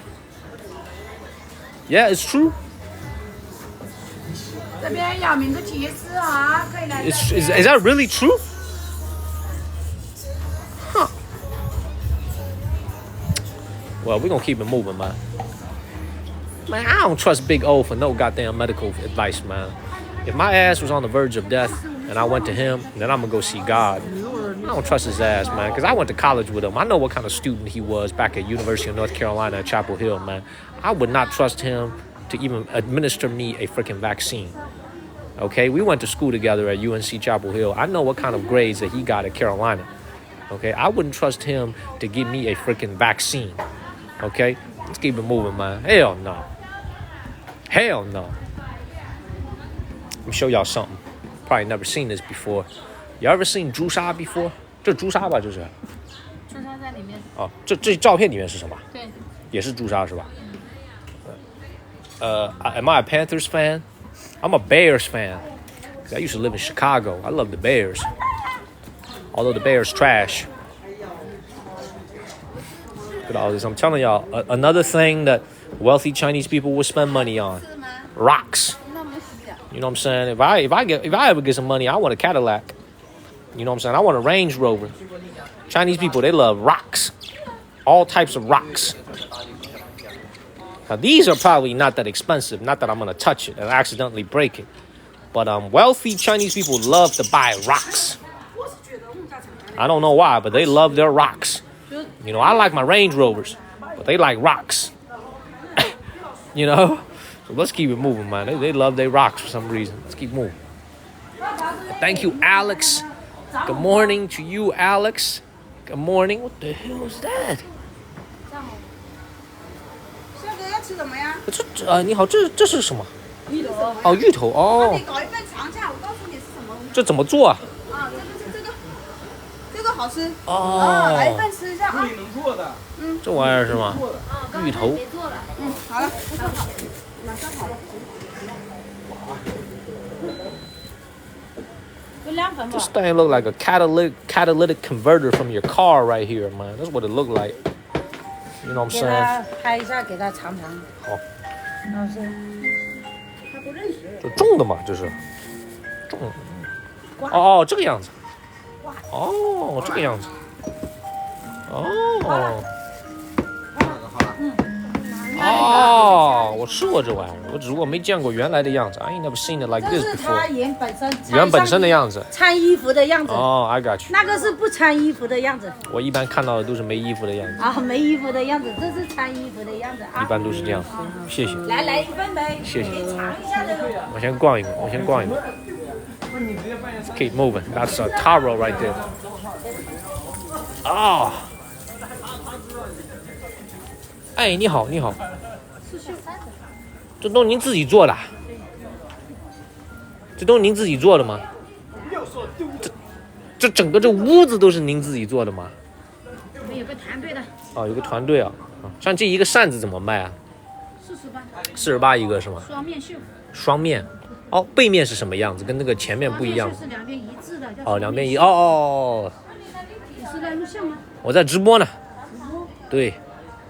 Yeah, it's true. Is that really true? Huh. Well, we're going to keep it moving, man. Man, I don't trust Big O for no goddamn medical advice, man. If my ass was on the verge of death and I went to him, then I'm going to go see God. I don't trust his ass, man, because I went to college with him. I know what kind of student he was back at University of North Carolina at Chapel Hill, man. I would not trust him to even administer me a freaking vaccine. Okay, we went to school together at UNC Chapel Hill. I know what kind of grades that he got at Carolina. Okay, I wouldn't trust him to give me a freaking vaccine. Okay, let's keep it moving, man. Hell no. Hell no. Let me show y'all something. Probably never seen this before. You ever seen 朱砂 before? 这是朱砂吧，就是。朱砂在里面。哦，这照片里面是什么？对。也是朱砂是吧？Am I a Panthers fan? I'm a Bears fan. Because I used to live in Chicago. I love the Bears. Although the Bears trash. Look at all this. I'm telling y'all, another thing that wealthy Chinese people will spend money on. Rocks. You know what I'm saying? If I ever get some money, I want a Cadillac. You know what I'm saying? I want a Range Rover. Chinese people, they love rocks. All types of rocks. Now, these are probably not that expensive. Not that I'm going to touch it and accidentally break it. But wealthy Chinese people love to buy rocks. I don't know why, but they love their rocks. You know, I like my Range Rovers, but they like rocks. You know? So let's keep it moving, man. They love their rocks for some reason. Let's keep moving. Thank you, Alex. Good morning to you, Alex. Good morning. What the hell is that? 吃什么呀？你好，这是什么？芋头。哦，芋头哦。你搞一份尝一下，我告诉你是什么。这怎么做啊？啊，这个好吃。哦。来一份吃一下啊。自己能做的。嗯。这玩意儿是吗？芋头。别做了。嗯，好了，马上好了。有2份吧。This thing look like a catalytic converter from your car right here, man. That's what it look like. You know what I'm 给 saying? 他拍一下，给他尝尝。好。老师，他不认识。这种的嘛，这是。种。哦，这个样子。哦，这个样子。哦。哦，我吃过这玩意儿，我只不过没见过原来的样子。I ain't never seen it like 这 this 是 before. 他原本身的样子。穿衣服的样子。哦 ，I got you。那个是不穿衣服的样子。我一般看到的都是没衣服的样子。啊，没衣服的样子，这是穿衣服的样子啊。一般都是这样。谢谢。来一份呗。谢谢。你尝一下这个。我先逛一个。Keep moving. That's a taro right there. 啊。哎，你好。这都您自己做的？这都您自己做的吗？这整个这屋子都是您自己做的吗？我们有个团队的。哦，有个团队啊。像这一个扇子怎么卖啊？48一个是吗？双面绣。双面。哦，背面是什么样子？跟那个前面不一样。是两边一致的。哦，两边一哦。你是在录像吗？我在直播呢。对，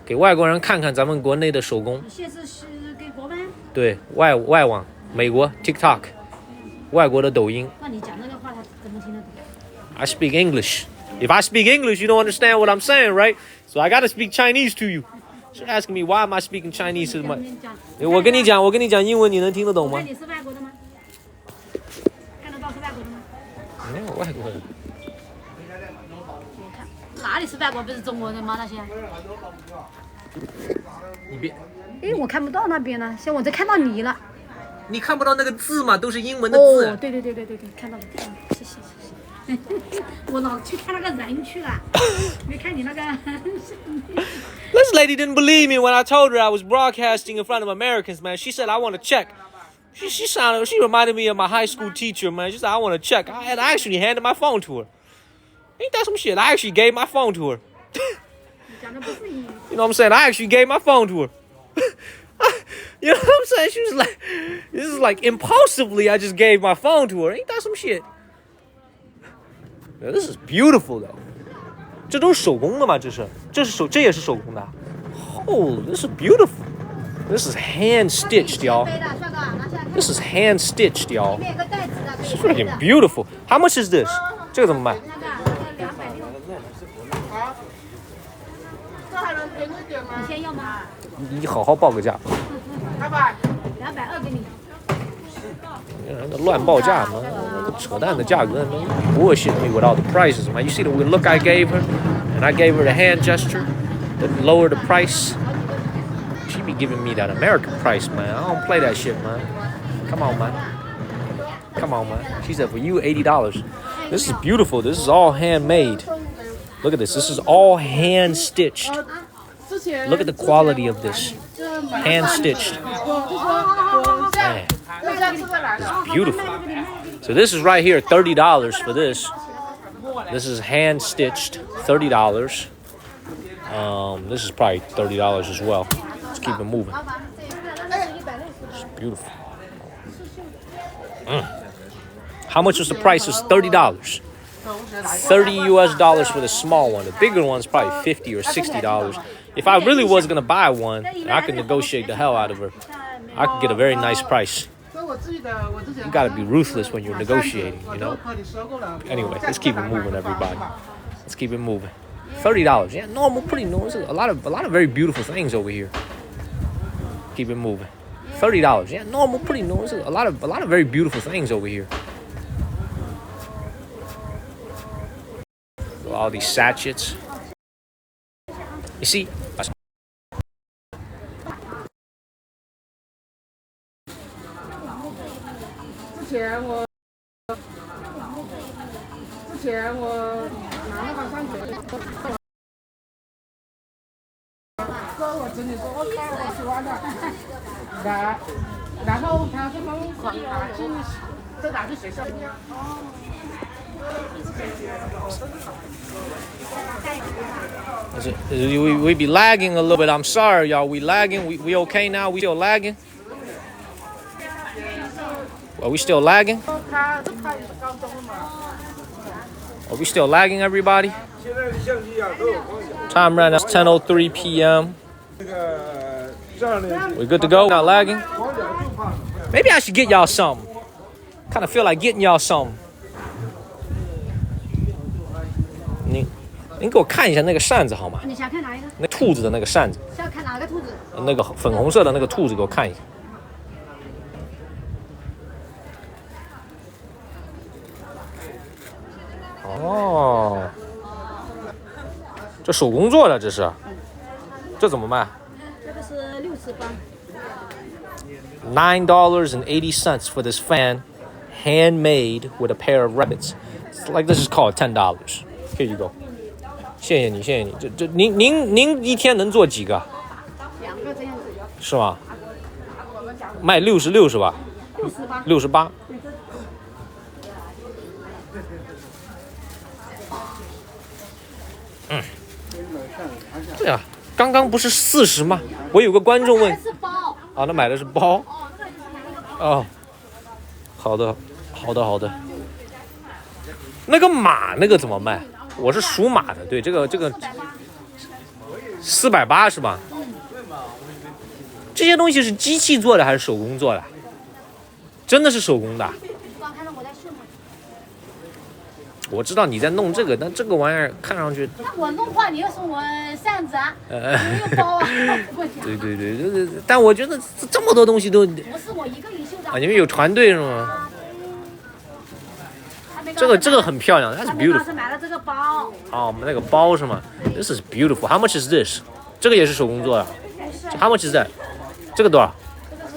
给外国人看看咱们国内的手工。你现在是给国外？对外网，美国 TikTok，外国的抖音。那你讲那个话，他怎么听得懂 ？I speak English. If I speak English, you don't understand what I'm saying, right? So I gotta speak Chinese to you. You're asking me why am I speaking Chinese so much? 我跟你讲英文，你能听得懂吗？看你是外国的吗？看得到是外国的吗？没有外国人。哪里是外国？不是中国人吗？那些？你别，哎，我看不到那边呢，像我这看到你了。你看不到那个字吗？都是英文的字。哦，对，看到了，谢谢。我老去看那个人去了，没看你那个。This lady didn't believe me when I told her I was broadcasting in front of Americans, man. She said I want to check. She reminded me of my high school teacher, man. She said I want to check. I had actually handed my phone to her. Ain't that some shit? I actually gave my phone to her. You know what I'm saying? I actually gave my phone to her. You know what I'm saying? She was like, this is like impulsively I just gave my phone to her. Ain't that some shit? This is beautiful though. 这都是手工的吗？这也是手工的。Oh, this is beautiful. This is hand stitched, y'all. This is hand stitched, y'all. It's freaking beautiful. How much is this? 这个怎么卖？你先要吗你好好报个价。？220给你。乱报价嘛，扯淡的价格，bullshit me with all the prices, man. You see the look I gave her, and I gave her the hand gesture to lower the price. She be giving me that American price, man. I don't play that shit, man. Come on, man. She said for you $80. This is beautiful. This is all handmade. Look at this. This is all hand stitched. Look at the quality of this. Hand stitched. Man. It's beautiful. So this is right here, $30 for this. This is hand stitched, $30. This is probably $30 as well. Let's keep it moving. It's beautiful. How much was the price? It's $30. $30 for the small one. The bigger one's probably $50 or $60. If I really was gonna buy one, I could negotiate the hell out of her. I could get a very nice price. You gotta be ruthless when you're negotiating, you know? Anyway, let's keep it moving, everybody. Let's keep it moving. $30. Yeah, normal, pretty normal. There's a lot of very beautiful things over here. Keep it moving. $30. Yeah, normal, pretty normal. There's a lot of very beautiful things over here. All these sachets. You see? We be lagging a little bit. I'm sorry, y'all. We lagging. We okay now? We still lagging? Are we still lagging? Are we still lagging, everybody? Time right now is 10:03 p.m. We good to go? Not lagging? Maybe I should get y'all something. Kind of feel like getting y'all something. 您给我看一下那个扇子好吗？你想看哪一个？那兔子的那个扇子。是要看哪个兔子？那个粉红色的那个兔子，给我看一下。哦，这手工做的，这是，这怎么卖？这个是68。$9.80 for this fan, handmade with a pair of rabbits. It's like this is called $10. Here you go. 谢谢你。这您一天能做几个？2个这样子。是吗？卖66是吧？68。对啊，刚刚不是40吗？我有个观众问。是包。啊，那买的是包。哦，好的。那个马那个怎么卖？我是属马的，对，这个480是吧？这些东西是机器做的还是手工做的？真的是手工的。我知道你在弄这个，但这个玩意儿看上去，那我弄坏，你要送我扇子啊，你又包啊，对，但我觉得这么多东西都，不是我一个人绣的啊，你们有团队是吗？这个很漂亮 ，That's 他 beautiful。是买了这个包，哦，我们那个包是吗 ？This is beautiful. How much is this？ 这个也是手工做的。How much is that？ 这个多少？这个是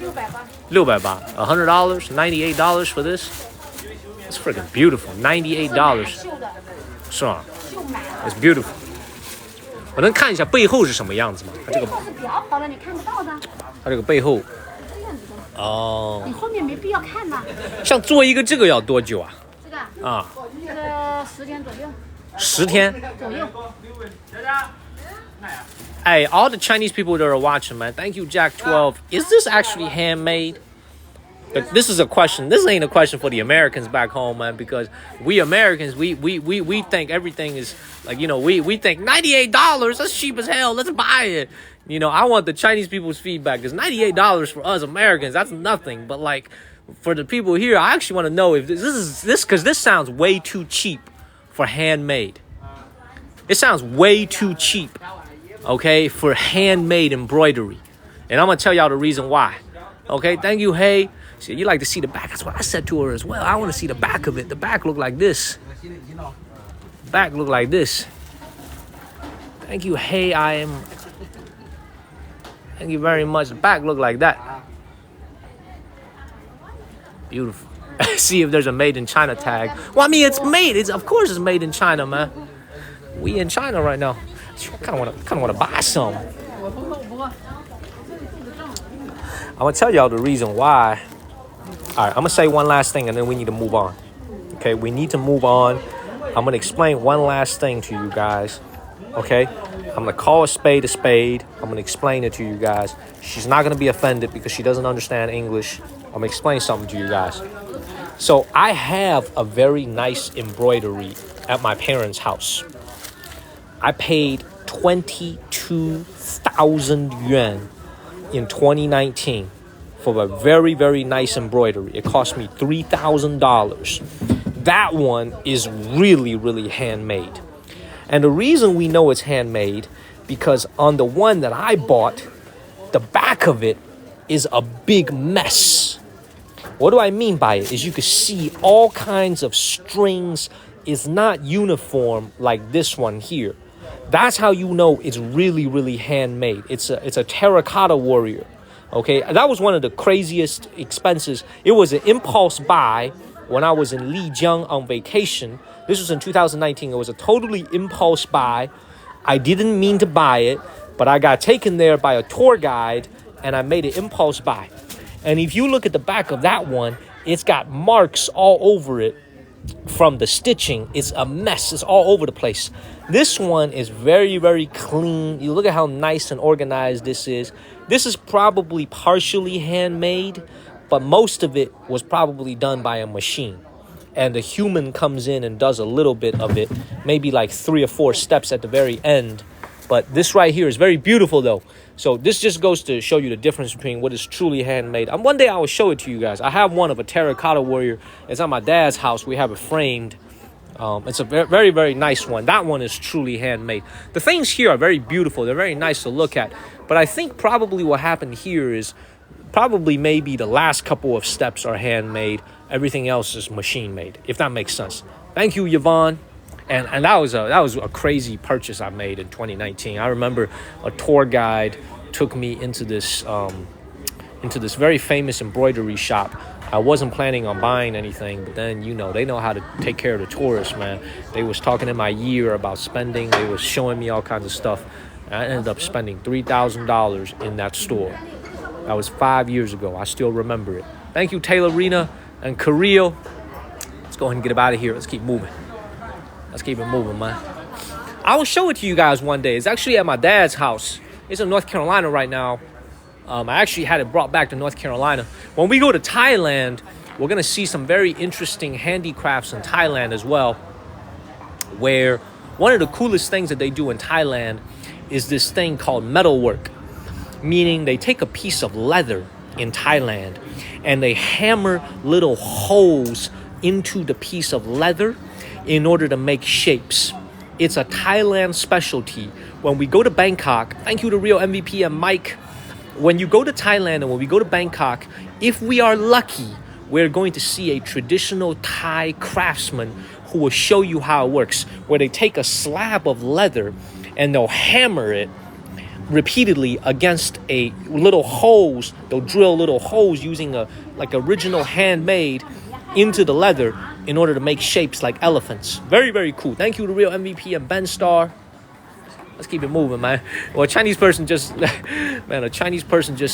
680。$680 $98 for this? It's freaking beautiful. $98绣的，是吗绣买了。 ？It's beautiful. 我能看一下背后是什么样子吗？它这个背后是裱好的，你看不到的。它这个背后这样子的，哦，你后面没必要看呐。像做一个这个要多久啊？这个啊这个10天左右。 ，10天。左右。Hey, all the Chinese people that are watching, man, thank you, Jack12. Is this actually handmade? But this is a question. This ain't a question for the Americans back home, man, because we Americans, we think everything is like, you know, we think $98, that's cheap as hell. Let's buy it. You know, I want the Chinese people's feedback, because $98 for us Americans, that's nothing. But like for the people here, I actually want to know if this because this sounds way too cheap for handmade. It sounds way too cheap, okay, for handmade embroidery. And I'm going to tell y'all the reason why. Okay, thank you, Hey. So you like to see the back. That's what I said to her as well. I want to see the back of it. The back look like this. Back look like this. Thank you, Hey. Thank you very much. The back look like that. Beautiful. See if there's a made in China tag. Well, I mean, it's made. Of course it's made in China, man. We in China right now. Kind of want to buy some. I'm gonna tell y'all the reason why. All right, I'm gonna say one last thing and then we need to move on. Okay, we need to move on. I'm gonna explain one last thing to you guys. Okay, I'm gonna call a spade a spade. I'm gonna explain it to you guys. She's not gonna be offended because she doesn't understand English. I'm gonna explain something to you guys. So I have a very nice embroidery at my parents' house. I paid 22,000 yuan in 2019 for a very, very nice embroidery. It cost me $3,000. That one is really, really handmade. And the reason we know it's handmade, because on the one that I bought, the back of it is a big mess. What do I mean by it? Is you can see all kinds of strings. It's not uniform like this one here. That's how you know it's really, really handmade. It's a terracotta warrior. Okay, that was one of the craziest expenses. It was an impulse buy when I was in Lijiang on vacation. This was in 2019. It was a totally impulse buy. I didn't mean to buy it, but I got taken there by a tour guide and I made an impulse buy. And if you look at the back of that one, it's got marks all over it from the stitching. It's a mess. It's all over the place. This one is very, very clean. You look at how nice and organized this is. This is probably partially handmade, but most of it was probably done by a machine. And the human comes in and does a little bit of it, maybe like 3 or 4 steps at the very end. But this right here is very beautiful though. So this just goes to show you the difference between what is truly handmade. One day I will show it to you guys. I have one of a terracotta warrior. It's at my dad's house. We have it framed. It's a very, very nice one. That one is truly handmade. The things here are very beautiful. They're very nice to look at. But I think probably what happened here is probably maybe the last couple of steps are handmade. Everything else is machine made, if that makes sense. Thank you, Yvonne. And that was a crazy purchase I made in 2019. I remember a tour guide took me into this very famous embroidery shop. I wasn't planning on buying anything, but then, you know, they know how to take care of the tourists, man. They was talking in my ear about spending. They was showing me all kinds of stuff. And I ended up spending $3,000 in that store. That was 5 years ago. I still remember it. Thank you, Taylorina and Kirill. Let's go ahead and get up out of here. Let's keep moving. Let's keep it moving, man. I will show it to you guys one day. It's actually at my dad's house. It's in North Carolina right now. I actually had it brought back to North Carolina. When we go to Thailand, we're going to see some very interesting handicrafts in Thailand as well, where one of the coolest things that they do in Thailand is this thing called metalwork, meaning they take a piece of leather in Thailand and they hammer little holes into the piece of leather, in order to make shapes. It's a Thailand specialty. When we go to Bangkok, thank you to Real MVP and Mike. When you go to Thailand and when we go to Bangkok, if we are lucky, we're going to see a traditional Thai craftsman who will show you how it works, where they take a slab of leather and they'll hammer it repeatedly against a little holes. They'll drill little holes using a like original handmade into the leather in order to make shapes like elephants. Very, very cool. Thank you to Real MVP and Ben Star. Let's keep it moving, man. Well, a Chinese person just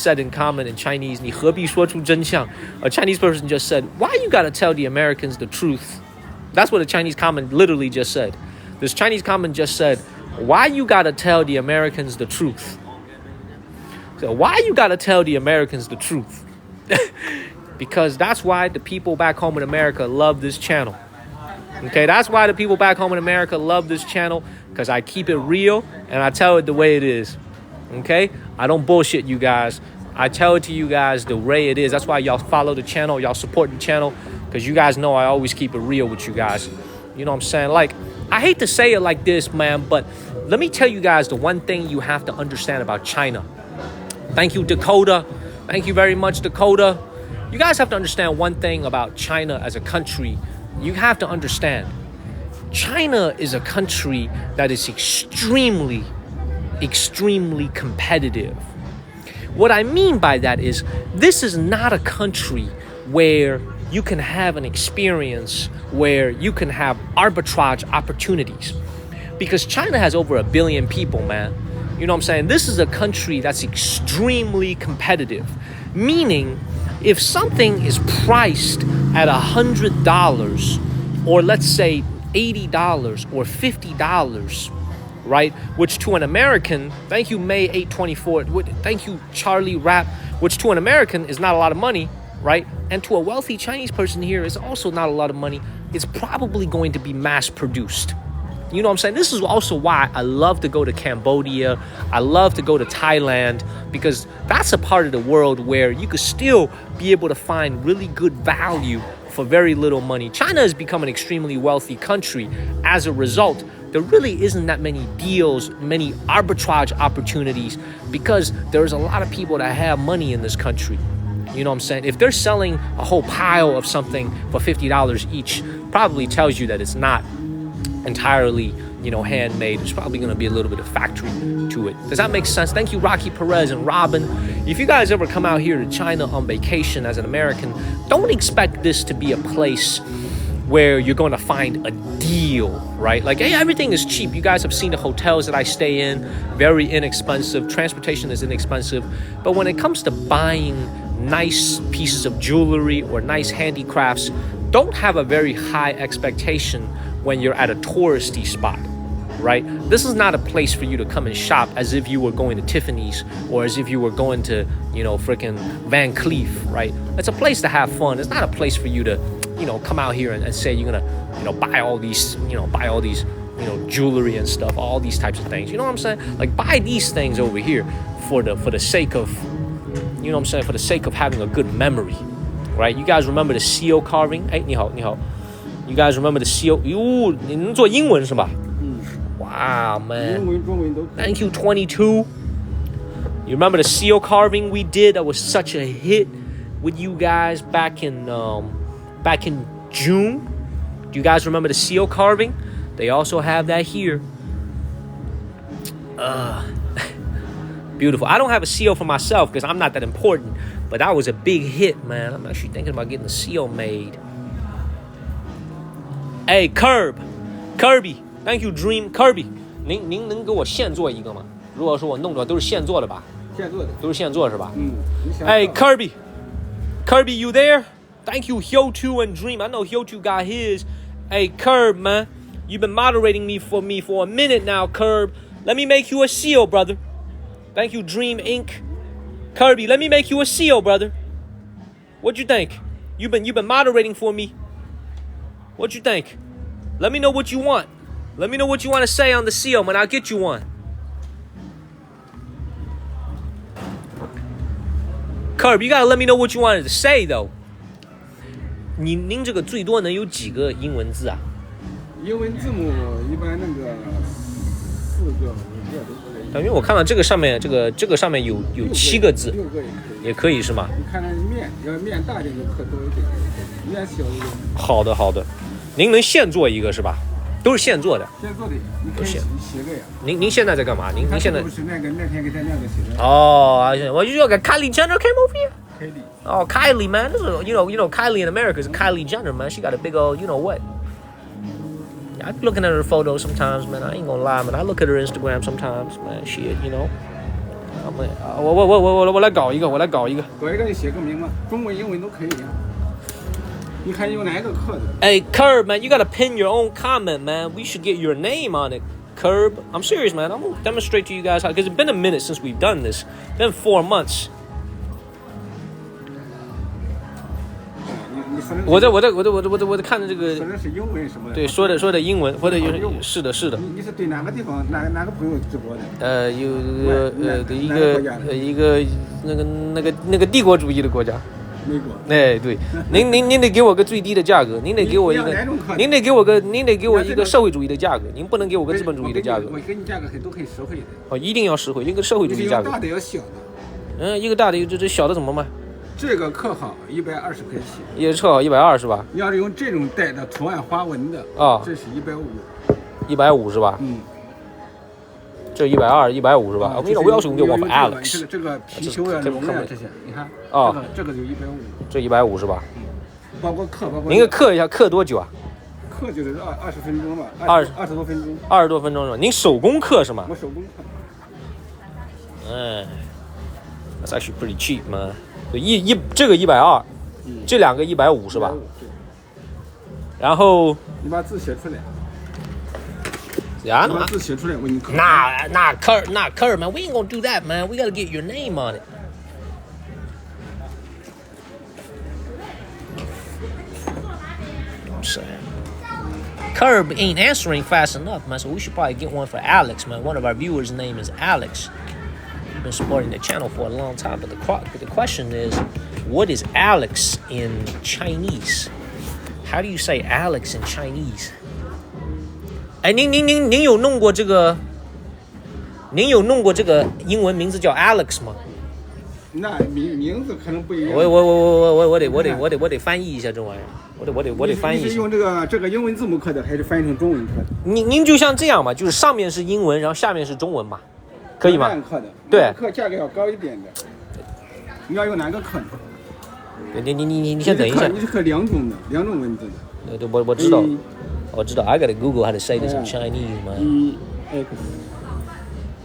said in comment in Chinese, 你何必说出真相? A Chinese person just said, why you gotta tell the Americans the truth? That's what a Chinese comment literally just said. This Chinese comment just said, why you gotta tell the Americans the truth? So why you gotta tell the Americans the truth? Because that's why the people back home in America love this channel. Okay, that's why the people back home in America love this channel, because I keep it real and I tell it the way it is. Okay, I don't bullshit you guys. I tell it to you guys the way it is. That's why y'all follow the channel, y'all support the channel, because you guys know I always keep it real with you guys. You know what I'm saying? Like, I hate to say it like this, man, but let me tell you guys the one thing you have to understand about China. Thank you, Dakota. Thank you very much, Dakota. You guys have to understand one thing about China as a country. You have to understand, China is a country that is extremely, extremely competitive. What I mean by that is, this is not a country where you can have an experience where you can have arbitrage opportunities. Because China has over 1 billion people, man. You know what I'm saying? This is a country that's extremely competitive. Meaning, if something is priced at $100, or let's say $80 or $50, right? Which to an American, thank you May 824, thank you Charlie Rap, which to an American is not a lot of money, right? And to a wealthy Chinese person here is also not a lot of money. It's probably going to be mass produced. You know what I'm saying? This is also why I love to go to Cambodia. I love to go to Thailand, because that's a part of the world where you could still be able to find really good value for very little money. China has become an extremely wealthy country. As a result, there really isn't that many deals, many arbitrage opportunities, because there's a lot of people that have money in this country. You know what I'm saying? If they're selling a whole pile of something for $50 each, probably tells you that it's not entirely, handmade. There's probably going to be a little bit of factory to it. Does that make sense? Thank you, Rocky Perez and Robin. If you guys ever come out here to China on vacation as an American, don't expect this to be a place where you're going to find a deal, right? Like, hey, everything is cheap. You guys have seen the hotels that I stay in, very inexpensive. Transportation is inexpensive. But when it comes to buying nice pieces of jewelry or nice handicrafts, don't have a very high expectation when you're at a touristy spot, right? This is not a place for you to come and shop as if you were going to Tiffany's or as if you were going to, freaking Van Cleef, right? It's a place to have fun. It's not a place for you to, come out here and say you're gonna, buy all these, jewelry and stuff, all these types of things. You know what I'm saying? Like, buy these things over here for the sake of, for the sake of having a good memory, right? You guys remember the seal carving? Hey, 你好, 你好. You guys remember the seal? 哟，你能做英文是吧？ Wow, man. Thank you, 22. You remember the seal carving we did? That was such a hit with you guys back in June. Do you guys remember the seal carving? They also have that here. Beautiful. I don't have a seal for myself because I'm not that important, but that was a big hit, man. I'm actually thinking about getting a seal made. Hey, Kirby, thank you, Dream Kirby. 您能给我现做一个吗？如果说我弄出来都是现做的吧？现做的，都是现做是吧？Hey, Kirby, you there? Thank you, Hyo2 and Dream. I know Hyo2 got his. Hey, Curb, man, you've been moderating me for a minute now, Curb. Let me make you a seal, brother. Thank you, Dream Inc. Kirby, let me make you a seal, brother. What'd you think? You've been moderating for me. What'd you think? Let me know what you want. Let me know what you want to say on the seal, man. I'll get you one. Kirby, you gotta let me know what you wanted to say, though. 您这个最多能有几个英文字啊？英文字母一般那个4个5个都可以。因为我看到这个上面，这个上面有7个字， 6个也可以是吗？你看那面，要面大点就刻多一点，面小一点。好的好的，您能现做一个是吧？都是现做的。现做的，你可以写个呀。您现在在干嘛？您现在不是那天给他那个写的。哦，我就要给 Kylie Jenner came over here. Kylie. Oh, Kylie, man. This is, you know, Kylie in America is Kylie Jenner, man. She got a big old, you know what? Yeah, I be looking at her photos sometimes, man. I ain't gonna lie, man. I look at her Instagram sometimes, man. Shit, you know. 我来搞一个。搞一个你写个名嘛，中文英文都可以呀。你看用哪个刻的？ Hey, Curb, man, you gotta pin your own comment, man. We should get your name on it, Curb. I'm serious, man. I'm gonna demonstrate to you guys how, because it's been a minute since we've done this. It's been 4 months. 我在看着这个，说的是英文什么？对，说的英文，或者是的。你是对哪个地方哪个朋友直播的？一个那个帝国主义的国家。美国。哎，对，您得给我个最低的价格，您得给我一个社会主义的价格，您不能给我个资本主义的价格。我给你价格都可以实惠的。哦，一定要实惠，一个社会主义价格。大的要小的。一个大的，这小的怎么卖？这个刻好120块钱，也刻好120是吧？你要是用这种带的图案花纹的啊，这是150是吧？嗯，这120、150是吧？我要求给我 Alex。这个貔貅呀、龙呀这些，你看啊，这个就150。这150是吧？包括您给刻一下，刻多久啊？刻就是20分钟吧，20多分钟。20多分钟是吧？您手工刻是吗？我手工刻。That's actually pretty cheap, man. 这个120，这两个150是吧？然后你把字写出来。呀，你把字写出来，我给你刻。那 Kurt, man, we ain't gonna do that, man. We gotta get your name on it. I'm saying. Curb ain't answering fast enough, man. So we should probably get one for Alex, man. One of our viewers' name is Alex. Been supporting the channel for a long time, but the question is, what is Alex in Chinese? How do you say Alex in Chinese? 哎，您有弄过这个？您有弄过这个英文名字叫 Alex 吗？那名字可能不一样。我得翻译一下这玩意儿，我得翻译一下。你是用这个英文字母刻的，还是翻译成中文刻的？您就像这样嘛，就是上面是英文，然后下面是中文嘛。可以吗？刻的，对，刻价格要高一点的。你要用哪个刻呢？你先等一下。你是刻两种文字的。对，我知道。I gotta Google how to say this in Chinese, man. X.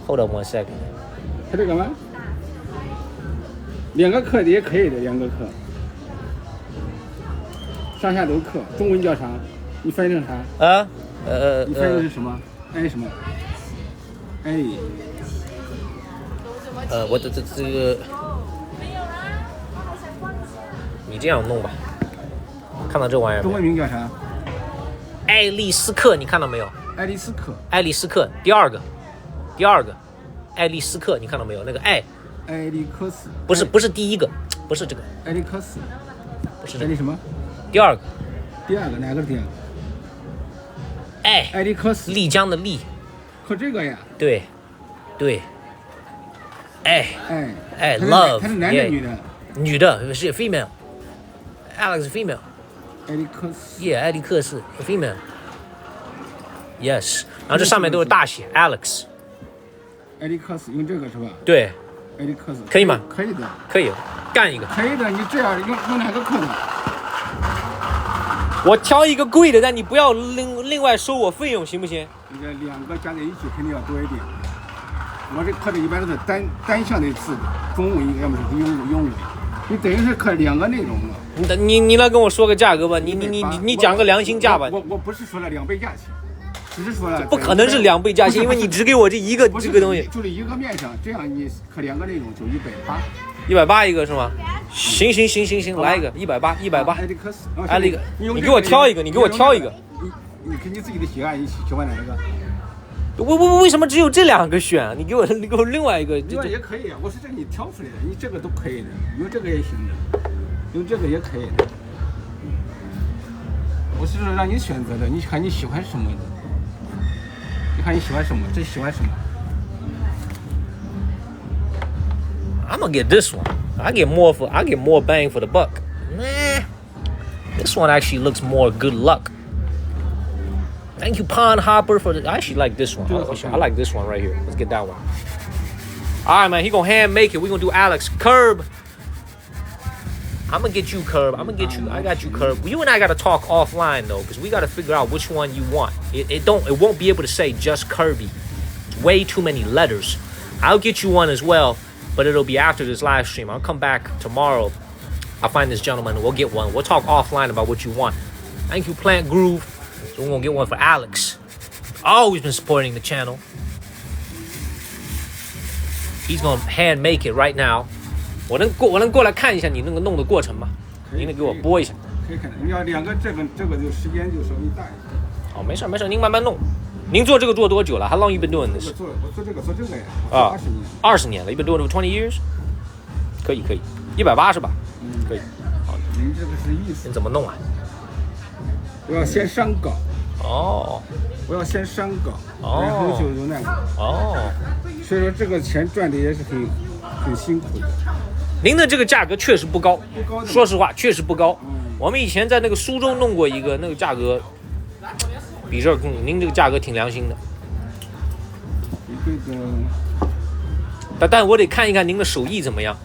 Hold on one second. 它这个吗？两个刻的也可以的，两个刻。上下都刻，中文叫啥？你翻译成啥？你翻译的是什么？哎什么？哎，我这个，你这样弄吧。看到这玩意儿？中文名叫啥？爱丽丝克，你看到没有？爱丽丝克，第二个，爱丽丝克，你看到没有？那个爱丽克斯，不是第一个，不是这个。爱丽克斯，不是这个。爱丽什么？第二个，哪个是第二个？爱丽克斯，丽江的丽。刻这个呀？对。Love。他是男的女的？女的，是 female。Alex female。艾利克斯。艾利克斯 female。Yes。然后这上面都是大写 Alex。艾利克斯用这个是吧？对。艾利克斯可以吗？可以的。可以，干一个。可以的，你这样用哪个刻呢？我挑一个贵的，但你不要另外收我费用，行不行？这个两个加在一起肯定要多一点。我这刻的一般都是单向的字，中文要么是英文，你等于是刻两个内容了。你来跟我说个价格吧，你讲个良心价吧。我不是说了2倍价钱，只是说了。不可能是2倍价钱，因为你只给我这一个这个东西。就是一个面上，这样你刻两个内容就180一个是吗？行，来一个180。艾利克斯，艾利克，你给我挑一个，你根据自己的喜爱，你喜欢哪一个？为什么只有这2个选？你给我另外一个。另外也可以啊，我是这你挑出来的，你这个都可以的，用这个也行的，用这个也可以的。我是让你选择的，你看你喜欢什么的，你看你喜欢什么，最喜欢什么。I'm gonna get this one. I get more bang for the buck. Nah, this one actually looks more good luck. Thank you, Pond Hopper, for the. I actually like this one. I like this one right here. Let's get that one. All right, man. He gonna hand make it. We gonna do Alex Curb. I'm gonna get you, Curb. I'm gonna get you. I got you, Curb. You and I gotta talk offline though, because we gotta figure out which one you want. It won't be able to say just Kirby. It's way too many letters. I'll get you one as well, but it'll be after this live stream. I'll come back tomorrow. I'll find this gentleman and we'll get one. We'll talk offline about what you want. Thank you, Plant Groove. So we're gonna get one for Alex. Always been supporting the channel. He's gonna hand make it right now. 我能过来看一下你那个弄的过程吗？您得给我播一下。可以看，你要两个这个就时间就稍微大一点。哦，没事，您慢慢弄。您做这个做多久了 ？How long you been doing this？ 我做这个呀，啊20年了。You been doing it for 20 years？ 可以，180吧？可以。好，您这个是意思。你怎么弄啊？我要先上稿。哦。我要先上稿，然后就那个。哦。所以说这个钱赚的也是很辛苦的。您的这个价格确实不高，说实话确实不高。我们以前在那个苏州弄过一个，那个价格比这您这个价格挺良心的。但我得看一看您的手艺怎么样，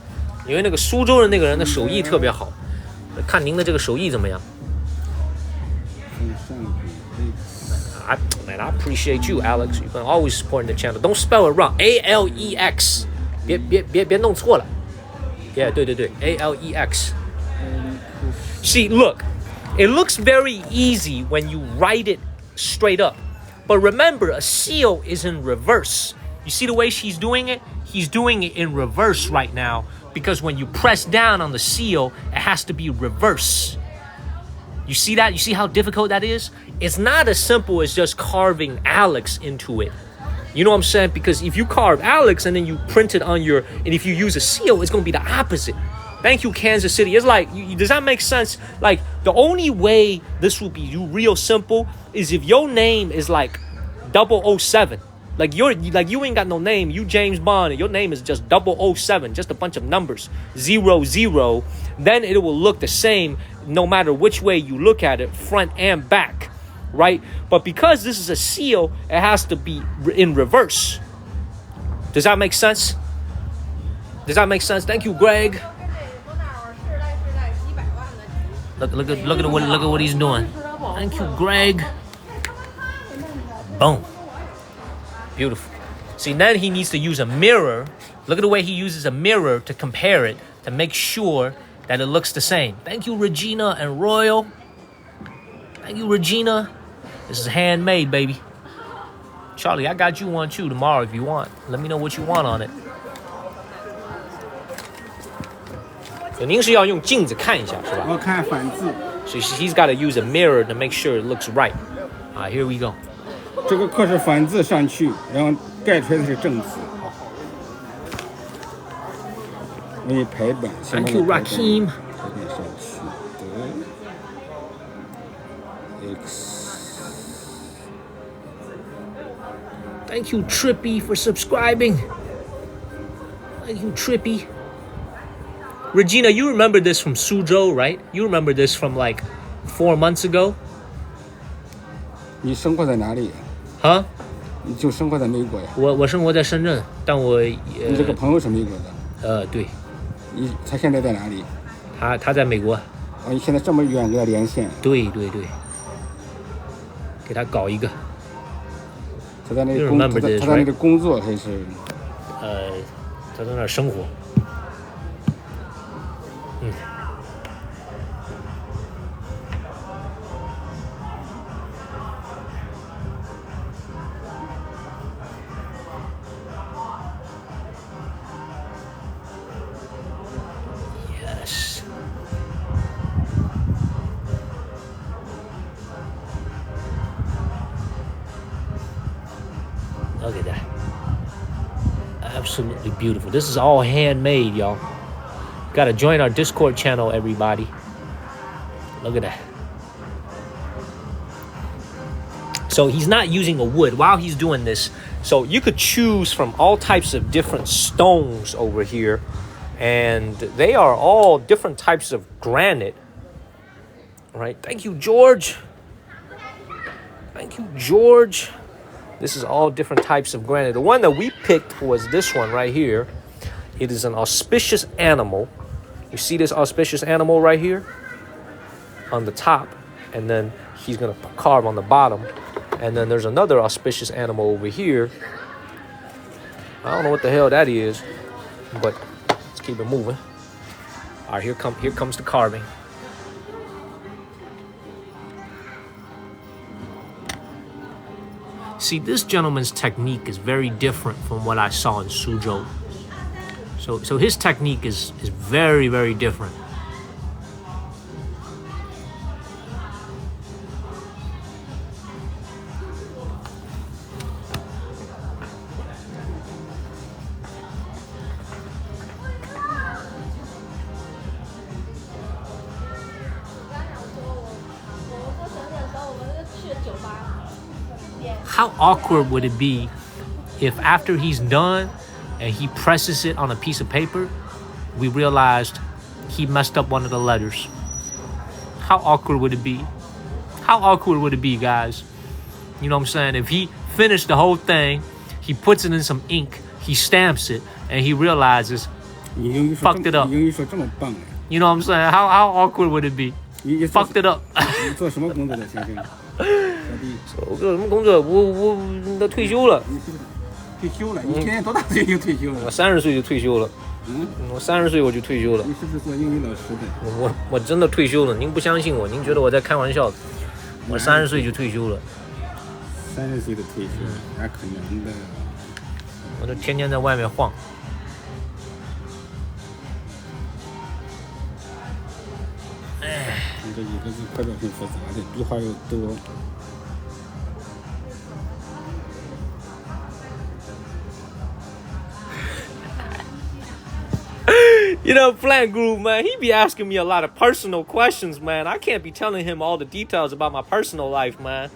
因为那个苏州的那个人的手艺特别好，看您的这个手艺怎么样。Man, I appreciate you, Alex. You've been always supporting the channel. Don't spell it wrong. Alex. 别弄错了。Yeah, 对 Alex. See, look, it looks very easy when you write it straight up. But remember, a seal is in reverse. You see the way she's doing it? He's doing it in reverse right now because when you press down on the seal, it has to be reverse. You see that? You see how difficult that is? It's not as simple as just carving Alex into it. You know what I'm saying? Because if you carve Alex and then you print it on your, and if you use a seal, it's going to be the opposite. Thank you, Kansas City. It's like, does that make sense? Like, the only way this will be real simple is if your name is like 007. Like you ain't got no name. You James Bond, and your name is just 007, just a bunch of numbers, 00. Then it will look the same no matter which way you look at it, front and back, right? But because this is a seal, it has to be in reverse. Does that make sense? Thank you, Greg. Look at what he's doing. Thank you, Greg. Boom. Beautiful. See, then he needs to use a mirror. Look at the way he uses a mirror to compare it, to make sure that it looks the same. Thank you, Regina and Royal. Thank you, Regina. This is handmade, baby. Charlie, I got you one too tomorrow if you want. Let me know what you want on it. 您是要用镜子看一下是吧？我看反字。So he's got to use a mirror to make sure it looks right. All right, here we go. 这个刻是反字上去，然后盖出来的是正字。因为排版。Thank you, Rakim. 排版上去的 X。Thank you, Trippy, for subscribing. Thank you, Trippy. Regina, you remember this from Suzhou, right? You remember this from like 4 months ago? 你生活在哪里？啊？你就生活在美国呀？我生活在深圳，但我你这个朋友是美国的？对。他现在在哪里？他在美国。哦，你现在这么远跟他连线？对。给他搞一个。他在那里工作还是？他在那儿生活。Yes. Look at that. Absolutely beautiful. This is all handmade, y'all. Gotta join our Discord channel, everybody. Look at that. So he's not using a wood while he's doing this. So you could choose from all types of different stones over here. And they are all different types of granite. All right. Thank you, George. Thank you, George. This is all different types of granite. The one that we picked was this one right here. It is an auspicious animal. You see this auspicious animal right here on the top, and then he's gonna carve on the bottom, and then there's another auspicious animal over here. I don't know what the hell that is, but let's keep it moving. All right, here comes the carving. See, this gentleman's technique is very different from what I saw in Suzhou. So his technique is very, very different. How awkward would it be if after he's done and he presses it on a piece of paper, we realized he messed up one of the letters? How awkward would it be? How awkward would it be, guys? You know what I'm saying? If he finished the whole thing, he puts it in some ink, he stamps it, and he realizes fucked it up. You know what I'm saying? How awkward would it be? Fucked it up. 做什么工作的先生？我做什么工作？我都退休了。退休了？你今年多大岁就退休了？我30岁就退休了。我30岁我就退休了。你是不是做英语老师的？我真的退休了。您不相信我？您觉得我在开玩笑？我30岁就退休了。30岁的退休，那可能的。我就天天在外面晃。这一个字快表挺复杂的，笔画又多。You know, Plant Group, man, he be asking me a lot of personal questions, man. I can't be telling him all the details about my personal life, man.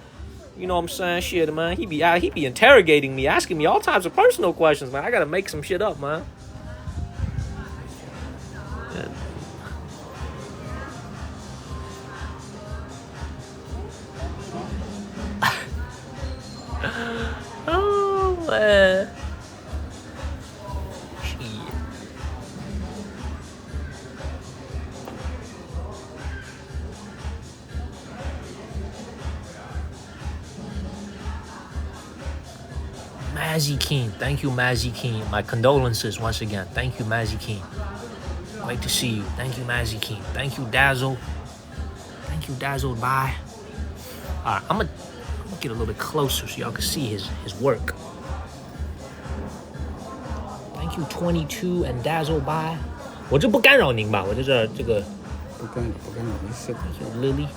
You know what I'm saying? Shit, man. He be interrogating me, asking me all types of personal questions, man. I gotta make some shit up, man. Oh, man. Mazzy King, thank you, Mazzy King. My condolences once again. Thank you, Mazzy King. Great to see you. Thank you, Mazzy King. Thank you, Dazzle. Thank you, Dazzle. Bye. All right, I'm gonna get a little bit closer so y'all can see his work. Thank you, 22 and Dazzle. Bye. 我这不干扰您吧？我这个不干扰，没事的。Lily。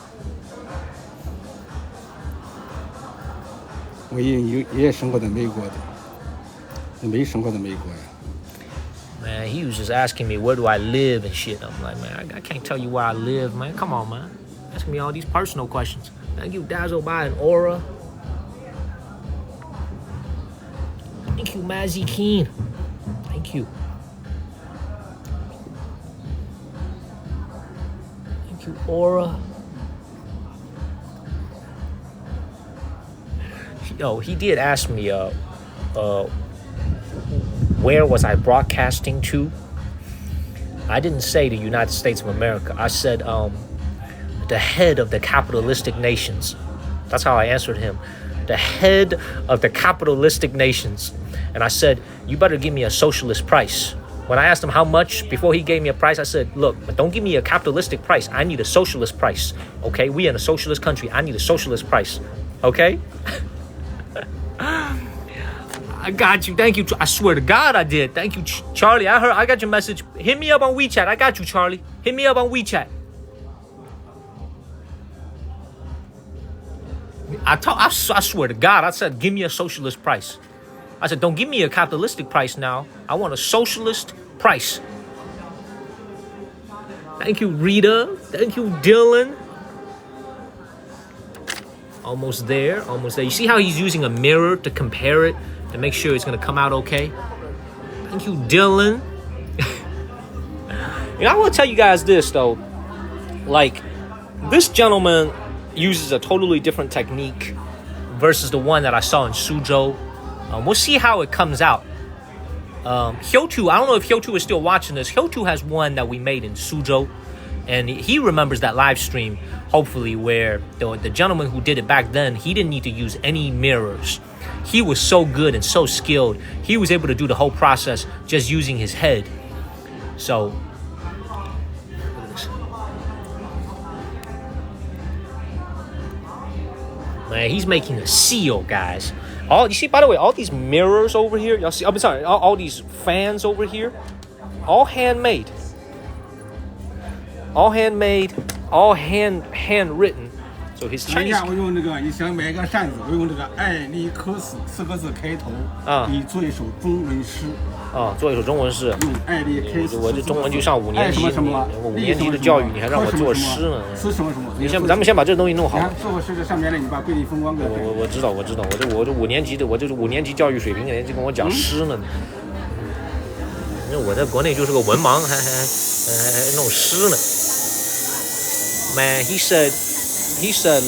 我也生活在美国的，我没生活在美国呀。Man, he was just asking me where do I live and shit. I'm like, man, I can't tell you where I live, man. Come on, man. Asking me all these personal questions. Thank you, Dazzle by and Aura. Thank you, Mazzy Keen. Thank you. Thank you, Aura. He did ask me, where was I broadcasting to? I didn't say the United States of America. I said, the head of the capitalistic nations. That's how I answered him. The head of the capitalistic nations. And I said, you better give me a socialist price. When I asked him how much, before he gave me a price, I said, look, but don't give me a capitalistic price. I need a socialist price. Okay? We in a socialist country. I need a socialist price. Okay? I got you. Thank you. I swear to God I did. Thank you, Charlie. I got your message. Hit me up on WeChat. I got you, Charlie. Hit me up on WeChat. I swear to God, I said, give me a socialist price. I said, don't give me a capitalistic price now. I want a socialist price. Thank you, Rita. Thank you, Dylan. Almost there, almost there. You see how he's using a mirror to compare it to make sure it's gonna come out okay? Thank you, Dylan. I want to tell you guys this though. Like, this gentleman uses a totally different technique versus the one that I saw in Suzhou. We'll see how it comes out. Hyotu, I don't know if Hyotu is still watching this. Hyotu has one that we made in Suzhou, and he remembers that live stream, hopefully, where the gentleman who did it back then, he didn't need to use any mirrors. He was so good and so skilled. He was able to do the whole process just using his head. So, man, he's making a seal, guys. You see, by the way, all these mirrors over here, y'all see, I'm sorry, all these fans over here, all handmade. All handmade, all handwritten. So his 你 Chinese. 看我用这个，你想买个扇子，我用这个爱丽可斯4个字开头，你做一首中文诗。做一首中文诗。用爱丽可斯。我这中文就上5年级，我5年级的教育，你还让我做诗呢？诗什么什么？咱们先把这东西弄好。做个诗，这上面呢，你把贝利风光给。我知道，我这5年级的，我就是5年级教育水平，人家跟我讲诗呢。那我在国内就是个文盲，还弄诗呢。Man, he said,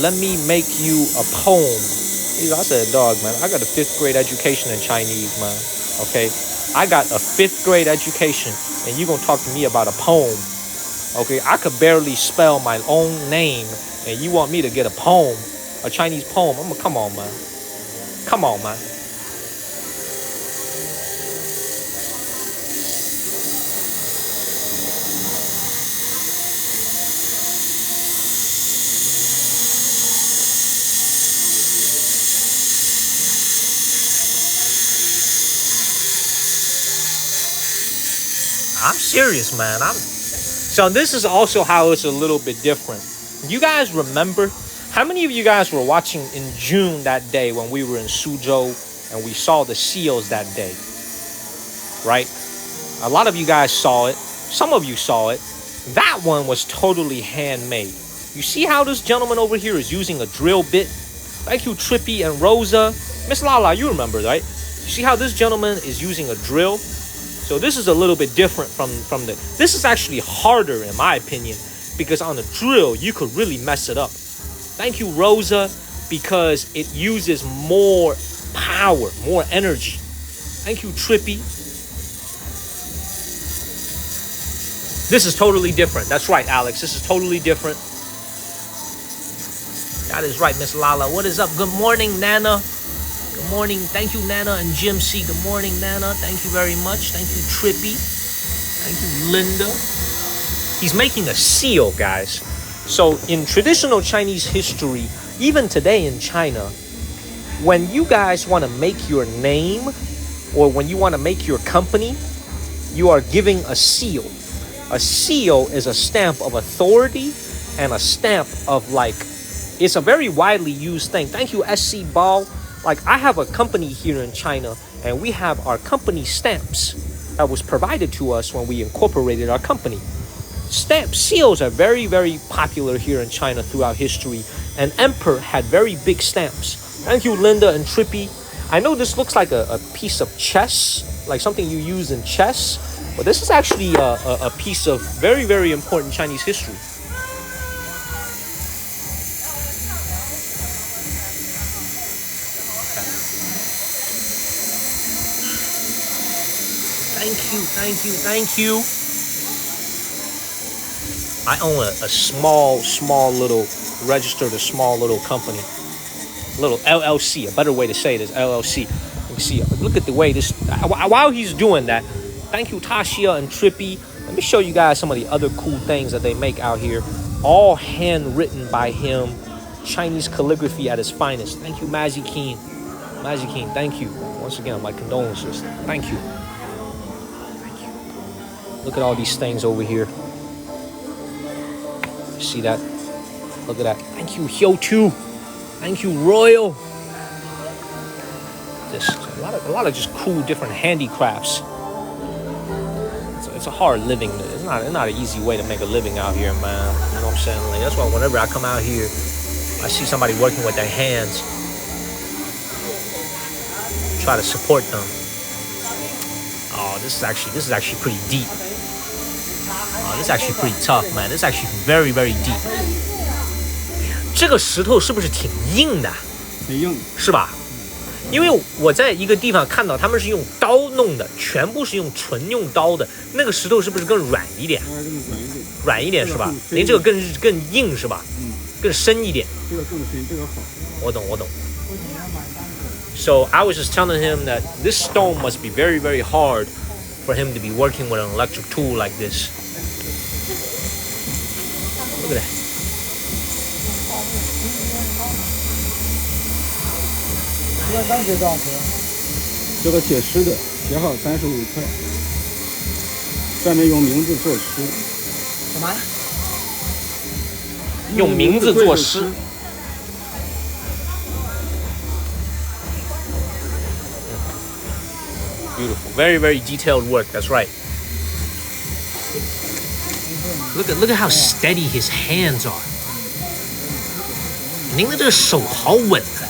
let me make you a poem. I said, dog, man, I got a 5th grade education in Chinese, man. Okay? I got a 5th grade education, and you gonna talk to me about a poem. Okay? I could barely spell my own name, and you want me to get a poem, a Chinese poem. Come on, man. Come on, man. I'm serious, man. So this is also how it's a little bit different. You guys remember? How many of you guys were watching in June that day when we were in Suzhou and we saw the seals that day? Right? A lot of you guys saw it. Some of you saw it. That one was totally handmade. You see how this gentleman over here is using a drill bit? Thank you, Trippy and Rosa. Miss Lala, you remember, right? You see how this gentleman is using a drill? So this is a little bit different from this is actually harder in my opinion, because on a drill, you could really mess it up. Thank you, Rosa, because it uses more power, more energy. Thank you, Trippy. This is totally different. That's right, Alex. This is totally different. That is right, Miss Lala. What is up? Good morning, Nana. Good morning. Thank you, Nana and Jim C. Good morning, Nana. Thank you very much. Thank you, Trippy. Thank you, Linda. He's making a seal, guys. So in traditional Chinese history, even today in China, when you guys want to make your name or when you want to make your company, you are giving a seal. A seal is a stamp of authority and a stamp of it's a very widely used thing. Thank you, SC Ball. I have a company here in China, and we have our company stamps that was provided to us when we incorporated our company. Stamp seals are very, very popular here in China throughout history, and Emperor had very big stamps. Thank you, Linda and Trippy. I know this looks like a piece of chess, like something you use in chess, but this is actually a piece of very, very important Chinese history. Thank you. I own a small little registered, a small little company, little LLC. A better way to say it is LLC. You can see, look at the way this. While he's doing that, thank you, Tashia and Trippy. Let me show you guys some of the other cool things that they make out here. All handwritten by him. Chinese calligraphy at its finest. Thank you, Mazzy Keen. Mazzy Keen, thank you. Once again, my condolences. Thank you. Look at all these things over here. See that? Look at that. Thank you, Hyo2. Thank you, Royal. Just a lot of just cool different handicrafts. It's a hard living. It's not an easy way to make a living out here, man. You know what I'm saying? That's why whenever I come out here, I see somebody working with their hands. Try to support them. Oh, this is actually pretty deep. Oh, this is actually pretty tough, man. This is actually very, very deep. 这个石头是不是挺硬的？很硬，是吧？因为我在一个地方看到他们是用刀弄的，全部是用纯用刀的，那个石头是不是更软一点？更软一点，软一点是吧？您这个更硬是吧？更深一点。这个更深，这个好。我懂。So I was just telling him that this stone must be very, very hard for him to be working with an electric tool like this. Look at that. $35这个铁石的，铁好35块，上面用名字作诗。什么？用名字作诗。Beautiful, very, very detailed work. That's right. Look at how steady his hands are. 您的这个手好稳啊。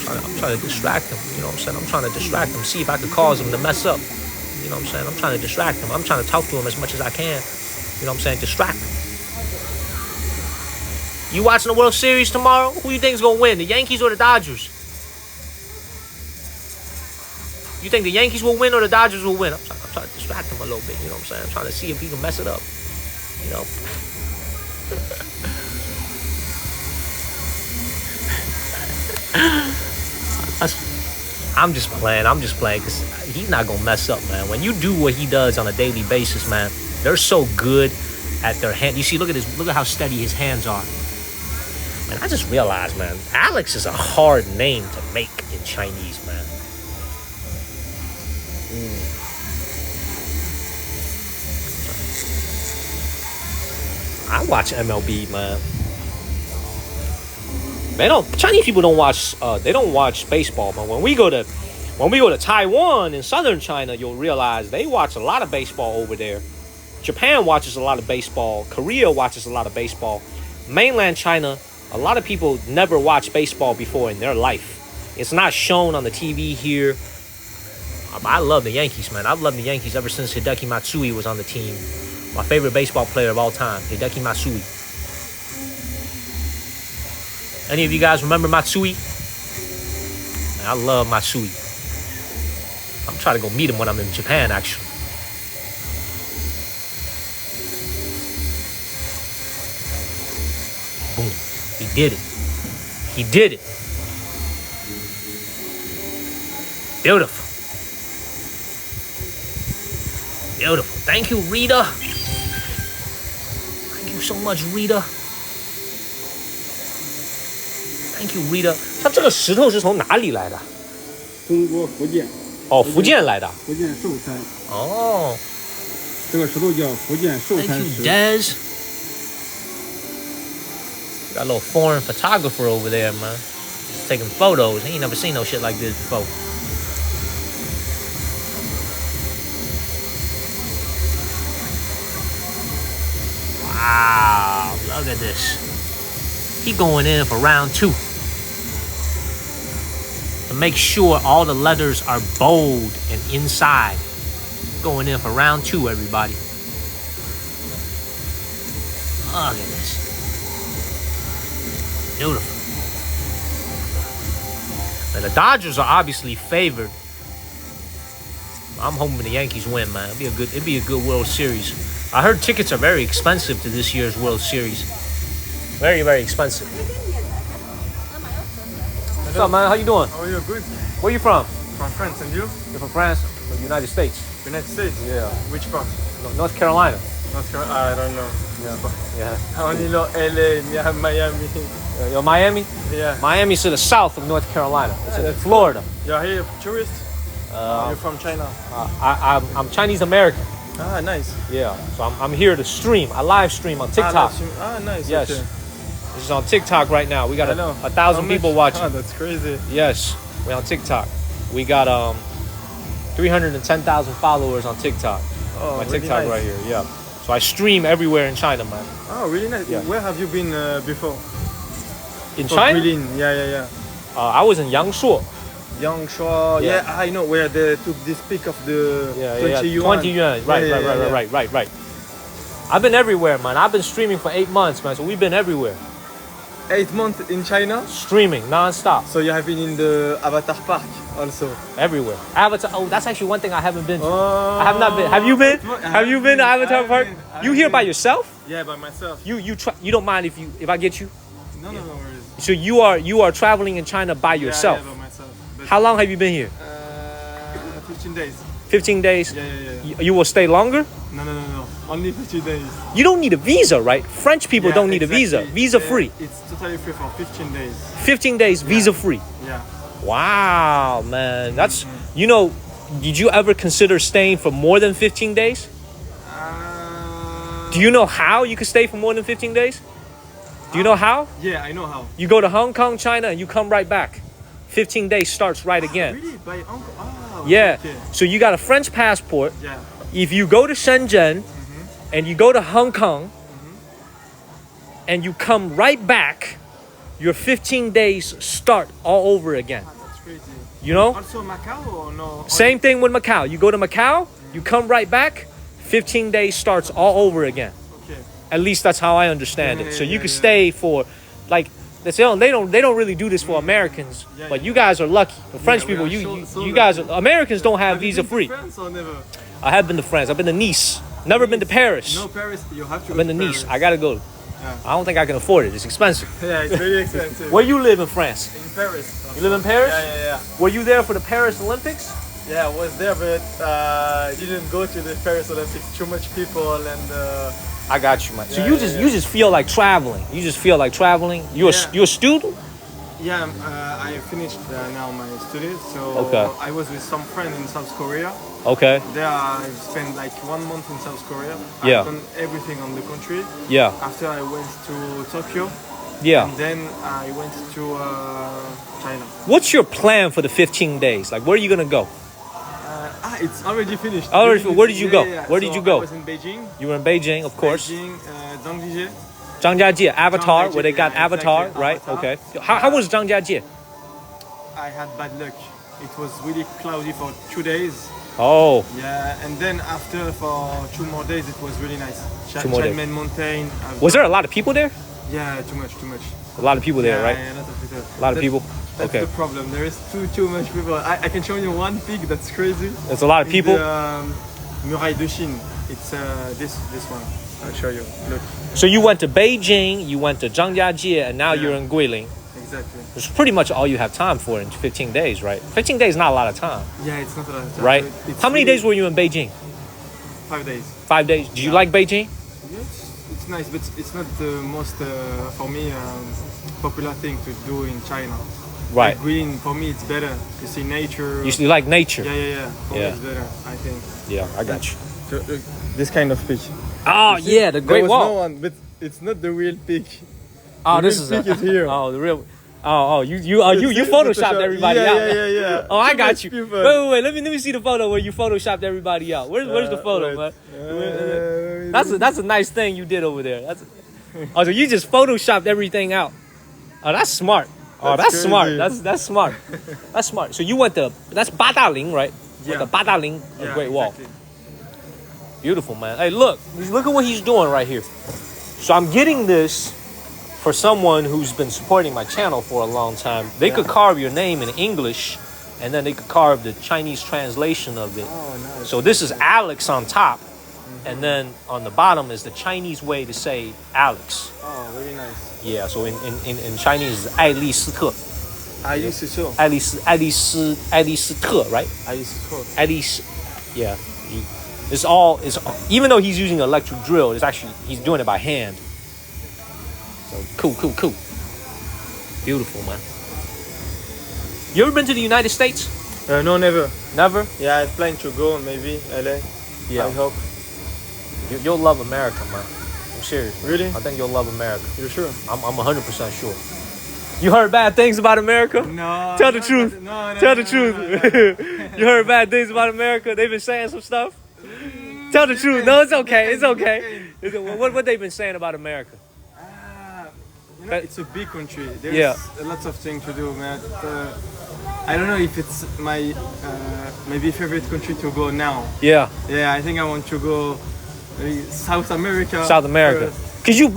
I'm trying to distract him. You know what I'm saying? I'm trying to distract him. See if I could cause him to mess up. You know what I'm saying? I'm trying to distract him. I'm trying to talk to him as much as I can. You know what I'm saying? Distract him. You watching the World Series tomorrow? Who you think is gonna win? The Yankees or the Dodgers? You think the Yankees will win or the Dodgers will win? I'm trying to distract him a little bit, you know what I'm saying? I'm trying to see if he can mess it up, you know? I'm just playing because he's not going to mess up, man. When you do what he does on a daily basis, man, they're so good at their hand. You see, look at how steady his hands are. And I just realized, man, Alex is a hard name to make in Chinese, man. I watch MLB, man. Chinese people don't watch. They don't watch baseball, but when we go to Taiwan in southern China, you'll realize they watch a lot of baseball over there. Japan watches a lot of baseball. Korea watches a lot of baseball. Mainland China, a lot of people never watched baseball before in their life. It's not shown on the TV here. I love the Yankees, man. I've loved the Yankees ever since Hideki Matsui was on the team. My favorite baseball player of all time, Hideki Matsui. Any of you guys remember Matsui? Man, I love Matsui. I'm trying to go meet him when I'm in Japan, actually. Boom. He did it. He did it. Beautiful. Beautiful. Thank you, Rita. Thank you so much, Rita. Thank you, Rita. 它这个石头是从哪里来的？中国福建。哦，福建来的。福建寿山。哦。这个石头叫福建寿山石。Thank you, Des. Got a little foreign photographer over there, man. He's taking photos. He ain't never seen no shit like this before. Wow, look at this. He going in for round 2. To make sure all the letters are bold and inside. Going in for round 2, everybody. Look at this. Beautiful. Now, the Dodgers are obviously favored. I'm hoping the Yankees win, man. It'd be a good World Series. I heard tickets are very expensive to this year's World Series. Very, very expensive. What's up, man? How you doing? How are you? Good. Where you from? From France, and you? You're from France? The United States. United States? Yeah. Which part? North Carolina. North Carolina? I don't know. Yeah. I only know LA, Miami. You're Miami? Yeah. Miami's to the south of North Carolina. It's in Florida. You're here tourist? You're from China? I'm Chinese American. Ah, nice. Yeah. So I'm here to stream. I live stream on TikTok. Nice. Yes. Okay. This is on TikTok right now. We got 1,000 people watching. Ah, that's crazy. Yes. We're on TikTok. We got 310,000 followers on TikTok. Oh, my really TikTok nice. right here. Yeah. So I stream everywhere in China, man. Oh, really nice. Yeah. Where have you been before? In For China, Guilin. Yeah. I was in Yangshuo. Yangshuo. Yeah. Yeah, I know where they took this pic of the 20 yuan. 20 yuan. Right. I've been everywhere, man. I've been streaming for 8 months, man. So we've been everywhere. 8 months in China. Streaming non-stop. So you have been in the Avatar Park also. Everywhere. Avatar. Oh, that's actually one thing I haven't been to. Oh, I have not been. Have you been? Have you been to Avatar Park? You here by yourself? Yeah, by myself. You don't mind if I get you? No worries. So you are traveling in China by yourself. Yeah, by myself. But, How long have you been here? 15 days. 15 days. Yeah. You will stay longer? No. Only 15 days. You don't need a visa, right? French people Yeah, don't need exactly. a visa. Visa free. It's totally free for 15 days. 15 days visa free. Yeah. Wow, man. That's did you ever consider staying for more than 15 days? Do you know how you could stay for more than 15 days? Do you know how? Yeah, I know how. You go to Hong Kong, China, and you come right back. 15 days starts right again. Really? By uncle? Oh, Yeah. Okay. So you got a French passport. Yeah. If you go to Shenzhen and you go to Hong Kong and you come right back, your 15 days start all over again. That's crazy. You know? Also Macau or no? Same thing with Macau. You go to Macau, you come right back, 15 days starts all over again. Okay. At least that's how I understand it. So you Yeah, could yeah. stay for like they don't really do this for Americans, Yeah, but yeah. you guys are lucky. The French we people, are so you guys lucky. Americans don't have Have you visa been to free. France or never? I have been to France. I've been to Nice. Never been to Paris. No, Paris. You have to. I've been to Nice. I gotta go. I don't think I can afford it. It's expensive. Yeah, it's very expensive. Where you live in France? In Paris. You live in Paris? Yeah. Were you there for the Paris Olympics? Yeah, I was there, but didn't go to the Paris Olympics. Too much people and. I got you, man. So Yeah, you yeah, just feel like traveling. You just feel like traveling. You're a student? Yeah, I finished now my studies, so Okay. I was with some friend in South Korea. Okay. There I spent like 1 month in South Korea. Yeah. I've done everything on the country. Yeah. After I went to Tokyo, Yeah. and then I went to China. What's your plan for the 15 days? Like, where are you gonna go? It's already finished. Already fin- where did you go? Where did So you go? I was in Beijing. You were in Beijing, of course. Beijing, Zhangjiajie. Zhangjiajie, Avatar, Zhangjiajie, where they got yeah, Avatar, exactly, right? Avatar. Okay. How was Zhangjiajie? I had bad luck. It was really cloudy for 2 days. Oh, Yeah, and then after for 2 more days it was really nice. 2 more days. Chalmen Mountain. was there a lot of people there? Yeah, too much. A lot of people there, Yeah, right? yeah, a lot of people. A lot of people. That's Okay. the problem. There is too much people. I can show you one peak that's crazy. There's a lot of It's people. The Muraille de Chine. It's this one. I'll show you. Look, So you went to Beijing, you went to Zhangjiajie, and now you're in Guilin. exactly. It's pretty much all you have time for in 15 days, right? 15 days is not a lot of time, Yeah, it's not a lot of time. right? It's How many really days were you in Beijing? 5 days. 5 days. Did you like Beijing? Yes, it's nice, but it's not the most for me popular thing to do in China. Right. Like green for me it's better. You see nature. You like nature? Yeah. For me Yeah. it's better, I think. Yeah, I got you. So, this kind of peak. Oh, yeah, the There Great was Wall. no one, but it's not the real peak. Oh, The this real is peak is here. Oh, the real. You photoshopped everybody out. Yeah. Oh, I Too got much you. people. Wait. Let me see the photo where you photoshopped everybody out. Where's the photo, wait. man? That's a nice thing you did over there. So you just photoshopped everything out. Oh, that's smart. Oh, that's That's smart. crazy. That's smart. That's smart. So you went to that's Badaling, right? Yeah. The Badaling Yeah, Great Wall. exactly. Beautiful, man. Hey, look at what he's doing right here. So I'm getting this for someone who's been supporting my channel for a long time. They could carve your name in English, and then they could carve the Chinese translation of it. Oh, nice. So this is Alex on top, and then on the bottom is the Chinese way to say Alex. Oh, very nice. Yeah, so in Chinese is 爱丽丝特. 爱丽丝特. 爱丽丝特, right? 爱丽丝特. 爱丽丝, yeah. It's all even though he's using an electric drill, it's actually he's doing it by hand. So cool. Beautiful, man. You ever been to the United States? No, never. Never? Yeah, I plan to go maybe LA. Yeah. I hope. You'll love America, man. I'm serious. Really? I think you'll love America. You sure? I'm 100% sure. You heard bad things about America? No. Tell the truth. No. Tell the truth. You heard bad things about America? They've been saying some stuff? Tell the truth. No, it's okay. It's okay. What they've been saying about America? You know, it's a big country. There's a lot of things to do, man. I don't know if it's my maybe favorite country to go now. Yeah. Yeah, I think I want to go maybe South America. South America. Cause you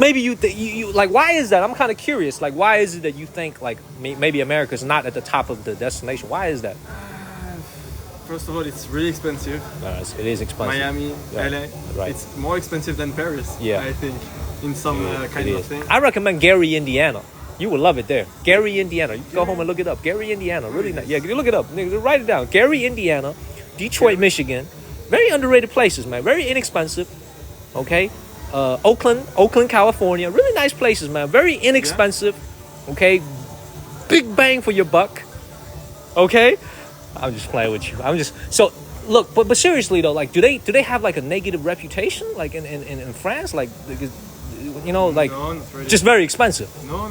like, why is that? I'm kind of curious. Like, why is it that you think like maybe America's not at the top of the destination? Why is that? First of all, it's really expensive. It is expensive. Miami, LA, right. It's more expensive than Paris. Yeah. I think in some kind of thing. I recommend Gary, Indiana. You will love it there. Gary, Indiana. You can go home and look it up. Gary, Indiana. Really nice. Yeah, you look it up. Write it down. Gary, Indiana. Detroit, Michigan. Very underrated places, man. Very inexpensive. Okay. Oakland, California. Really nice places, man. Very inexpensive. Okay. Big bang for your buck. Okay. I'm just playing with you. So look, but seriously though, like, do they have like a negative reputation, like in France, like, you know, like, no, not really. Just very expensive. No.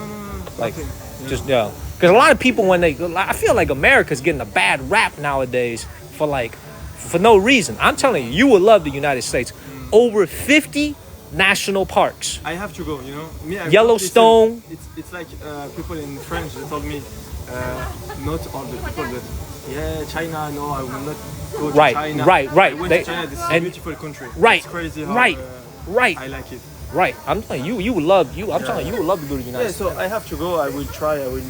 Like, nothing. just because a lot of people I feel like America's getting a bad rap nowadays for no reason. I'm telling you, you would love the United States. Over 50 national parks. I have to go, you know. Yellowstone. It's like people in French. They told me not all the people that China. No, I will not go to China. Right. I went to China. This is a beautiful country. Right. It's crazy how right. I like it. Right. I'm telling you, you would love you. I'm telling you, you would love to go to the United States. So I have to go. I will try. I will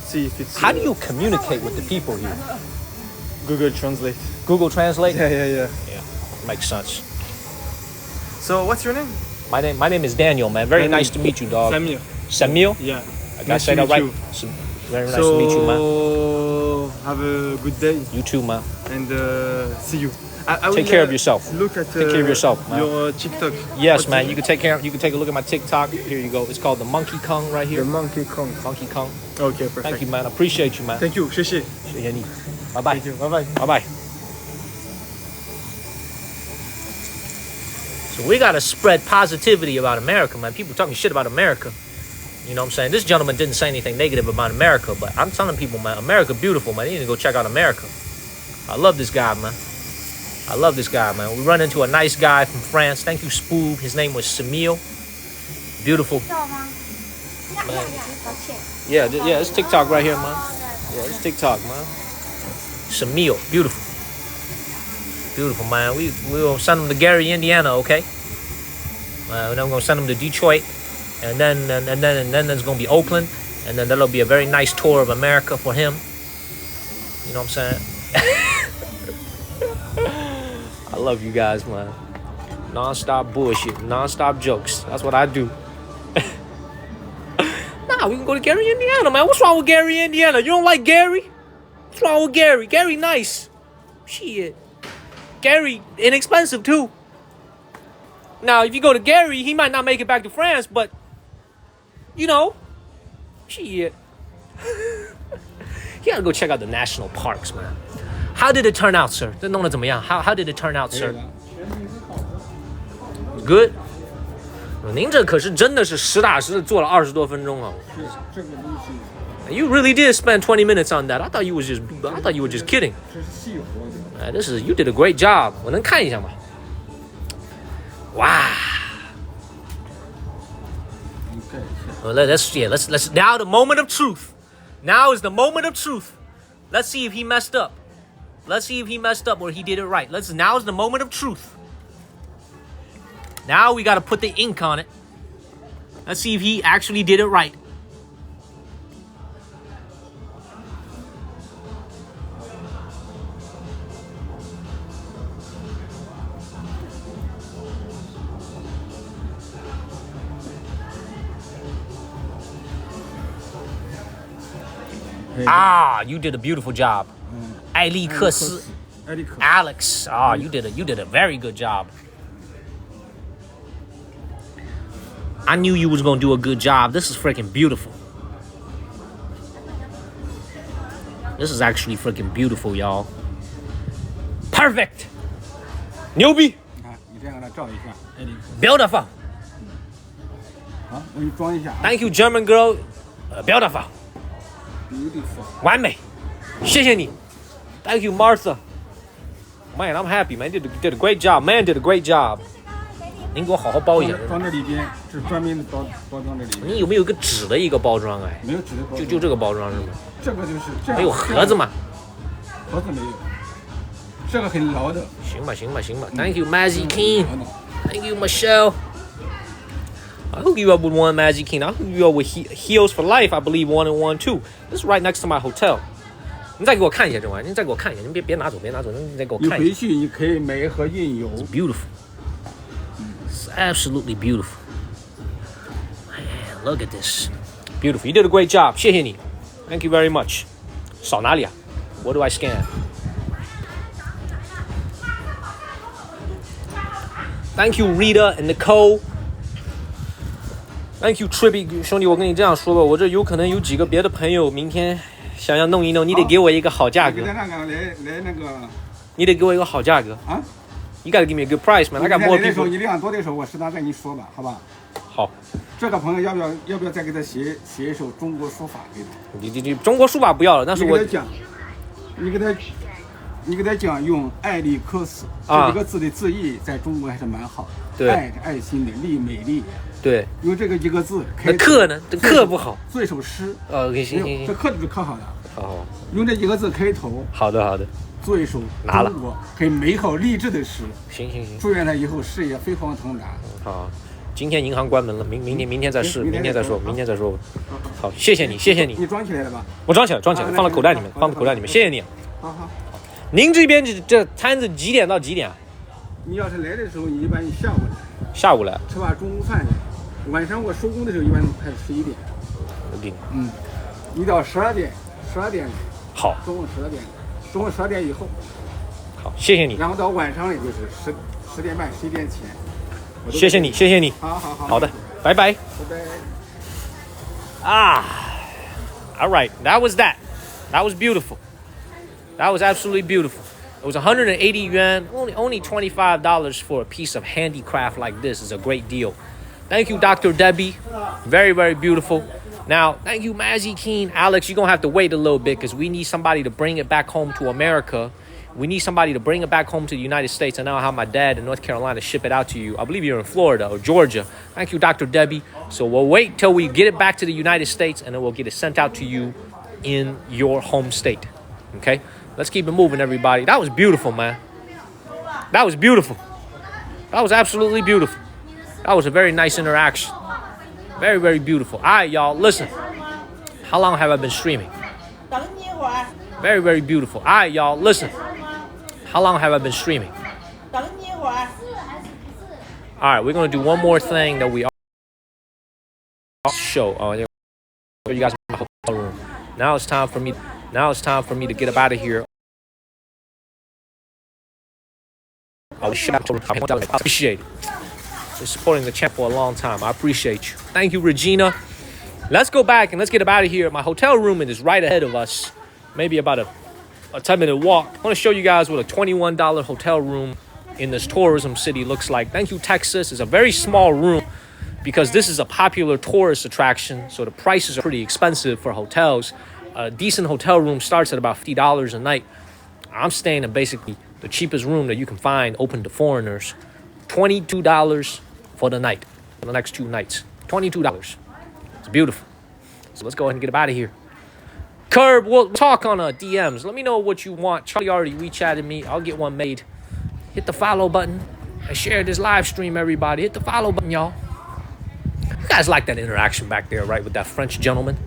see if it's. How do you communicate with the people here? Google Translate. Google Translate. Yeah. Makes sense. So what's your name? My name is Daniel, man. Very nice to meet you, dog. Samir. Samir? Yeah. I gotta say that right. Very nice to meet you, man. Have a good day. You too, man. And see you. Take care of yourself. Look at take care of yourself, man. Your TikTok. Yes, man. You can take a look at my TikTok. Here you go. It's called the Monkey Kong right here. The Monkey Kong. Monkey Kong. Okay, perfect. Thank you, man. I appreciate you, man. Thank you. 谢谢. Bye bye. Thank you. Bye bye. Bye bye. So we gotta spread positivity about America, man. People talking shit about America. You know what I'm saying? This gentleman didn't say anything negative about America, but I'm telling people, man, America beautiful, man. You need to go check out America. I love this guy, man. I love this guy, man. We run into a nice guy from France. Thank you, Spoob. His name was Samil. Beautiful. Man. Yeah, it's TikTok right here, man. Yeah, it's TikTok, man. Samil. Beautiful. Beautiful, man. We will send him to Gary, Indiana, okay? And then we're gonna send him to Detroit, and then there's gonna be Oakland, and then that'll be a very nice tour of America for him. You know what I'm saying? I love you guys, man. Non-stop bullshit, non-stop jokes. That's what I do. Nah, we can go to Gary, Indiana, man. What's wrong with Gary, Indiana? You don't like Gary? What's wrong with Gary? Gary nice. Shit. Gary inexpensive too. Now, if you go to Gary, he might not make it back to France, but you know, shit. You gotta go check out the national parks, man. How did it turn out, sir? How did it turn out, sir? Good. 您这可是真的是实打实的做了20多分钟哦。You really did spend 20 minutes on that. I thought you were just kidding. You did a great job. 我能看一下吗？哇。Let's now the moment of truth. Now is the moment of truth. Let's see if he messed up. Let's see if he messed up or he did it right. Now is the moment of truth. Now we got to put the ink on it. Let's see if he actually did it right. You did a beautiful job. 艾利克斯 Alex. You did a very good job. I knew you was gonna do a good job. This is freaking beautiful. This is actually freaking beautiful, y'all. Perfect. 牛逼。你这样给他照一下，艾利克。Beautiful. 好，我给你装一下。Thank you, German girl. Beautiful. Beautiful. 完美。谢谢你。Thank you, Martha. Man, I'm happy, man. Did a great job. Man did a great job. 您给我好好包一下。装这里边是专门的包装这里边。你有没有一个纸的一个包装哎？没有纸的包装。就这个包装是吗？这个就是这样。没有盒子吗？盒子没有。这个很牢的。行吧。Thank you, Mazzy King. Thank you, Michelle. I hook you up with one, Mazzy King. I hook you up with Heels for Life. I believe 1 and 1 too. This is right next to my hotel. 你再给我看一下这玩意儿，你再给我看一下，你别拿走，你再给我看一下。你回去你可以买一盒印油。It's beautiful. It's absolutely beautiful. Man, look at this. Beautiful. You did a great job. 谢谢你 Thank you very much. 扫哪里啊 What do I scan? Thank you, Rita and Nicole. Thank you, Trippy 兄弟，我跟你这样说吧，我这有可能有几个别的朋友明天想要弄一弄，你得给我一个好价格。你得给我一个好价格啊 ！You gotta give me a good price, man. I got more people. 你量多的时候，我适当跟你说吧，好吧？好。这个朋友要不要再给他写一首中国书法给他？你中国书法不要了，但是我你给他讲用爱丽克斯这个字的字义，在中国还是蛮好的。对，爱是爱心的，丽美丽。对，用这个几个字。那刻呢？这刻不好。做一首诗。行。这刻就是刻好的。好。用这几个字开头。好的。做一首中国很美好励志的诗。行。祝愿他以后事业飞黄腾达。好。今天银行关门了，明天再试，明天再说。好，谢谢你。你装起来了吧？我装起来，放到口袋里面。谢谢你。好。您这边这摊子几点到几点啊？你要是来的时候，你一般下午来。下午来。吃完中午饭去。晚上我收工的时候一般还是11点。你到12点。好。中午12点以后。好，谢谢你。然后到晚上也就是10点半、11点前。谢谢你。好的，拜拜。All right, that was that. That was beautiful. That was absolutely beautiful. It was 180 yuan, only $25 for a piece of handicraft like this is a great deal. Thank you, Dr. Debbie. Very, very beautiful. Now, thank you, Mazzy Keen. Alex, you're going to have to wait a little bit because we need somebody to bring it back home to America. We need somebody to bring it back home to the United States. I know how my dad in North Carolina ship it out to you. I believe you're in Florida or Georgia. Thank you, Dr. Debbie. So we'll wait till we get it back to the United States and then we'll get it sent out to you in your home state. Okay? Let's keep it moving, everybody. That was beautiful, man. That was beautiful. That was absolutely beautiful. That was a very nice interaction. Very, very beautiful. All right, y'all. Listen. How long have I been streaming? Very, very beautiful. All right, y'all. Listen. How long have I been streaming? All right, we're going to do one more thing that we show. You guys in my hotel room. Now it's time for me to get up out of here. I appreciate it. You're supporting the channel for a long time. I appreciate you. Thank you, Regina. Let's go back and let's get up out of here. My hotel room is right ahead of us. Maybe about a 10-minute walk. I want to show you guys what a $21 hotel room in this tourism city looks like. Thank you, Texas. It's a very small room because this is a popular tourist attraction. So the prices are pretty expensive for hotels. A decent hotel room starts at about $50 a night. I'm staying in basically the cheapest room that you can find open to foreigners. $22 for the night, for the next 2 nights. $22. It's beautiful. So let's go ahead and get out of here. Curb, we'll talk on DMs. Let me know what you want. Charlie already WeChatted me. I'll get one made. Hit the follow button and share this live stream, everybody. Hit the follow button, y'all. You guys like that interaction back there, right, with that French gentleman?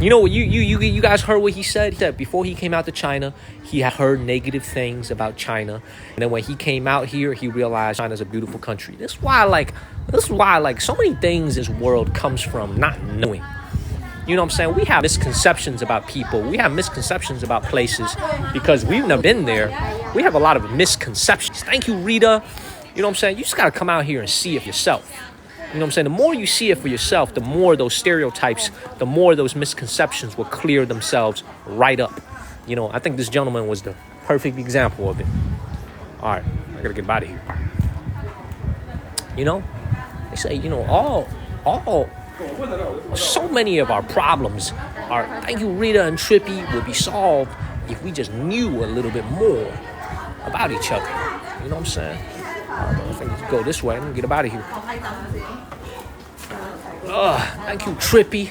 You know what? You guys heard what he said? He said before he came out to China, he had heard negative things about China, and then when he came out here, he realized China's a beautiful country. This is why so many things in this world comes from not knowing. You know what I'm saying? We have misconceptions about people. We have misconceptions about places because we've never been there. We have a lot of misconceptions. Thank you, Rita. You know what I'm saying? You just got to come out here and see it yourself. You know what I'm saying? The more you see it for yourself, the more those stereotypes, the more those misconceptions will clear themselves right up. You know, I think this gentleman was the perfect example of it. All right, I got to get out of here. You know, they say, you know, so many of our problems thank you, Rita and Trippy, would be solved if we just knew a little bit more. about each other. You know what I'm saying? I think we can go this way. I'm gonna get up out of here. Thank you, Trippy.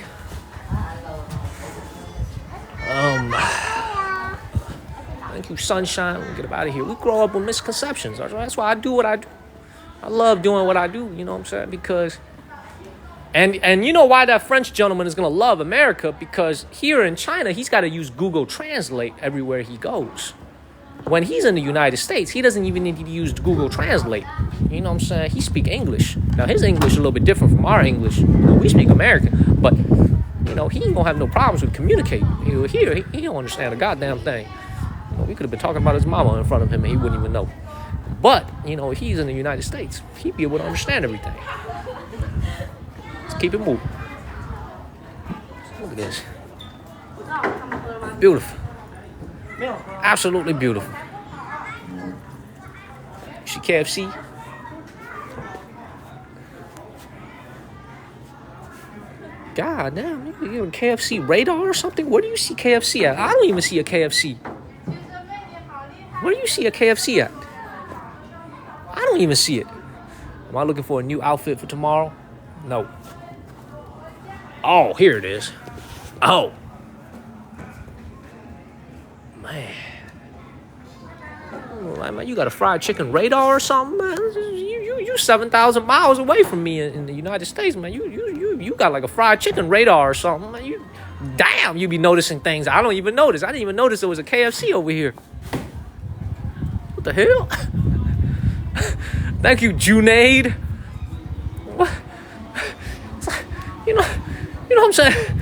Thank you, Sunshine. We'll get up out of here. We grow up with misconceptions. That's why I do what I do. I love doing what I do. You know what I'm saying? Because, and you know why that French gentleman is gonna love America? Because here in China, he's got to use Google Translate everywhere he goes. When he's in the United States, he doesn't even need to use Google Translate. You know what I'm saying? He speaks English. Now, his English is a little bit different from our English. You know, we speak American, but, you know, he ain't going to have no problems with communicating. Here, he don't understand a goddamn thing. You know, we could have been talking about his mama in front of him and he wouldn't even know. But, you know, he's in the United States. He'd be able to understand everything. Let's keep it moving. Look at this. Beautiful. Absolutely beautiful. See KFC? God damn, you a KFC radar or something? Where do you see KFC at? I don't even see a KFC. Where do you see a KFC at? I don't even see it. Am I looking for a new outfit for tomorrow? No. Oh, here it is. Oh. Man. Man, you got a fried chicken radar or something, man? You 7,000 miles away from me in the United States, man. You got like a fried chicken radar or something, man. You be noticing things I don't even notice. I didn't even notice there was a KFC over here. What the hell? Thank you, Junaid. What? You know what I'm saying?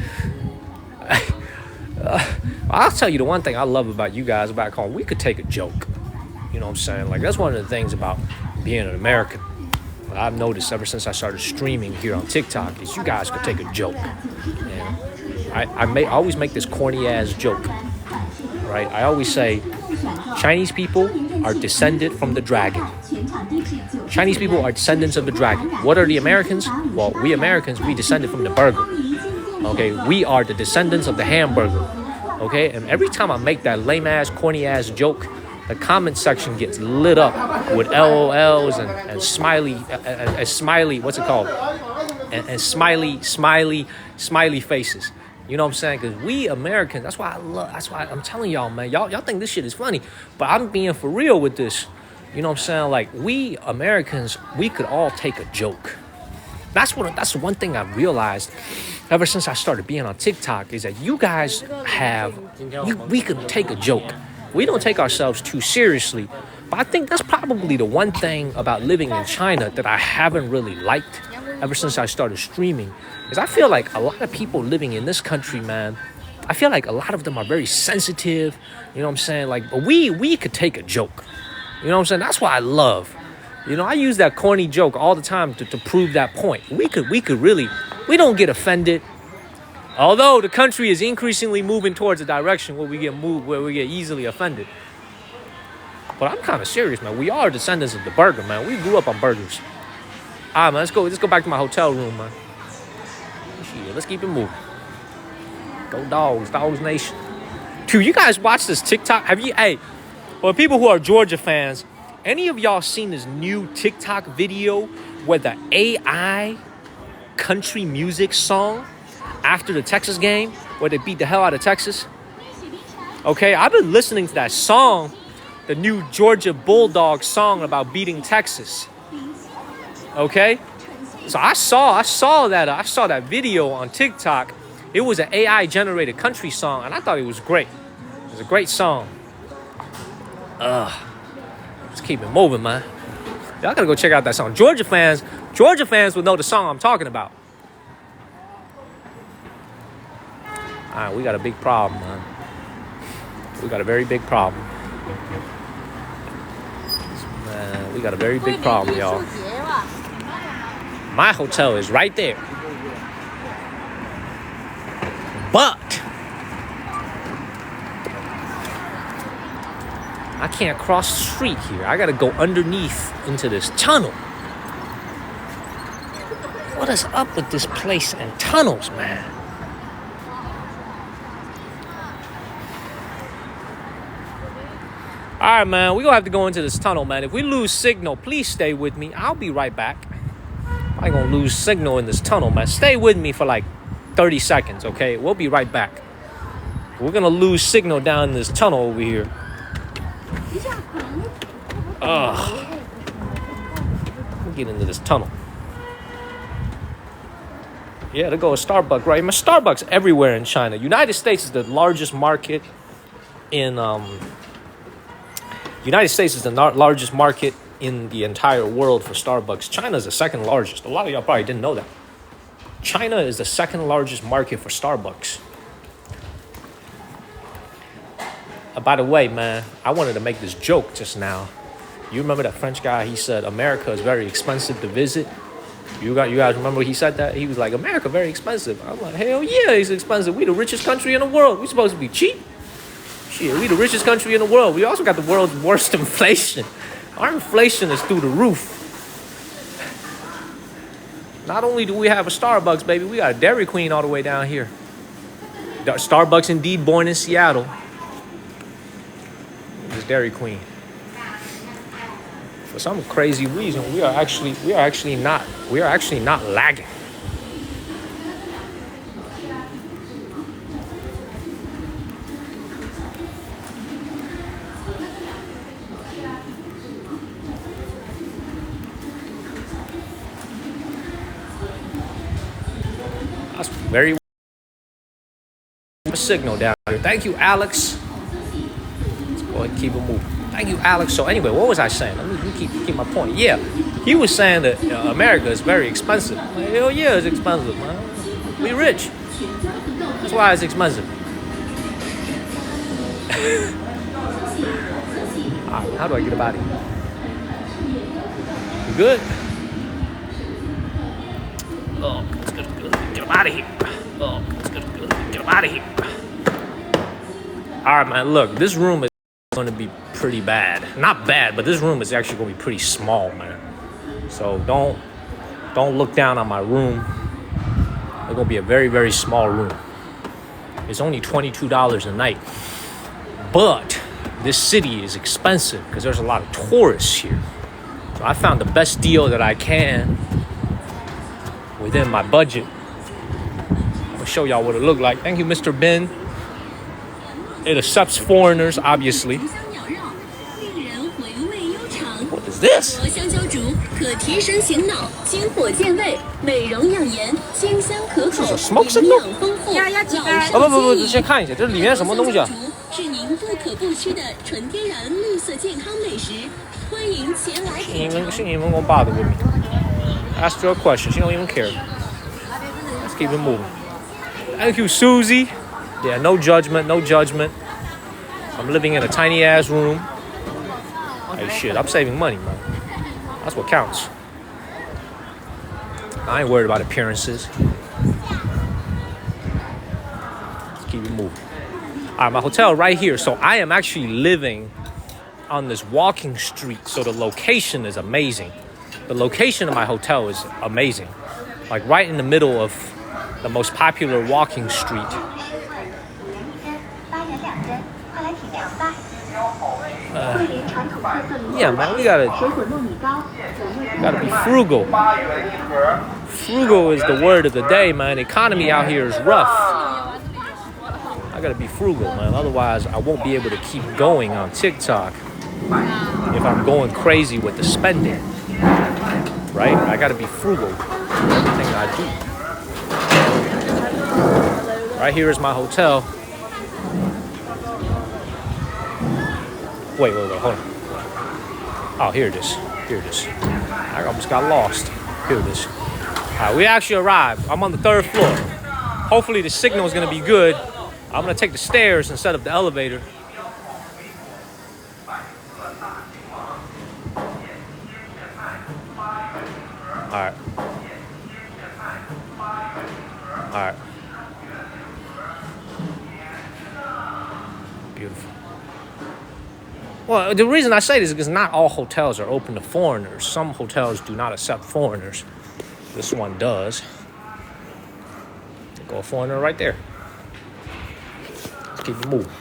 I'll tell you the one thing I love about you guys back home. We could take a joke. You know what I'm saying? Like, that's one of the things about being an American. I've noticed ever since I started streaming here on TikTok is you guys could take a joke. And I always make this corny ass joke, right? I always say Chinese people are descended from the dragon. Chinese people are descendants of the dragon. What are the Americans? Well, we Americans, we descended from the burger. Okay, we are the descendants of the hamburger. Okay, and every time I make that lame ass, corny ass joke, the comment section gets lit up with LOLs and smiley, what's it called? And smiley faces. You know what I'm saying? Because we Americans, that's why I'm telling y'all, man, y'all think this shit is funny, but I'm being for real with this. You know what I'm saying? Like, we Americans, we could all take a joke. That's the one thing I've realized ever since I started being on TikTok is that you guys we can take a joke. We don't take ourselves too seriously. But I think that's probably the one thing about living in China that I haven't really liked ever since I started streaming is I feel like a lot of people living in this country, man, I feel like a lot of them are very sensitive. You know what I'm saying? Like, but we could take a joke. You know what I'm saying? That's why I love. You know, I use that corny joke all the time to prove that point. We don't get offended. Although the country is increasingly moving towards a direction where we get easily offended. But I'm kind of serious, man. We are descendants of the burger, man. We grew up on burgers. All right, man, let's go back to my hotel room, man. Shit, let's keep it moving. Go Dogs Nation. Dude, you guys watch this TikTok? For people who are Georgia fans, any of y'all seen this new TikTok video where the AI country music song after the Texas game, where they beat the hell out of Texas? Okay, I've been listening to that song, the new Georgia Bulldog song about beating Texas. Okay, so I saw that video on TikTok. It was an AI generated country song, and I thought it was great. It was a great song. Let's keep it moving, man. Y'all gotta go check out that song. Georgia fans will know the song I'm talking about. All right, we got a big problem, man. We got a very big problem. Man, we got a very big problem, y'all. My hotel is right there. But I can't cross the street here. I gotta go underneath into this tunnel. What is up with this place and tunnels, man? All right, man. We're going to have to go into this tunnel, man. If we lose signal, please stay with me. I'll be right back. I ain't going to lose signal in this tunnel, man. Stay with me for like 30 seconds, okay? We'll be right back. We're going to lose signal down in this tunnel over here. We'll get into this tunnel. Yeah, there goes Starbucks, right? Man, Starbucks everywhere in China. United States is the largest market in largest market in the entire world for Starbucks. China is the second largest. A lot of y'all probably didn't know that. China is the second largest market for Starbucks. By the way, man, I wanted to make this joke just now. You remember that French guy? He said America is very expensive to visit. You guys remember he said that? He was like, America very expensive. I'm like, hell yeah, it's expensive. We the richest country in the world. We supposed to be cheap. Shit, we the richest country in the world. We also got the world's worst inflation. Our inflation is through the roof. Not only do we have a Starbucks, baby, we got a Dairy Queen all the way down here. Starbucks indeed born in Seattle. This Dairy Queen. For some crazy reason, we are actually not lagging. That's very signal down here. Thank you, Alex. Let's go ahead and keep it moving. Thank you, Alex. So anyway, what was I saying? Let me keep my point. Yeah, he was saying that America is very expensive. Like, hell yeah, it's expensive, man. We rich. That's why it's expensive. All right, how do I get about it? You good? Oh, it's good. Get him out of here. Oh, it's good. Get him out of here. All right, man. Look, this room is going to be pretty bad. Not bad, but this room is actually going to be pretty small, man. So don't look down on my room. It's going to be a very, very small room. It's only $22 a night. But this city is expensive because there's a lot of tourists here. So I found the best deal that I can within my budget. I'm going to show y'all what it looked like. Thank you, Mr. Ben. It accepts foreigners, obviously. What is this? This is a smoke signal? 先看一下，这里面什么东西啊？是您不可不吃的纯天然绿色健康美食，欢迎前来品尝。She ain't even gonna bother with me. Asked her a question. She don't even care. Let's keep it moving. Thank you, Susie. Yeah, no judgment, no judgment. I'm living in a tiny ass room. Hey, shit, I'm saving money, man. That's what counts. I ain't worried about appearances. Let's keep it moving. All right, my hotel right here. So I am actually living on this walking street. So the location is amazing. The location of my hotel is amazing. Like right in the middle of the most popular walking street. Yeah, man, we gotta be frugal. Frugal is the word of the day, man. The economy out here is rough. I gotta be frugal, man. Otherwise, I won't be able to keep going on TikTok if I'm going crazy with the spending. Right? I gotta be frugal in everything I do. Right here is my hotel. Wait, hold on. Oh, here it is. I almost got lost. Here it is. All right, we actually arrived. I'm on the 3rd floor. Hopefully the signal is going to be good. I'm going to take the stairs instead of the elevator. All right. Beautiful. Well, the reason I say this is because not all hotels are open to foreigners. Some hotels do not accept foreigners. This one does. There go a foreigner right there. Let's keep it moving.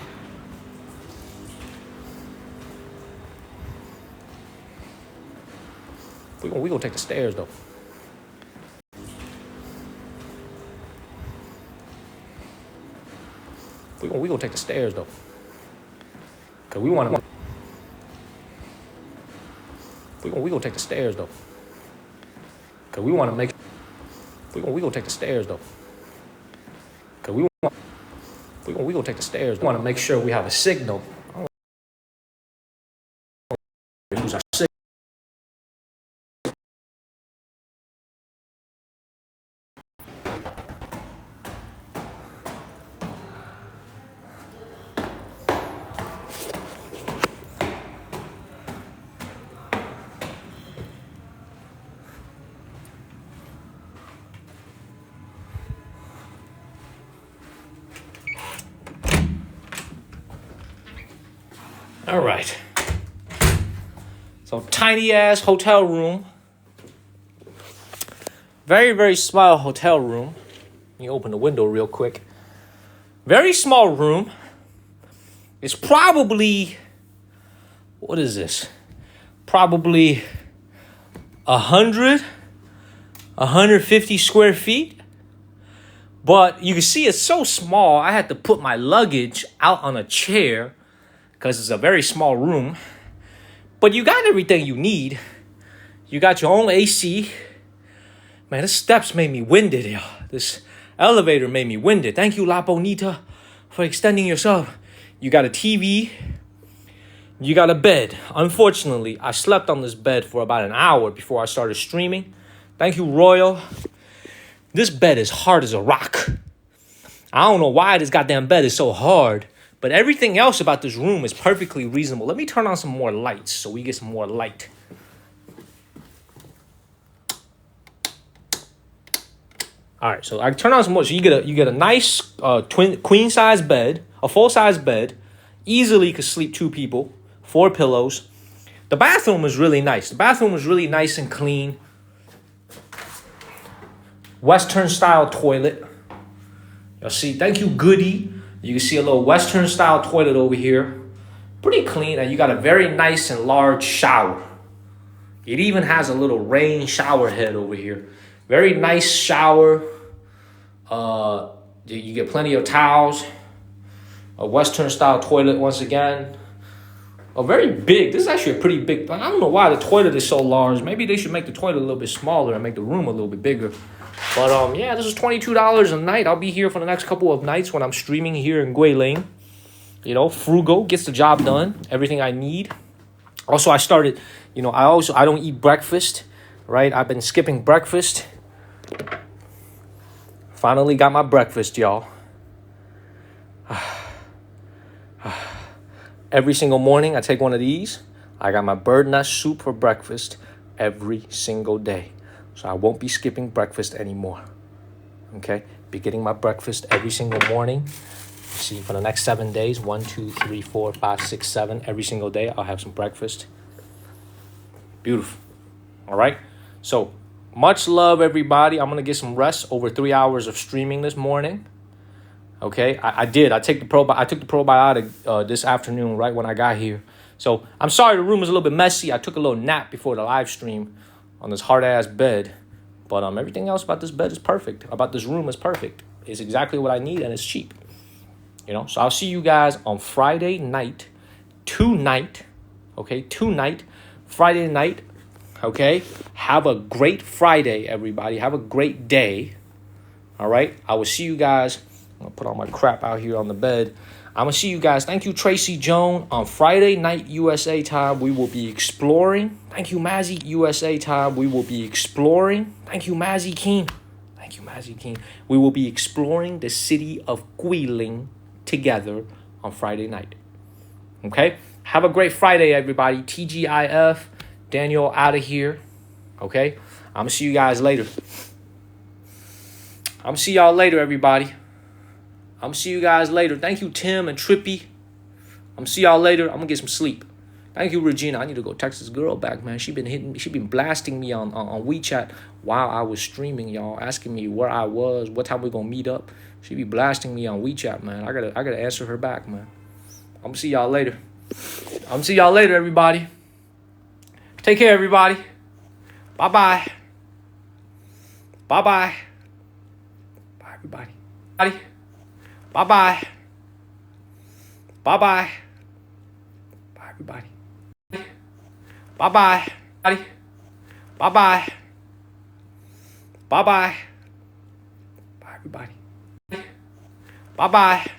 We gonna take the stairs though. We gonna take the stairs though. Cause we wanna. We gonna take the stairs though. Cause we wanna make. We gonna take the stairs though. Cause we gonna take the stairs. We wanna make sure we have a signal. Use our signal. All right. So tiny ass hotel room. Very, very small hotel room. Let me open the window real quick. Very small room. It's probably, what is this? Probably 150 square feet. But you can see it's so small, I had to put my luggage out on a chair because it's a very small room. But you got everything you need. You got your own AC. Man, the steps made me winded, yo. This elevator made me winded. Thank you, La Bonita, for extending yourself. You got a TV. You got a bed. Unfortunately, I slept on this bed for about an hour before I started streaming. Thank you, Royal. This bed is hard as a rock. I don't know why this goddamn bed is so hard. But everything else about this room is perfectly reasonable. Let me turn on some more lights so we get some more light. All right, so I turn on some more. So you get a nice queen size bed, a full size bed, easily could sleep 2 people, 4 pillows. The bathroom is really nice. The bathroom is really nice and clean. Western style toilet. You'll see. Thank you, Goody. You can see a little Western style toilet over here. Pretty clean, and you got a very nice and large shower. It even has a little rain shower head over here. Very nice shower. You get plenty of towels. A Western style toilet once again. A very big, this is actually a pretty big, I don't know why the toilet is so large. Maybe they should make the toilet a little bit smaller and make the room a little bit bigger. But yeah, this is $22 a night. I'll be here for the next couple of nights when I'm streaming here in Guilin. You know, frugal, gets the job done. Everything I need. Also, I started, you know, I don't eat breakfast, right? I've been skipping breakfast. Finally got my breakfast, y'all. Every single morning, I take one of these. I got my bird nest soup for breakfast every single day. So I won't be skipping breakfast anymore. Okay? Be getting my breakfast every single morning. See, for the next 7 days, 1, 2, 3, 4, 5, 6, 7, every single day, I'll have some breakfast. Beautiful. All right? So, much love, everybody. I'm going to get some rest. Over 3 hours of streaming this morning. Okay? I did. I took the probiotic this afternoon, right when I got here. So, I'm sorry the room was a little bit messy. I took a little nap before the live stream on this hard-ass bed. But everything else about this bed is perfect. About this room is perfect. It's exactly what I need, and it's cheap. You know, so I'll see you guys on Friday night, tonight, okay, tonight, Friday night, okay. Have a great Friday, everybody. Have a great day, all right. I will see you guys. I'm gonna put all my crap out here on the bed. I'm gonna see you guys. Thank you, Tracy Joan. On Friday night, USA time, we will be exploring. Thank you, Mazzy. USA time, we will be exploring. Thank you, Mazzy King. Thank you, Mazzy King. We will be exploring the city of Guilin together on Friday night. Okay? Have a great Friday, everybody. TGIF. Daniel out of here. Okay? I'm going to see you guys later. I'm going to see y'all later, everybody. I'm going to see you guys later. Thank you, Tim and Trippy. I'm going to see y'all later. I'm going to get some sleep. Thank you, Regina. I need to go text this girl back, man. She been blasting me on WeChat while I was streaming, y'all, asking me where I was, what time we gonna meet up. She be blasting me on WeChat, man. I gotta answer her back, man. I'm gonna see y'all later. I'm gonna see y'all later, everybody. Take care, everybody. Bye bye. Bye bye. Bye everybody. Bye bye. Bye bye. Bye everybody. Bye bye. Bye bye. Bye bye. Bye everybody. Bye bye.